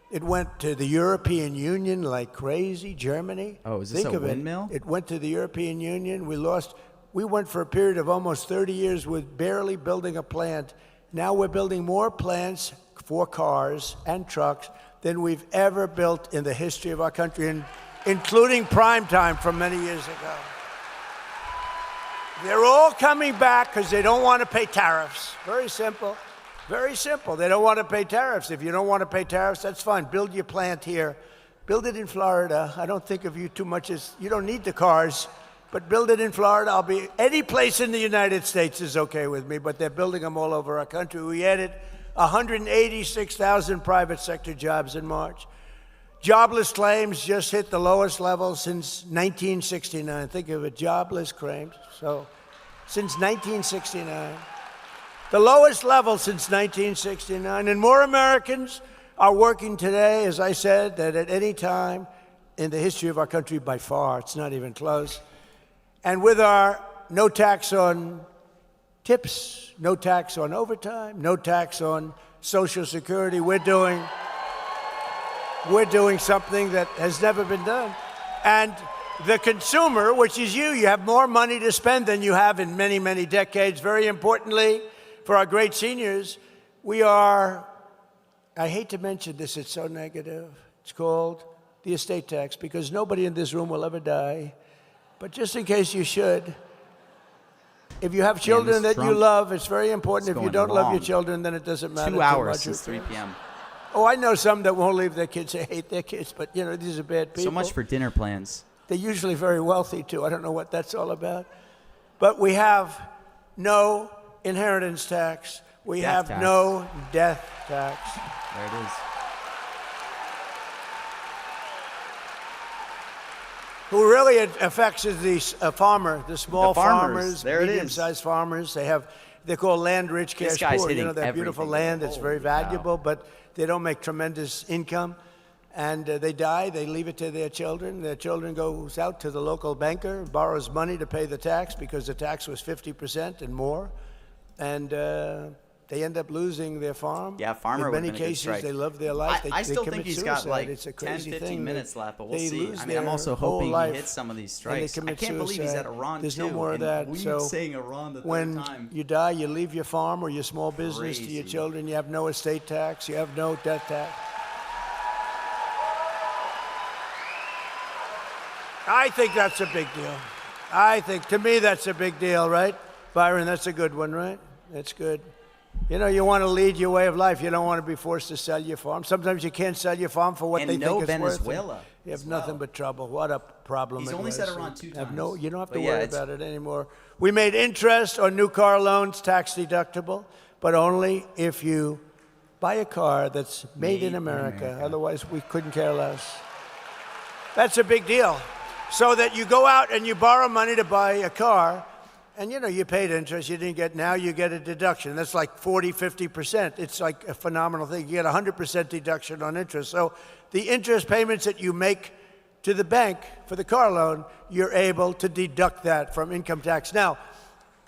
It went to the European Union like crazy, Germany. Oh, is this Think a of it. windmill? It went to the European Union. We went for a period of almost 30 years with barely building a plant. Now we're building more plants for cars and trucks than we've ever built in the history of our country, including prime time from many years ago. They're all coming back because they don't want to pay tariffs. Very simple. Very simple. They don't want to pay tariffs. If you don't want to pay tariffs, that's fine. Build your plant here. Build it in Florida. I don't think of you too much as you don't need the cars, but build it in Florida. Any place in the United States is okay with me, but they're building them all over our country. We added 186,000 private sector jobs in March. Jobless claims just hit the lowest level since 1969. Think of it, jobless claims. So, since 1969. The lowest level since 1969. And more Americans are working today, as I said, than at any time in the history of our country by far. It's not even close. And with our no tax on tips, no tax on overtime, no tax on Social Security, we're doing something that has never been done. And the consumer, which is you have more money to spend than you have in many, many decades. Very importantly, for our great seniors, I hate to mention this, it's so negative. It's called the estate tax, because nobody in this room will ever die. But just in case you should, if you have children that you love, it's very important. If you don't love your children, then it doesn't matter. 2 hours since 3 p.m. Oh, I know some that won't leave their kids. They hate their kids, but, these are bad people. So much for dinner plans. They're usually very wealthy, too. I don't know what that's all about. But we have no inheritance tax. We have no death tax. There it is. Who really it affects is the farmer, the small farmers, there it is. medium-sized farmers. They're called land-rich, This cash guy's poor. hitting That beautiful everything. land that's very valuable, but they don't make tremendous income. And they die, they leave it to their children. Their children goes out to the local banker, borrows money to pay the tax because the tax was 50% and more. And they end up losing their farm. Yeah, farmer in many would've been a good cases, strike. they love their life. I They still commit think he's suicide. got like It's a 10, crazy 15 thing. minutes left, but we'll They see. lose I mean, I'm their also whole hoping life, he hits some of these and they strikes. I commit can't believe he's suicide. at Iran There's too. no more of that. We So saying Iran the when third time. you die, you leave your farm or your small business to your Crazy. children. You have no estate tax. You have no death tax. I think that's a big deal. To me, that's a big deal, right? Byron, that's a good one, right? That's good. You want to lead your way of life. You don't want to be forced to sell your farm. Sometimes you can't sell your farm for what And they no think it's worth. Venezuela You have as nothing well. but trouble. What a problem. He's it only was. said Iran 2 times. You don't have to But yeah, worry it's- about it anymore. We made interest on new car loans tax deductible, but only if you buy a car that's made in America. Otherwise, we couldn't care less. That's a big deal. So that you go out and you borrow money to buy a car, and you paid interest, you didn't get, now you get a deduction. That's like 40, 50%. It's like a phenomenal thing. You get 100% deduction on interest. So the interest payments that you make to the bank for the car loan, you're able to deduct that from income tax. Now,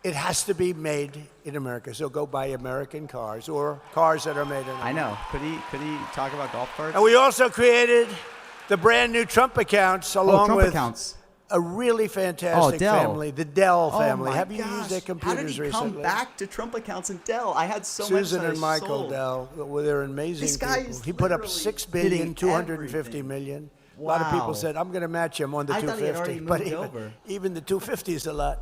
it has to be made in America. So go buy American cars or cars that are made in America. I know. Could he talk about golf carts? And we also created the brand new Trump accounts along Trump with accounts. a really fantastic Dell. family, the Dell Oh family. my Have you gosh. used their computers How did he recently? come back to Trump accounts and Dell? I had so much Susan that and I Michael sold. Dell, well, they're amazing This guy people. is He put up literally $6,250 hitting million. A lot of people Wow. said, I'm going to match him on the I thought he had already 250. But moved over. even the 250 is a lot.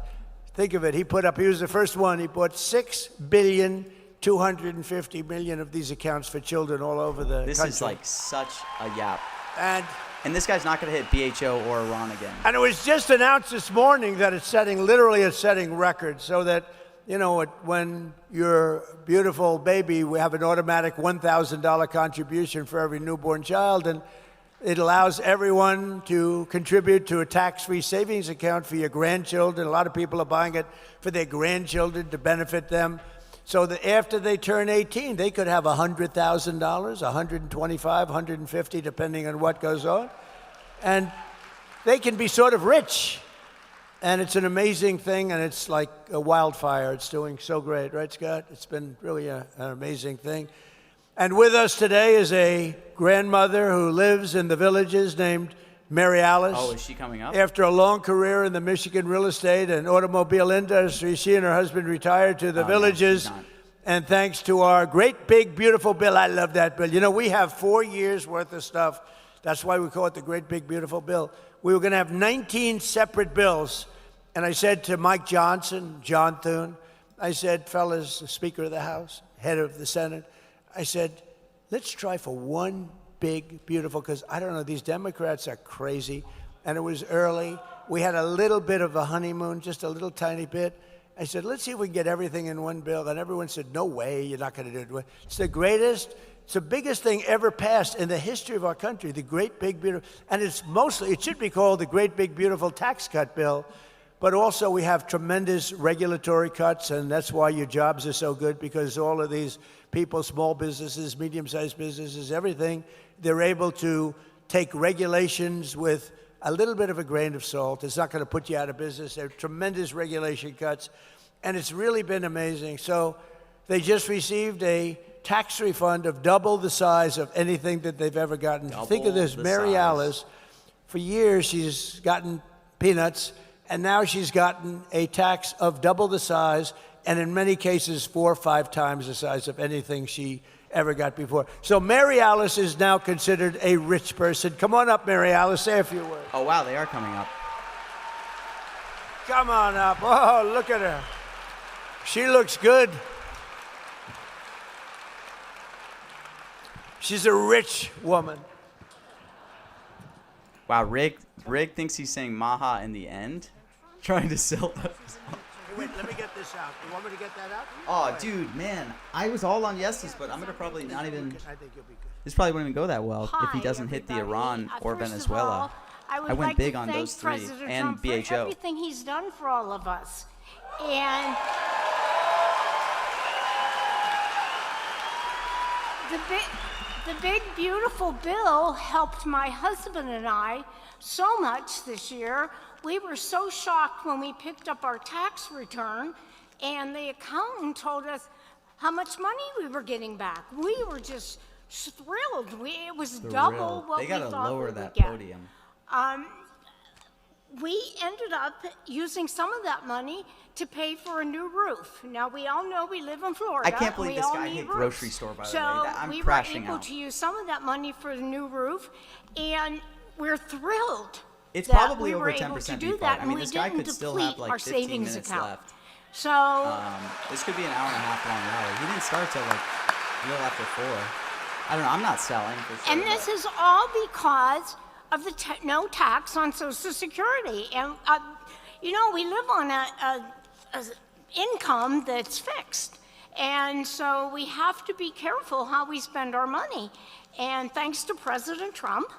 Think of it. He was the first one. He bought $6,250 million of these accounts for children all over the This country. is like such a yap. And this guy's not going to hit BHO or Iran again. And it was just announced this morning that it's setting records so that, when your beautiful baby, we have an automatic $1,000 contribution for every newborn child, and it allows everyone to contribute to a tax-free savings account for your grandchildren. A lot of people are buying it for their grandchildren to benefit them. So that after they turn 18, they could have $100,000, $125,000, $150,000, depending on what goes on. And they can be sort of rich. And it's an amazing thing, and it's like a wildfire. It's doing so great, right, Scott? It's been really an amazing thing. And with us today is a grandmother who lives in the Villages named Mary Alice. Oh, is she coming up? After a long career in the Michigan real estate and automobile industry, she and her husband retired to the Villages. no, she's not. And thanks to our great, big, beautiful bill. I love that bill. You know, we have 4 years worth of stuff. That's why we call it the great, big, beautiful bill. We were going to have 19 separate bills. And I said to Mike Johnson, John Thune, I said, fellas, the Speaker of the House, head of the Senate, I said, let's try for one big, beautiful, because I don't know, these Democrats are crazy. And it was early. We had a little bit of a honeymoon, just a little tiny bit. I said, let's see if we can get everything in one bill. And everyone said, no way, you're not going to do it. It's the greatest, it's the biggest thing ever passed in the history of our country, the great, big, beautiful. And it's mostly, it should be called the great, big, beautiful tax cut bill. But also we have tremendous regulatory cuts, and that's why your jobs are so good, because all of these people, small businesses, medium-sized businesses, everything, they're able to take regulations with a little bit of a grain of salt. It's not going to put you out of business. There are tremendous regulation cuts, and it's really been amazing. So they just received a tax refund of double the size of anything that they've ever gotten. Think of this, Mary Alice, for years she's gotten peanuts, and now she's gotten a tax of double the size, and in many cases 4 or 5 times the size of anything she ever got before. So Mary Alice is now considered a rich person. Come on up, Mary Alice, say a few words. Oh, wow, they are coming up. Come on up. Oh, look at her. She looks good. She's a rich woman. Wow, Rig thinks he's saying Maha in the end, trying to sell that. Wait, let me get this out. You want me to get that out? Oh, dude, man, I was all on yeses, but I'm gonna probably not even. I think you'll be good. This probably wouldn't even go that well if he Hi, doesn't hit the everybody. Iran or First of Venezuela. all, I went like big to on thank those three President and Trump BHO. for everything he's done for all of us. And the big, beautiful bill helped my husband and I so much this year. We were so shocked when we picked up our tax return and the accountant told us how much money we were getting back. We were just thrilled. It was double what They we gotta thought lower we would that get. podium. We ended up using some of that money to pay for a new roof. Now, we all know we live in Florida. I can't believe and we this all guy need hit roofs. grocery store, by the way. So I'm we were crashing able out. to use some of that money for the new roof, and we're thrilled It's that probably we over were able 10% to do refund. that, I and mean, we this guy didn't could still deplete have like our 15 savings minutes account. left. So This could be an hour and a half long rally. He didn't start till like a little after 4. I don't know. I'm not selling for sure. And this is all because of the no tax on Social Security. And, you know, we live on a income that's fixed. And so we have to be careful how we spend our money. And thanks to President Trump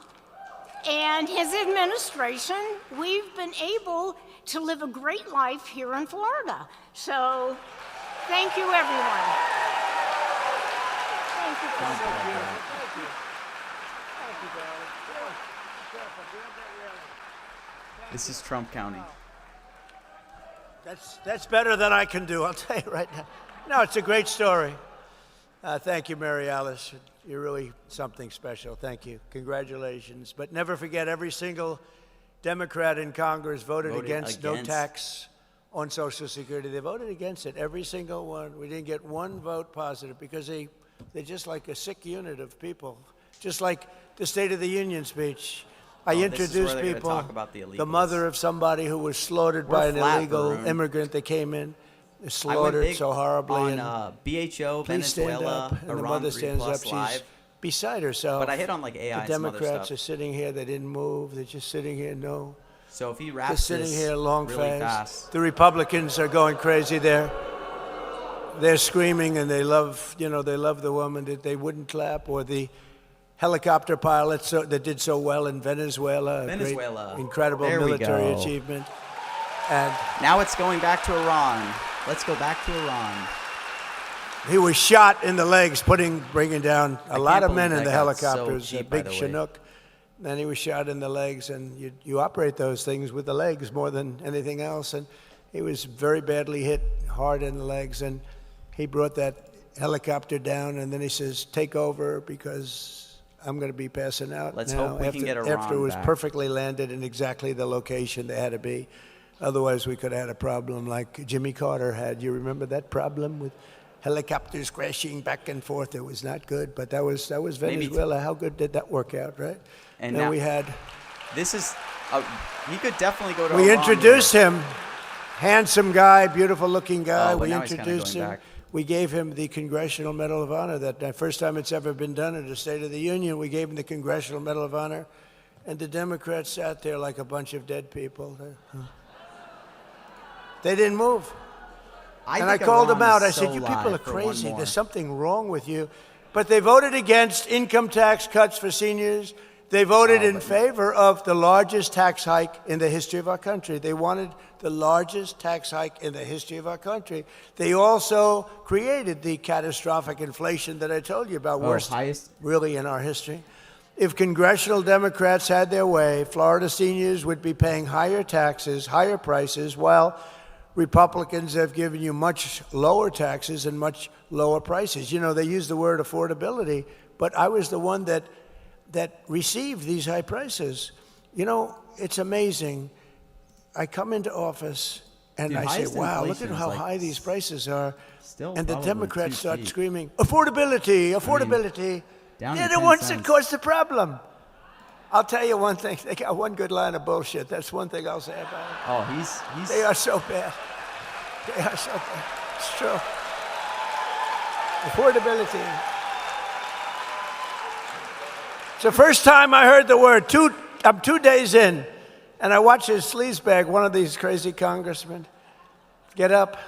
and his administration, we've been able to live a great life here in Florida. So thank you, everyone. Thank you. Thank you. Thank you, darling. Careful, do not get really. This is Trump County. That's better than I can do, I'll tell you right now. No, it's a great story. Thank you, Mary Alice. You're really something special. Thank you. Congratulations. But never forget, every single Democrat in Congress voted against no tax on Social Security. They voted against it, every single one. We didn't get one vote positive because they're just like a sick unit of people. Just like the State of the Union speech. I introduced people, talk about the the mother of somebody who was slaughtered by an illegal immigrant that came in, slaughtered so horribly. On BHO, please stand Venezuela, up. And the Iran mother 3 stands Plus up. live. She's beside herself. But I hit on like AI The and some other Democrats stuff. are sitting here. They didn't move. They're just sitting here. No. So if he They're wraps sitting this here long really fast. The Republicans are going crazy there. They're screaming and they love, they love the woman that they wouldn't clap, or the helicopter pilots that did so well in Venezuela. Venezuela. Great, incredible There we military go. achievement. And now it's going back to Iran. Let's go back to Iran. he was shot in the legs, bringing down a lot of men in that the got so helicopters, cheap, a by big the way. Chinook. And he was shot in the legs, and you operate those things with the legs more than anything else. And he was very badly hit hard in the legs, and he brought that helicopter down, and then he says, take over because I'm going to be passing out. Let's now. hope we can get Iran After it was back. perfectly landed in exactly the location they had to be. Otherwise, we could have had a problem like Jimmy Carter had. You remember that problem with helicopters crashing back and forth. It was not good, but that was Venezuela. How good did that work out, right? And then now, we had. This is. He could definitely go to. We Iran introduced him, handsome guy, beautiful-looking guy. Oh, but we now he's kinda introduced going him. back. We gave him the Congressional Medal of Honor. That first time it's ever been done at a State of the Union. We gave him the Congressional Medal of Honor, and the Democrats sat there like a bunch of dead people. They didn't move. And I called them out. I said, "You people are crazy. There's something wrong with you." But they voted against income tax cuts for seniors. They voted in favor of the largest tax hike in the history of our country. They wanted the largest tax hike in the history of our country. They also created the catastrophic inflation that I told you about, worst really in our history. If congressional Democrats had their way, Florida seniors would be paying higher taxes, higher prices, while Republicans have given you much lower taxes and much lower prices. You know, they use the word affordability, but I was the one that received these high prices. You know, it's amazing. I come into office and I say, wow, look at how high these prices are. And the Democrats start screaming, affordability, affordability. They're the ones that caused the problem. I'll tell you one thing. They got one good line of bullshit. That's one thing I'll say about it. Oh, he's... They are so bad. They are so bad. It's true. Affordability. It's the first time I heard the word. I'm 2 days in, and I watch this sleazebag, one of these crazy congressmen, get up,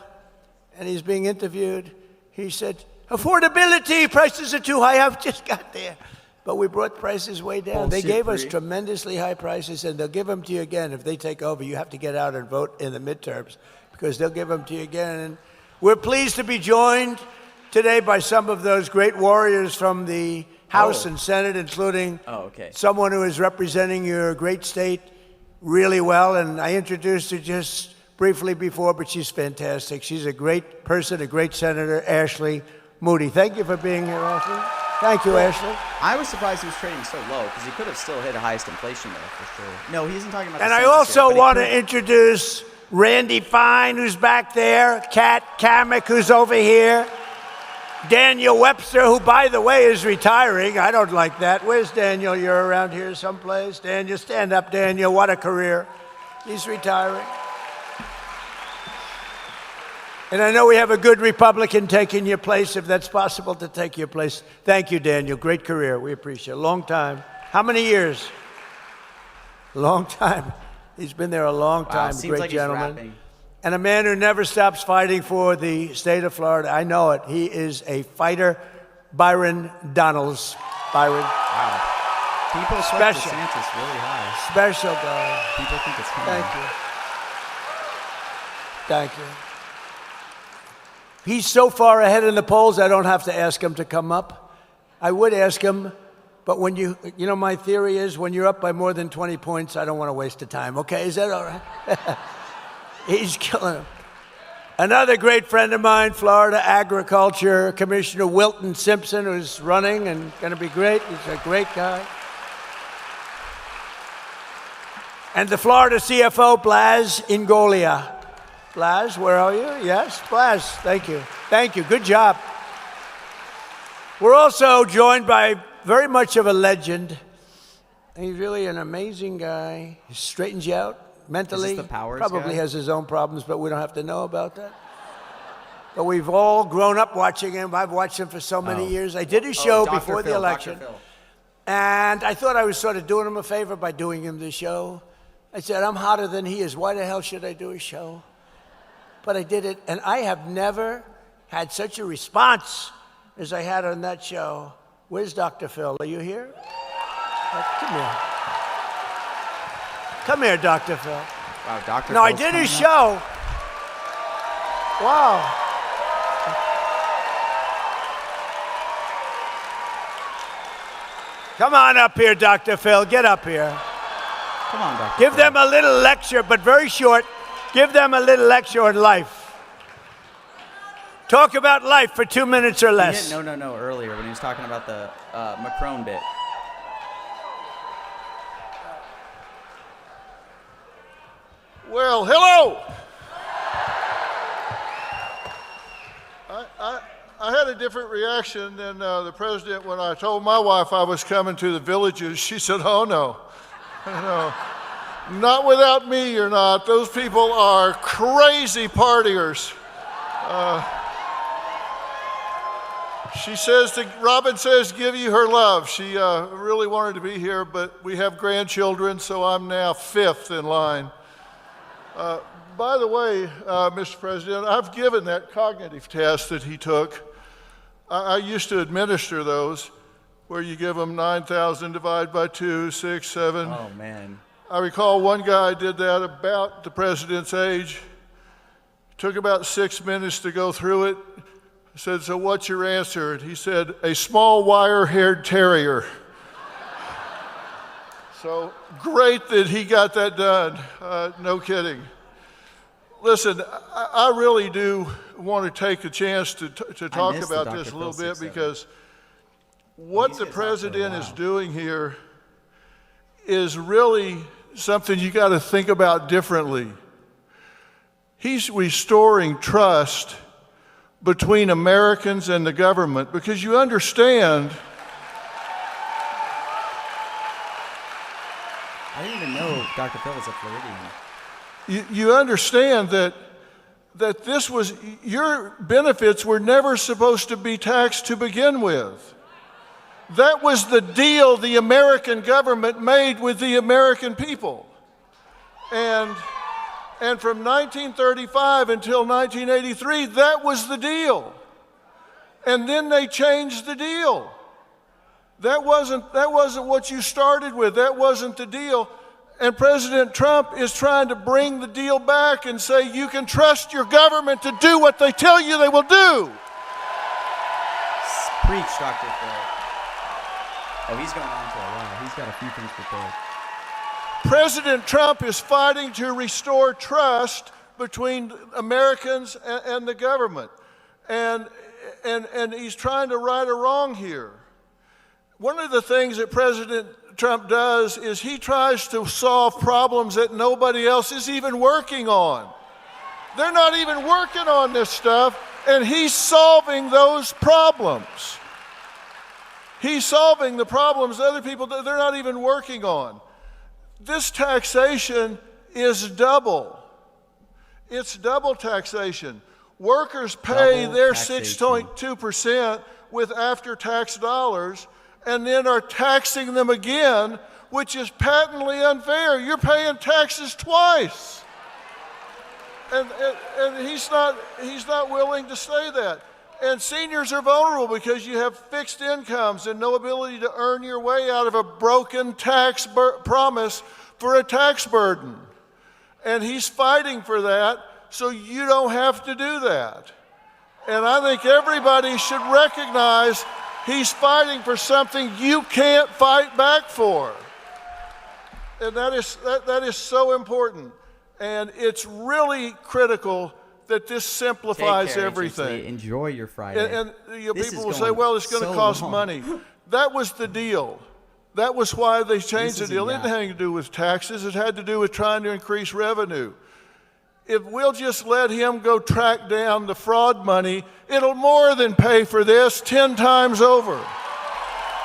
and he's being interviewed. He said, affordability, prices are too high. I've just got there. But we brought prices way down. They gave us tremendously high prices, and they'll give them to you again. If they take over, you have to get out and vote in the midterms, because they'll give them to you again. And we're pleased to be joined today by some of those great warriors from the House and Senate, including someone who is representing your great state really well. And I introduced her just briefly before, but she's fantastic. She's a great person, a great senator, Ashley Moody. Thank you for being here, Ashley. Thank you, Ashley. I was surprised he was trading so low, because he could have still hit the highest inflation there, for sure. No, he isn't talking about And I also want to introduce Randy Fine, who's back there, Kat Kamek, who's over here, Daniel Webster, who, by the way, is retiring. I don't like that. Where's Daniel? You're around here someplace. Daniel, stand up, Daniel. What a career. He's retiring. And I know we have a good Republican taking your place, if that's possible to take your place. Thank you, Daniel. Great career. We appreciate it. Long time. How many years? Long time. He's been there a long time. Seems Great like gentleman. He's rapping. And a man who never stops fighting for the state of Florida. I know it. He is a fighter. Byron Donalds. Byron. Wow. People sweat DeSantis really high. Special guy. People think it's coming. Thank you. He's so far ahead in the polls, I don't have to ask him to come up. I would ask him, but when you know, my theory is when you're up by more than 20 points, I don't want to waste the time. Okay, is that all right? He's killing him. Another great friend of mine, Florida Agriculture Commissioner Wilton Simpson, who's running and going to be great. He's a great guy. And the Florida CFO, Blas Ingolia. Blas, where are you? Yes, Blas, thank you. Thank you, good job. We're also joined by very much of a legend. He's really an amazing guy. He straightens you out mentally. Is this the Powers Probably guy? has his own problems, but we don't have to know about that. But we've all grown up watching him. I've watched him for so many years. I did his show Dr. before the Phil, election. Dr. Phil. And I thought I was sort of doing him a favor by doing him the show. I said, I'm hotter than he is. Why the hell should I do a show? But I did it, and I have never had such a response as I had on that show. Where's Dr. Phil? Are you here? Come here. Come here, Dr. Phil. Wow, Dr. No, I Phil's did his coming up. show. Wow. Come on up here, Dr. Phil. Get up here. Come on, Dr. Give Phil. them a little lecture, but very short. Give them a little lecture on life. Talk about life for 2 minutes or less. No, earlier when he was talking about the Macron bit. Well, hello. I had a different reaction than the president when I told my wife I was coming to the Villages. She said, "Oh no, no, not without me. You're not. Those people are crazy partiers." She says, Robin says, give you her love. She really wanted to be here, but we have grandchildren, so I'm now 5th in line. By the way, Mr. President, I've given that cognitive test that he took. I used to administer those, where you give them 9,000 divided by 2, 6, 7. Oh, man. I recall one guy did that about the president's age. Took about 6 minutes to go through it. I said, "So what's your answer?" And he said, "A small wire-haired terrier." So great that he got that done. No kidding. Listen, I really do want to take a chance to talk about this a little bit, because what the president is doing here is really something you got to think about differently. He's restoring trust between Americans and the government, because you understand. I didn't even know Dr. Phil was a Floridian. You understand that this was, your benefits were never supposed to be taxed to begin with. That was the deal the American government made with the American people. And from 1935 until 1983, that was the deal. And then they changed the deal. That wasn't what you started with. That wasn't the deal. And President Trump is trying to bring the deal back and say you can trust your government to do what they tell you they will do. Preach, Dr. Phil. Oh, he's going on for a while. He's got a few things prepared. President Trump is fighting to restore trust between Americans and the government. And he's trying to right a wrong here. One of the things that President Trump does is he tries to solve problems that nobody else is even working on. They're not even working on this stuff, and he's solving those problems. He's solving the problems other people, they're not even working on. This taxation is double. It's double taxation. Workers pay their 6.2% with after-tax dollars, and then are taxing them again, which is patently unfair. You're paying taxes twice. And he's not willing to say that. And seniors are vulnerable because you have fixed incomes and no ability to earn your way out of a broken tax promise for a tax burden. And he's fighting for that so you don't have to do that. And I think everybody should recognize he's fighting for something you can't fight back for. And that is so important. And it's really critical that this simplifies everything. Enjoy your Friday. And people will say, well, it's going to cost money. That was the deal. That was why they changed the deal. It didn't have anything to do with taxes. It had to do with trying to increase revenue. If we'll just let him go track down the fraud money, it'll more than pay for this 10 times over.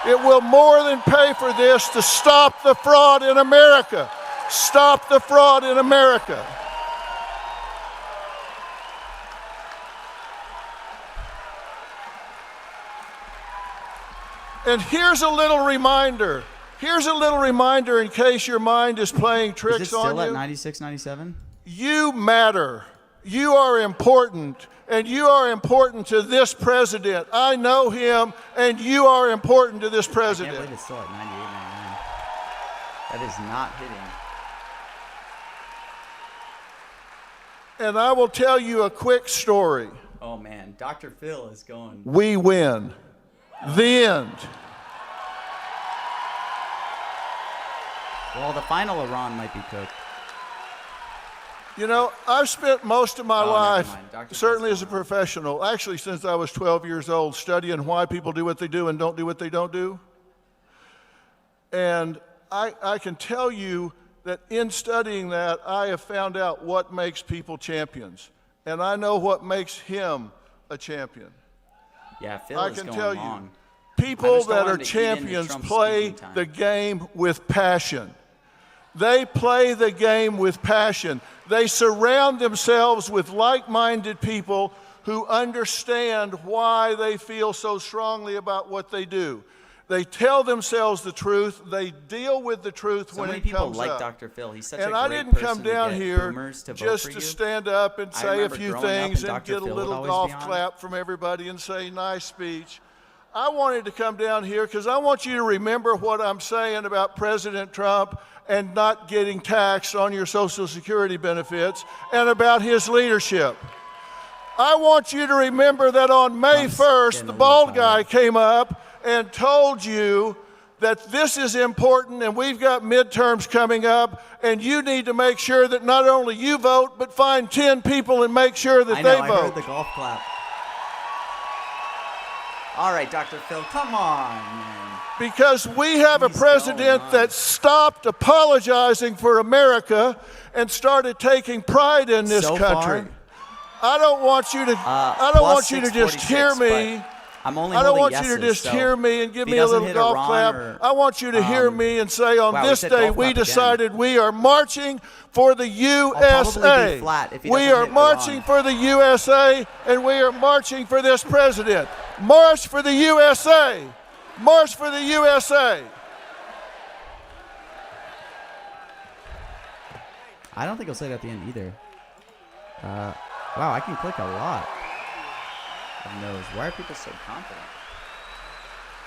It will more than pay for this to stop the fraud in America. Stop the fraud in America. And here's a little reminder. Here's a little reminder in case your mind is playing tricks on you. Is it still at 96, 97? You matter. You are important. And you are important to this president. I know him, and you are important to this president. I can't believe it's still at 98, 99. That is not hitting. And I will tell you a quick story. Oh, man. Dr. Phil is going. We win. The end. Well, the final Iran might be cooked. You know, I've spent most of my life, certainly as a professional, actually since I was 12 years old, studying why people do what they do and don't do what they don't do. And I can tell you that in studying that, I have found out what makes people champions. And I know what makes him a champion. Yeah, Phil I is can going tell long. you, people just don't that want are him to eat into champions Trump's play speaking time. the game with passion. They play the game with passion. They surround themselves with like-minded people who understand why they feel so strongly about what they do. They tell themselves the truth. They deal with the truth So when many it people comes like up. Dr. Phil. He's such And a I great didn't person come to down get here boomers to vote just for to you. stand up and I say a remember few growing up things and and Dr. get a Phil would little always golf be on. clap from everybody and say nice speech. I wanted to come down here because I want you to remember what I'm saying about President Trump and not getting taxed on your Social Security benefits and about his leadership. I want you to remember that on May 1st, the bald guy came up and told you that this is important and we've got midterms coming up and you need to make sure that not only you vote, but find 10 people and make sure that they I vote. heard the golf clap. All right, Dr. Phil, come on, man. Because we have a He's president going on. that stopped apologizing for America and started taking pride in this So country. far, I don't want you to. I don't want you to just hear me. I'm only I don't holding want yeses, you to just so hear me and give if he me a doesn't little hit a golf Ron clap. or, I want you to hear me and say, on wow, we this said day, golf we clap again. decided we are marching for the USA. probably be flat if he We doesn't are hit marching Ron. for the USA, and we are marching for this president. March for the USA. March for the USA. I don't think he'll say it at the end either. Wow, I can click a lot of no's. Why are people so confident?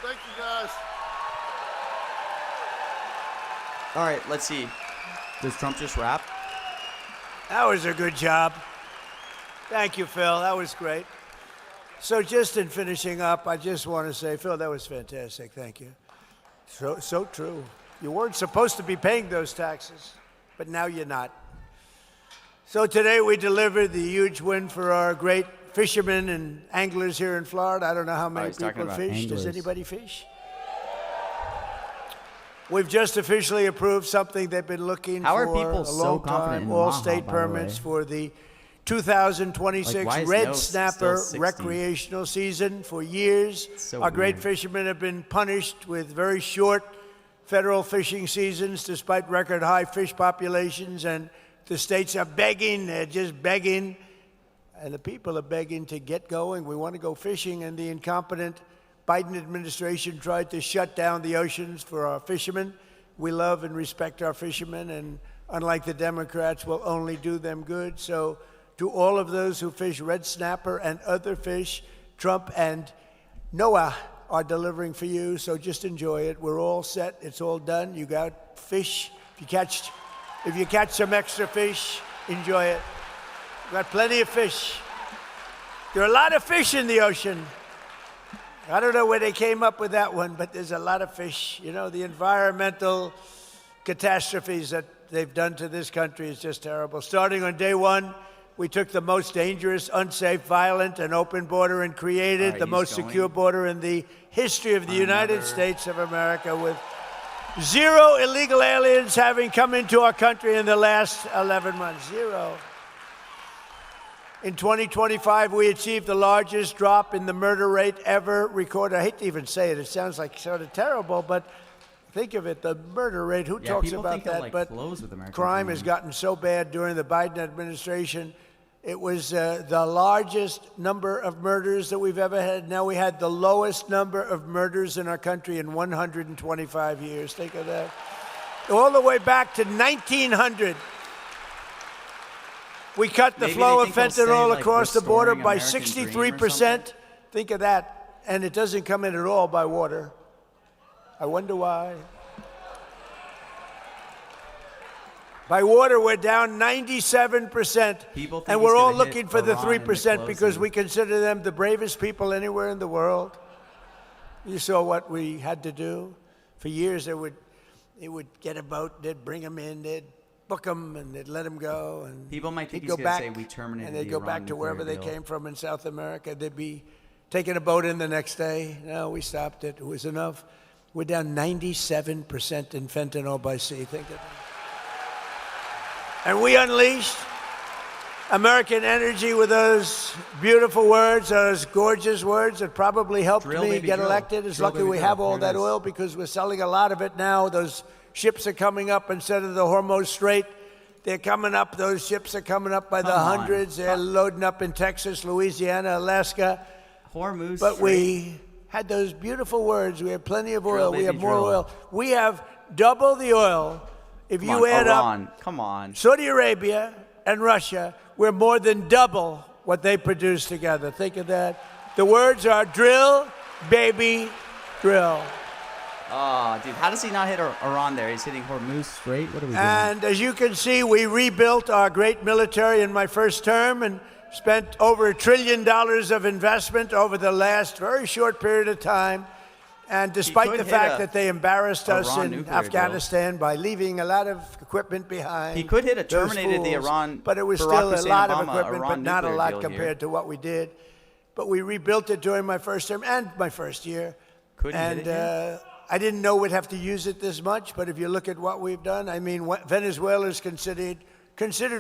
Thank you, guys. All right, let's see. Does Trump just rap? That was a good job. Thank you, Phil. That was great. So just in finishing up, I just want to say, Phil, that was fantastic. Thank you. So true. You weren't supposed to be paying those taxes, but now you're not. So today we delivered the huge win for our great fishermen and anglers here in Florida. I don't know how many he's talking people about fish. anglers. Does anybody fish? We've just officially approved something they've been looking How are for people a so long confident time. in All Maha, state by the permits way? for the 2026 Like, why is red no snapper still 60? recreational season. For years, So our great weird. fishermen have been punished with very short federal fishing seasons despite record high fish populations, and the states are begging, they're just begging, and the people are begging to get going. We want to go fishing, and the incompetent Biden administration tried to shut down the oceans for our fishermen. We love and respect our fishermen, and unlike the Democrats, will only do them good. So to all of those who fish red snapper and other fish, Trump and Noah are delivering for you, so just enjoy it. We're all set. It's all done. You got fish. If you catch some extra fish, enjoy it. We got plenty of fish. There are a lot of fish in the ocean. I don't know where they came up with that one, but there's a lot of fish. You know, the environmental catastrophes that they've done to this country is just terrible. Starting on day one, we took the most dangerous, unsafe, violent, and open border and created right, the he's most going secure border in the history of the United another- States of America, with 0 illegal aliens having come into our country in the last 11 months. 0. In 2025, we achieved the largest drop in the murder rate ever recorded. I hate to even say it. It sounds like sort of terrible, but think of it, the murder rate. Who Yeah, talks people about think he'll, that? like, But close with American crime Dream. has gotten so bad during the Biden administration. It was the largest number of murders that we've ever had. Now we had the lowest number of murders in our country in 125 years. Think of that. All the way back to 1900. We cut the Maybe flow they of think he'll say, fentanyl like, across the border restoring by American Dream or 63%. Think of that. And it doesn't come in at all by water. I wonder why. By water, we're down 97%. People think And he's we're all gonna hit looking for the Iran in the 3% because closing. we consider them the bravest people anywhere in the world. You saw what we had to do. For years, they would get a boat, they'd bring them in, they'd book them, and they'd let them go. And People might think they'd he's go gonna back, say we terminated and they'd the go Iran back to wherever they nuclear deal. came from in South America. They'd be taking a boat in the next day. No, we stopped it. It was enough. We're down 97% in fentanyl by sea. Think of that. And we unleashed American energy with those beautiful words, those gorgeous words that probably helped Drill, me baby, get drill. elected. It's Drill, lucky baby, we drill. have all Here it that is. oil because we're selling a lot of it now. Those ships are coming up instead of the Hormuz Strait. They're coming up. Those ships are coming up by the Come on. hundreds. They're loading up in Texas, Louisiana, Alaska. Hormuz But Strait. we had those beautiful words. We have plenty of oil. Drill, We have baby, more drill. oil. We have double the oil. If Come you on, add Iran. up Come on. Saudi Arabia and Russia, we're more than double what they produce together. Think of that. The words are drill, baby, drill. Oh, dude, how does he not hit Iran there? He's hitting Hormuz Strait. What are we doing? And as you can see, we rebuilt our great military in my first term and spent over $1 trillion of investment over the last very short period of time. And despite could the hit fact a that they embarrassed us Iran in nuclear Afghanistan by leaving a lot of equipment behind. He could hit a those terminated the fools, Iran- but it was Barack still a Hussein lot Obama, of equipment, but Iran not a nuclear lot deal compared here. to what we did. But we rebuilt it during my first term and my first year. Could he hit it here? I didn't know we'd have to use it this much, but if you look at what we've done, I mean, Venezuela is considered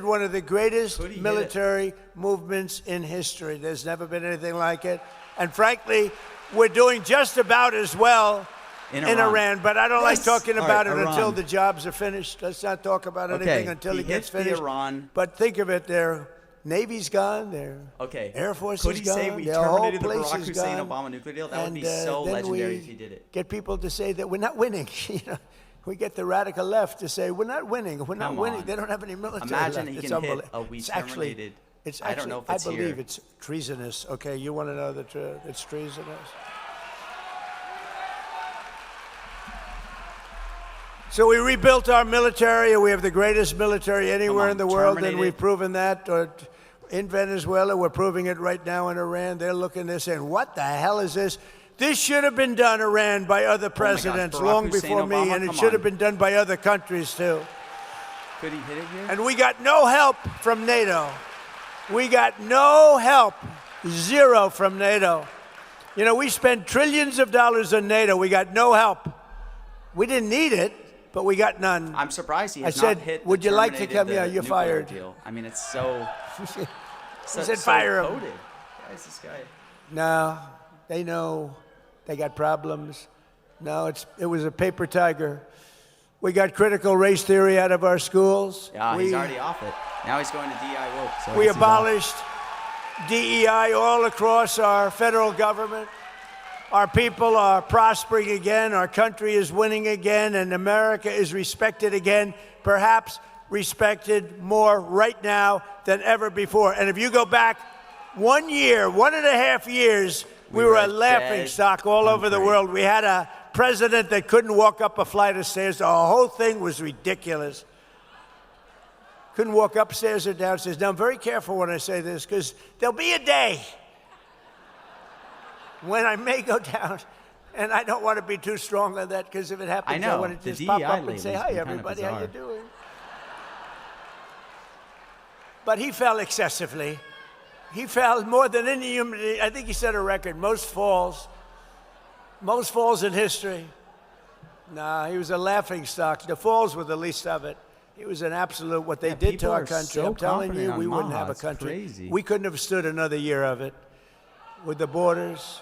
one of the greatest Could he hit it? military movements in history. There's never been anything like it. And frankly, we're doing just about as well in Iran, but I don't like Yes. talking All about right, it until Iran. the jobs are finished. Let's not talk about Okay, anything until he it gets hit the finished. Iran. But think of it, their Navy's gone, their Okay. Air Force Could is he gone, say we their whole terminated the place Barack is Hussein gone. Obama nuclear deal? That would be And, so then legendary we if he did it. Get people to say that we're not winning. You know, we get the radical left to say we're not winning. We're not Come winning. on. They don't have any military Imagine left. he It's can hit unbelievable. a we It's actually, terminated. it's I actually, don't know if it's I believe here. it's treasonous. Okay, you want to know the truth? It's treasonous. So we rebuilt our military. We have the greatest military anywhere on, in the world, and terminate we've it. proven that. In Venezuela, we're proving it right now in Iran. They're looking, they're saying, what the hell is this? This should have been done, Iran, by other presidents Barack long Hussein before me, Obama, and it come should have on. been done by other countries, too. Could he hit it here? And we got no help from NATO. We got no help, zero from NATO. You know, we spent trillions of dollars on NATO. We got no help. We didn't need it, but we got none. I'm surprised he has I said, not hit. would the you like to terminated come the here? You're nuclear fired. Deal. I mean, it's so. said fire him. coded. Why is this guy? No, they know they got problems. No, it was a paper tiger. We got critical race theory out of our schools. Yeah, he's already off it. Now he's going to DI woke. So I We guess he's off. abolished DEI all across our federal government. Our people are prospering again. Our country is winning again, and America is respected again, perhaps respected more right now than ever before. And if you go back 1 year, 1.5 years, we were a laughing dead stock all over the country. world. We had a president that couldn't walk up a flight of stairs. The whole thing was ridiculous. Couldn't walk upstairs or downstairs. Now, I'm very careful when I say this because there'll be a day when I may go down, and I don't want to be too strong on that because if it happens, I know, want to the just pop DEI up and lately say, has hi, been kinda everybody, how you bizarre. doing? But he fell excessively. He fell more than any human. I think he set a record. Most falls in history. Nah, he was a laughing stock. The falls were the least of it. He was an absolute, what they did to people our are country. so I'm telling you, confident on we wouldn't Maha. have a It's country. crazy. We couldn't have stood another year of it with the borders.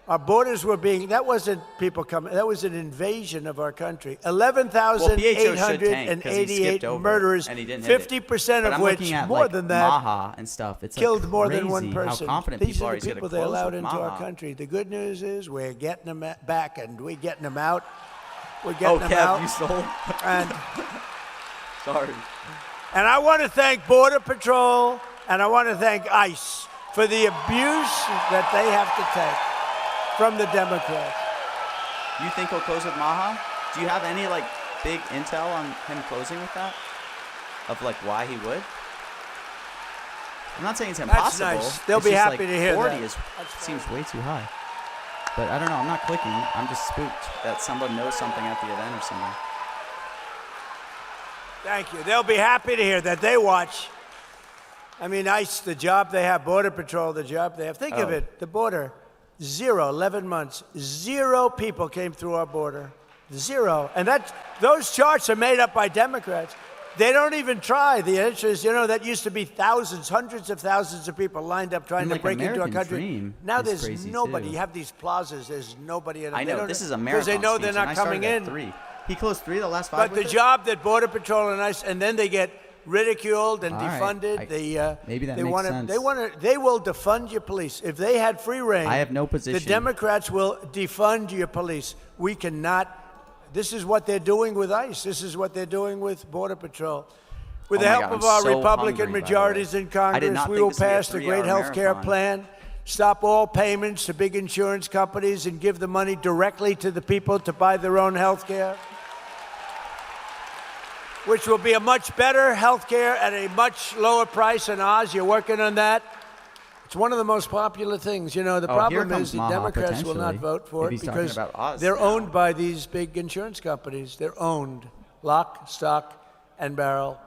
Our borders were being, that wasn't people coming, that was an invasion of our country. Well, PHO should tank 'cause he 11,888 skipped over it, murderers, and he didn't hit it. 50% But of I'm which, looking at, more like, than that, Maha and stuff. It's killed like more than one crazy person. How confident These people are are. the He's gonna people they close allowed with into our Maha. country. The good news is we're getting them back and we're getting them out. We're getting them Kev, out. you stole. And Sorry. And I want to thank Border Patrol and I want to thank ICE for the abuse that they have to take from the Democrats. You think he'll close with Maha? Do you have any like big intel on him closing with that? Of like why he would? I'm not saying it's impossible. nice. They'll It's be just, happy like, to hear 40 that. is seems way too high. But I don't know. I'm not clicking. I'm just spooked that someone knows something at the event or something. Thank you. They'll be happy to hear that. They watch. I mean, ICE, the job they have, Border Patrol, the job they have. Think of it, the border, 11 months, 0 people came through our border. 0. And those charts are made up by Democrats. They don't even try. The answer is, that used to be thousands, hundreds of thousands of people lined up trying to break into our country. Now there's nobody. You have these plazas. There's nobody in them. I know. This is a marathon because they know speech, they're and not I coming started in. at 3. He closed 3 the last 5. But the job that Border Patrol and ICE, and then they get ridiculed and All right. defunded. Maybe that they makes wanna, sense. They will defund your police if they had free reign. I have no position. The Democrats will defund your police. We cannot. This is what they're doing with ICE. This is what they're doing with Border Patrol. With the help of our Republican majorities in Congress, we will pass the great health care plan, stop all payments to big insurance companies, and give the money directly to the people to buy their own health care, which will be a much better health care at a much lower price than ours. You're working on that. It's one of the most popular things. The problem is the Democrats will not vote for it because they're owned by these big insurance companies. They're owned, lock, stock, and barrel.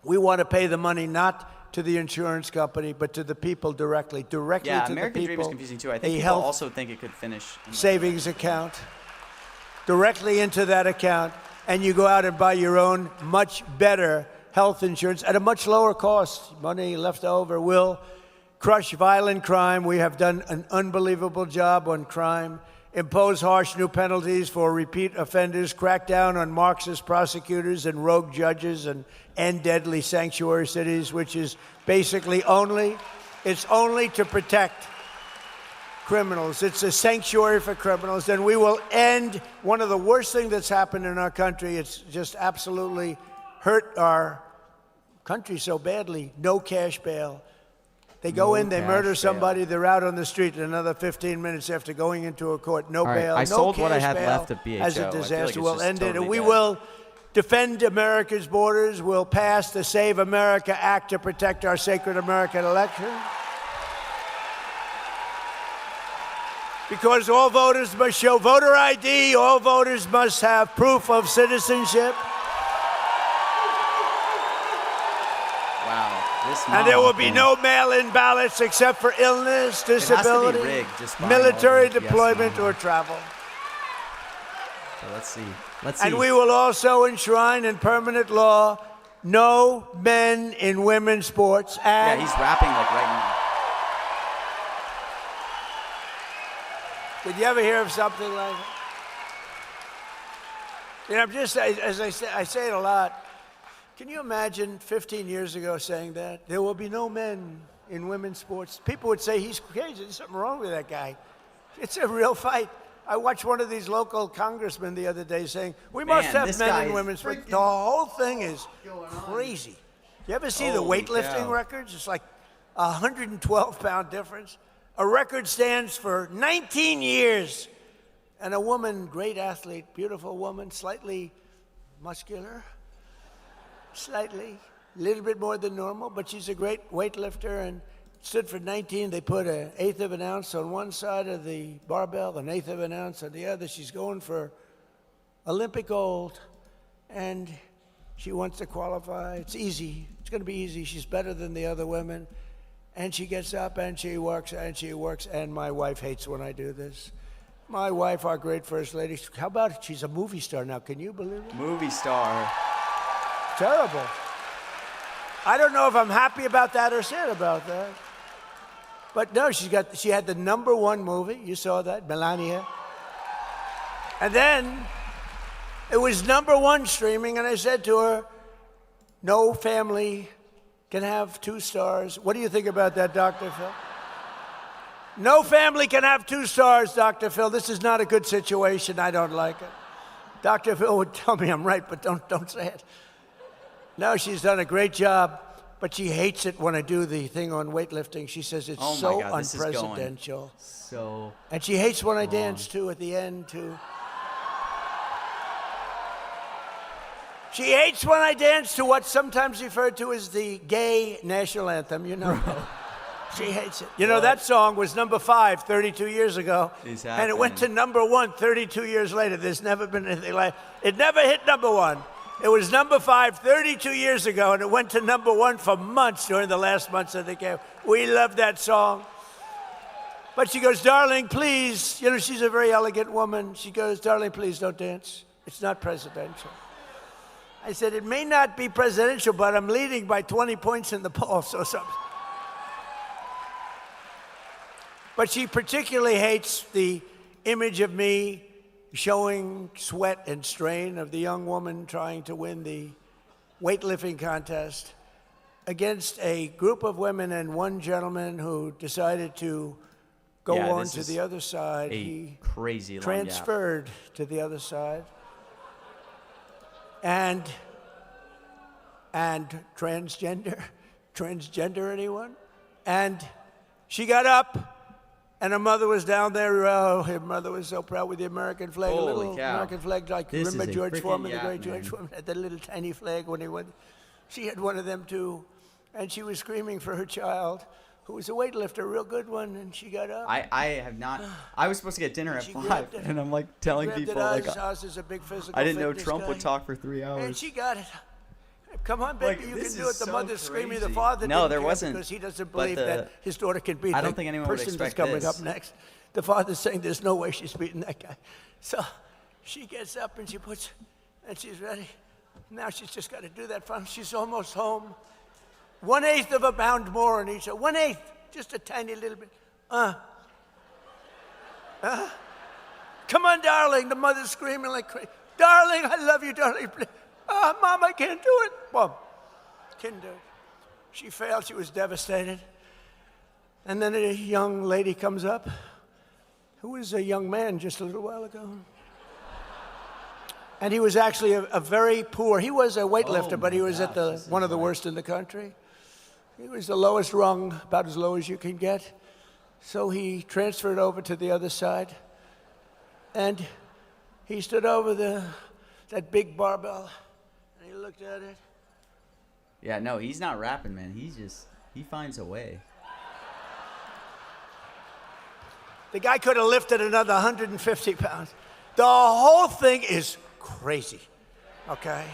We want to pay the money not to the insurance company, but to the people directly to American the people. Dream is confusing too. I think people also think it could finish savings account directly into that account, and you go out and buy your own much better health insurance at a much lower cost. Money left over will crush violent crime. We have done an unbelievable job on crime. Impose harsh new penalties for repeat offenders. Crack down on Marxist prosecutors and rogue judges, and end deadly sanctuary cities, which is basically only to protect criminals. It's a sanctuary for criminals, and we will end one of the worst things that's happened in our country. It's just absolutely hurt our country so badly. No cash bail. They go in, they murder somebody, they're out on the street in another 15 minutes after going into a court. No bail, I no sold cash what I had bail. left of BHO. As a disaster, we'll end it, totally and we dead. will defend America's borders. We'll pass the Save America Act to protect our sacred American election. Because all voters must show voter ID, all voters must have proof of citizenship. And there will be no mail-in ballots except for illness, disability, military deployment, or travel. So let's see. And we will also enshrine in permanent law no men in women's sports. And he's rapping like right now. Did you ever hear of something like that? I'm just, as I say it a lot. Can you imagine 15 years ago saying that? There will be no men in women's sports. People would say he's crazy. There's something wrong with that guy. It's a real fight. I watched one of these local congressmen the other day saying, we must have men in women's sports. The whole thing is crazy. You ever see the weightlifting records? It's like a 112-pound difference. A record stands for 19 years. And a woman, great athlete, beautiful woman, slightly muscular. Slightly, a little bit more than normal, but she's a great weightlifter and stood for 19. They put an eighth of an ounce on one side of the barbell, an eighth of an ounce on the other. She's going for Olympic gold, and she wants to qualify. It's easy. It's going to be easy. She's better than the other women. And she gets up and she works and she works, and my wife hates when I do this. My wife, our great first lady, how about it? She's a movie star now. Can you believe it? Movie star. Terrible. I don't know if I'm happy about that or sad about that. But no, she had the #1 movie. You saw that, Melania. And then it was #1 streaming, and I said to her, no family can have 2 stars. What do you think about that, Dr. Phil? No family can have 2 stars, Dr. Phil. This is not a good situation. I don't like it. Dr. Phil would tell me I'm right, but don't say it. No, she's done a great job, but she hates it when I do the thing on weightlifting. She says it's so unpresidential. And she hates when I dance, too, at the end, too. She hates when I dance to what's sometimes referred to as the gay national anthem, you know. She hates it. You know, that song was #5 32 years ago, and it went to #1 32 years later. There's never been anything like it. It never hit #1. It was #5 32 years ago, and it went to #1 for months during the last months of the game. We love that song. But she goes, darling, please. You know, she's a very elegant woman. She goes, darling, please don't dance. It's not presidential. I said, it may not be presidential, but I'm leading by 20 points in the poll, so something. But she particularly hates the image of me showing sweat and strain of the young woman trying to win the weightlifting contest against a group of women and one gentleman who decided to go on to the other side. He crazy long transferred to the other side. And transgender anyone? And she got up, and her mother was down there. Oh, her mother was so proud with the American flag, Holy a little cow. American flag, like This remember is a George freaking Foreman, yap, the great George man. Foreman had that little tiny flag when he went. She had one of them too, and she was screaming for her child, who was a weightlifter, a real good one, and she got up. I have not. I was supposed to get dinner at She 5, grabbed it. and I'm like telling Grabbed people it out. like Oz is a big physical I didn't know fitness Trump guy. would talk for 3 And hours. she got it. Come on, baby, Like, you this can do is it. The so mother's screaming. The crazy. father No, didn't there care wasn't. because he doesn't But believe that his daughter can beat I the don't think anyone would person that's expect coming this. up next. The father's saying there's no way she's beating that guy. So she gets up and she puts, and she's ready. Now she's just got to do that fun. She's almost home. 1/8 of a pound more on each. 1/8, just a tiny little bit. Come on, darling. The mother's screaming like crazy. Darling, I love you, darling. Mom, I can't do it. Mom, couldn't do it. She failed. She was devastated. And then a young lady comes up, who was a young man just a little while ago. And he was actually a very poor, he was a weightlifter, but he was at one of the worst in the country. He was the lowest rung, about as low as you can get. So he transferred over to the other side. And he stood over that big barbell, and he looked at it. Yeah, no, he's not rapping, man. He finds a way. The guy could have lifted another 150 pounds. The whole thing is crazy, okay?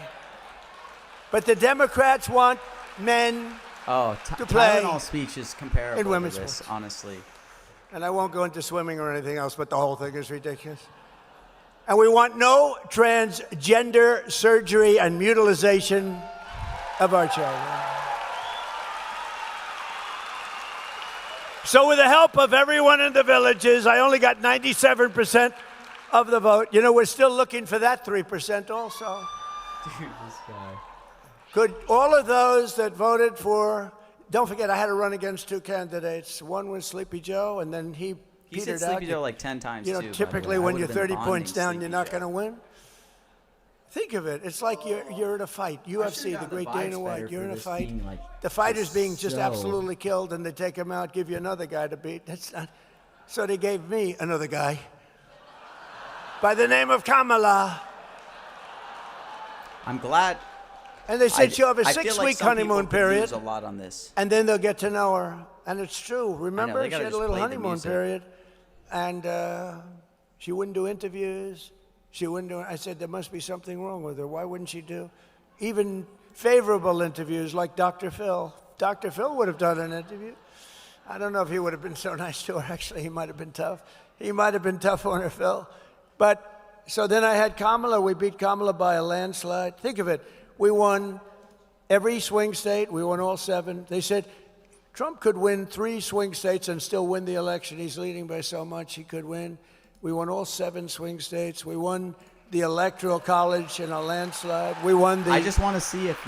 But the Democrats want men to play Tylenol's speech is comparable in women's to this, sports. honestly. And I won't go into swimming or anything else, but the whole thing is ridiculous. And we want no transgender surgery and mutilization of our children. So with the help of everyone in the villages, I only got 97% of the vote. You know, we're still looking for that 3% also. Dude, this guy. Could all of those that voted for, don't forget, I had to run against 2 candidates. One was Sleepy Joe, and then he He petered said out. Sleepy Joe like 10 times, You know, too, by the typically way. I when would you're have been 30 points bonding down, Sleepy you're not Joe. going to win. Think of it. It's like you're in a fight. UFC, the great Dana White, you're in a fight. The fighter's being just absolutely killed, and they take him out, give you another guy to beat. That's not. So they gave me another guy by the name of Kamala. I'm glad. And they said she'll have a I feel like 6-week some honeymoon people could period. lose a lot on this. And then they'll get to know her. And it's true. Remember, they she gotta had a just little play the honeymoon music. period. And she wouldn't do interviews. She wouldn't do. I said, there must be something wrong with her. Why wouldn't she do even favorable interviews like Dr. Phil? Dr. Phil would have done an interview. I don't know if he would have been so nice to her. Actually, he might have been tough. He might have been tough on her, Phil. But so then I had Kamala. We beat Kamala by a landslide. Think of it. We won every swing state. We won all 7. They said Trump could win 3 swing states and still win the election. He's leading by so much he could win. We won all 7 swing states. We won the Electoral College in a landslide. We won the. I just want to see if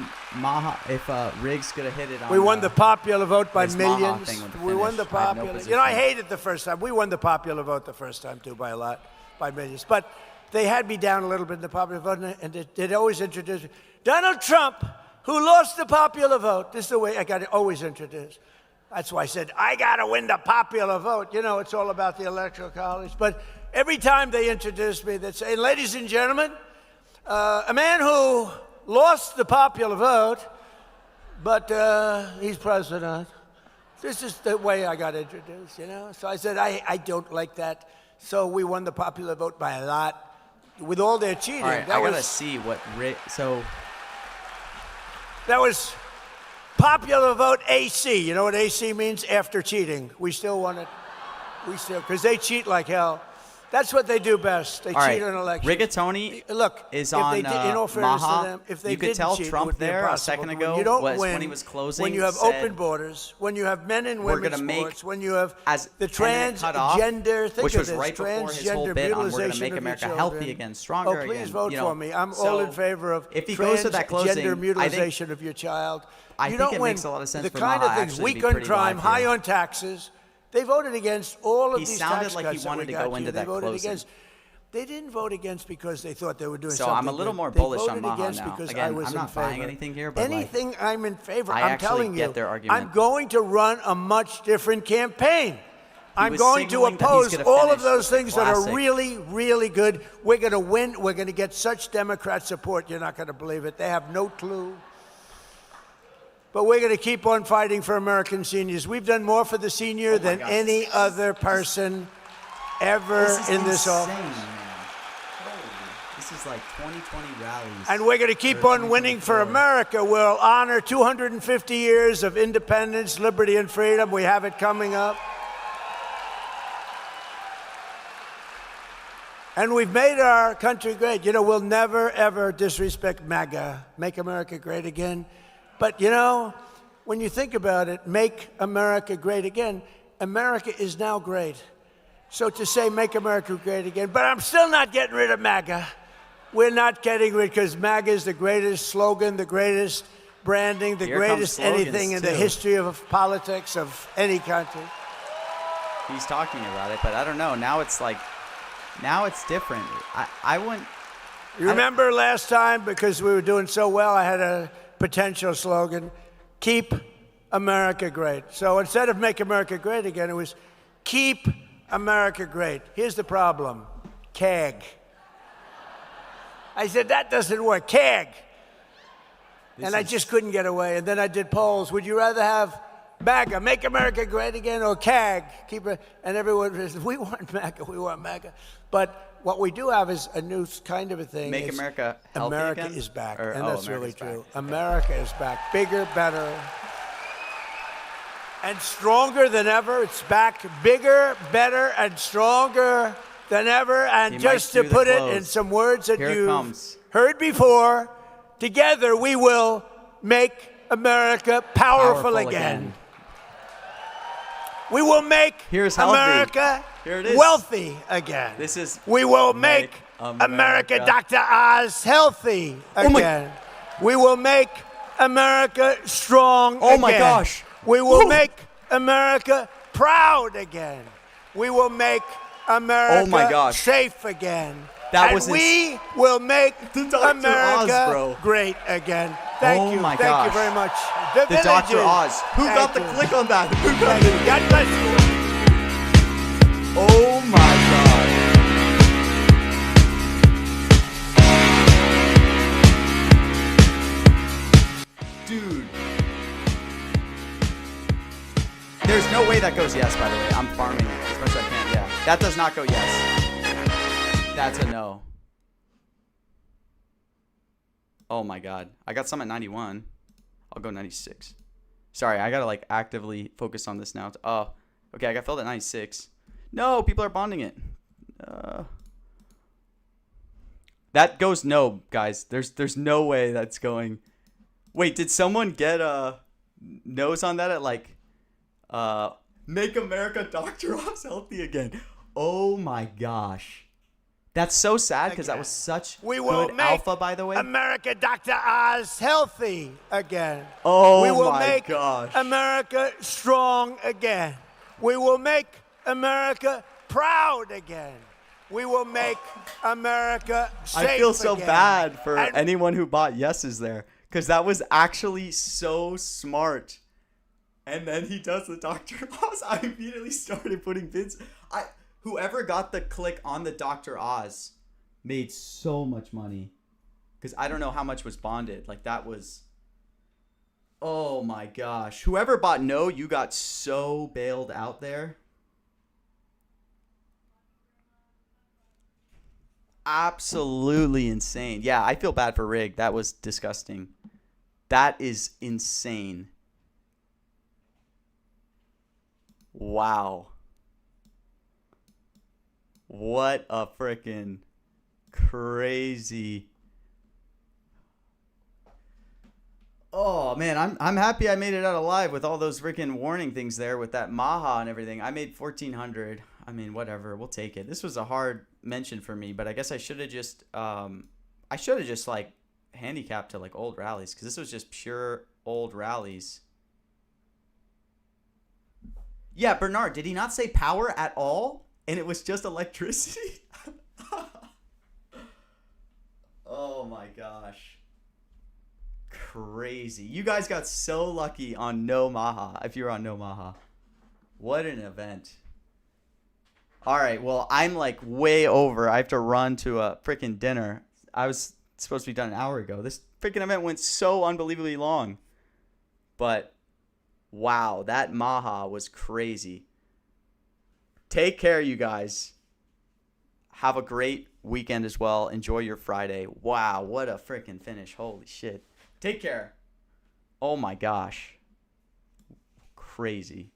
Riggs could have hit it on. We won the popular vote by this Maha millions. thing with the We won the finish. I had no popular. position. You know, I hated the first time. We won the popular vote the first time too by a lot, by millions. But they had me down a little bit in the popular vote, and they'd always introduce me. Donald Trump, who lost the popular vote. This is the way I got to always introduce. That's why I said, I got to win the popular vote. You know, it's all about the Electoral College. But every time they introduced me, they'd say, ladies and gentlemen, a man who lost the popular vote, but he's president. This is the way I got introduced, you know? So I said, I don't like that. So we won the popular vote by a lot. With all their cheating. All right, I got to see what So that was popular vote AC. You know what AC means? After cheating. We still won it. We still, because they cheat like hell. That's what they do best. They All cheat right. on elections. Rigatoni Look, is if on they did, in all fairness Maha. to them, if they You could didn't tell cheat, it Trump would be there a impossible. second When ago you don't was win, when he was closing. when you have said, open borders, when you have men and we're women's gonna make sports, when you have as the and then cut off, transgender, think which of was this, right before his whole transgender bit on we're going to mutilization make of America your healthy children. again, stronger Oh, please again. vote you know. for me. I'm So, all in favor of if he goes to that closing, transgender I think- mutilization of your child. I You think don't it win makes a lot of sense the for kind Maha of things, actually to be weak on pretty crime, live high here. on taxes. They voted against all of He these sounded tax like he cuts that wanted we to got go to. into They that voted closing. against. They didn't vote against because they thought they were doing So something I'm a little good. more They bullish voted on Maha against now. because Again, I was I'm in not buying favor. anything here, but anything I'm in favor. I I'm actually telling get you, their argument. I'm going to run a much different campaign. I'm was going to signaling that he's oppose gonna all finish of those with the things that are classic. really, really good. We're going to win. We're going to get such Democrat support. You're not going to believe it. They have no clue. But we're going to keep on fighting for American seniors. We've done more for the senior than gosh. any other person ever This is in this insane, office. man. Holy. This is like 2020 rallies. And we're going to keep Or on winning for 2024. America. We'll honor 250 years of independence, liberty, and freedom. We have it coming up. And we've made our country great. You know, we'll never, ever disrespect MAGA, Make America Great Again. But, you know, when you think about it, Make America Great Again, America is now great. So to say Make America Great Again, but I'm still not getting rid of MAGA. We're not getting rid because MAGA is the greatest slogan, the greatest branding, the Here comes greatest slogans, anything in the too. history of politics of any country. He's talking about it, but I don't know. Now it's like, now it's different. I wouldn't. You remember last time, because we were doing so well, I had a potential slogan, Keep America Great. So instead of Make America Great Again, it was Keep America Great. Here's the problem, CAG. I said, that doesn't work, CAG. And I just couldn't get away. And then I did polls. Would you rather have MAGA, Make America Great Again, or CAG? Keep it. And everyone says, we want MAGA, we want MAGA. But what we do have is a new kind of a thing. Make It's America healthy America again? is back, Or- and oh, that's really America's true. back. America is back, bigger, better, and stronger than ever. It's back, bigger, better, and stronger than ever. And He just might to do the put it close. in some words that Here it you've comes. heard before, together we will make America powerful again. We will make Here's healthy. America Here it is. wealthy again. This is We will make America. America Dr. Oz healthy again. We will make America strong Oh again. my gosh. We will Woo. make America proud again. We will make America Oh my gosh. safe again. That and was we will make The Dr. Oz, America bro. great again. Thank Oh you. my Thank gosh. you very much. the Dr. Villages. Oz. Who Thank got the you. click on that? Who got Thank you. God bless you. Oh my god. Dude. There's no way that goes yes, by the way. I'm farming as much as I can. Yeah. That does not go yes. That's a no. Oh my god. I got some at 91. I'll go 96. Sorry, I gotta like actively focus on this now. Oh, okay, I got filled at 96. No, people are bonding it. That goes no, guys. There's no way that's going. Wait, did someone get nose on that at like Make America Dr. Oz healthy again? Oh my gosh. That's so sad because that was such We will good make alpha, by the way. America Dr. Oz healthy again. Oh we will my make gosh. America strong again. We will make America proud again. We will make America safe I feel so again. bad for And anyone who bought yeses there because that was actually so smart. And then he does the Dr. Oz. I immediately started putting bids. Whoever got the click on the Dr. Oz made so much money because I don't know how much was bonded. Like that was, oh my gosh. Whoever bought no, you got so bailed out there. Absolutely insane. Yeah, I feel bad for Rig. That was disgusting. That is insane. Wow. What a freaking crazy. Oh man, I'm happy I made it out alive with all those freaking warning things there with that Maha and everything. I made 1,400. I mean, whatever, we'll take it. This was a hard mention for me, but I guess I should have just like handicapped to like old rallies, because this was just pure old rallies. Yeah, Bernard, did he not say power at all? And it was just electricity? Oh my gosh. Crazy. You guys got so lucky on no Maha, if you're on no Maha. What an event. All right, well, I'm like way over. I have to run to a freaking dinner. I was supposed to be done an hour ago. This freaking event went so unbelievably long. But wow, that Maha was crazy. Take care, you guys. Have a great weekend as well. Enjoy your Friday. Wow, what a freaking finish. Holy shit. Take care. Oh my gosh. Crazy.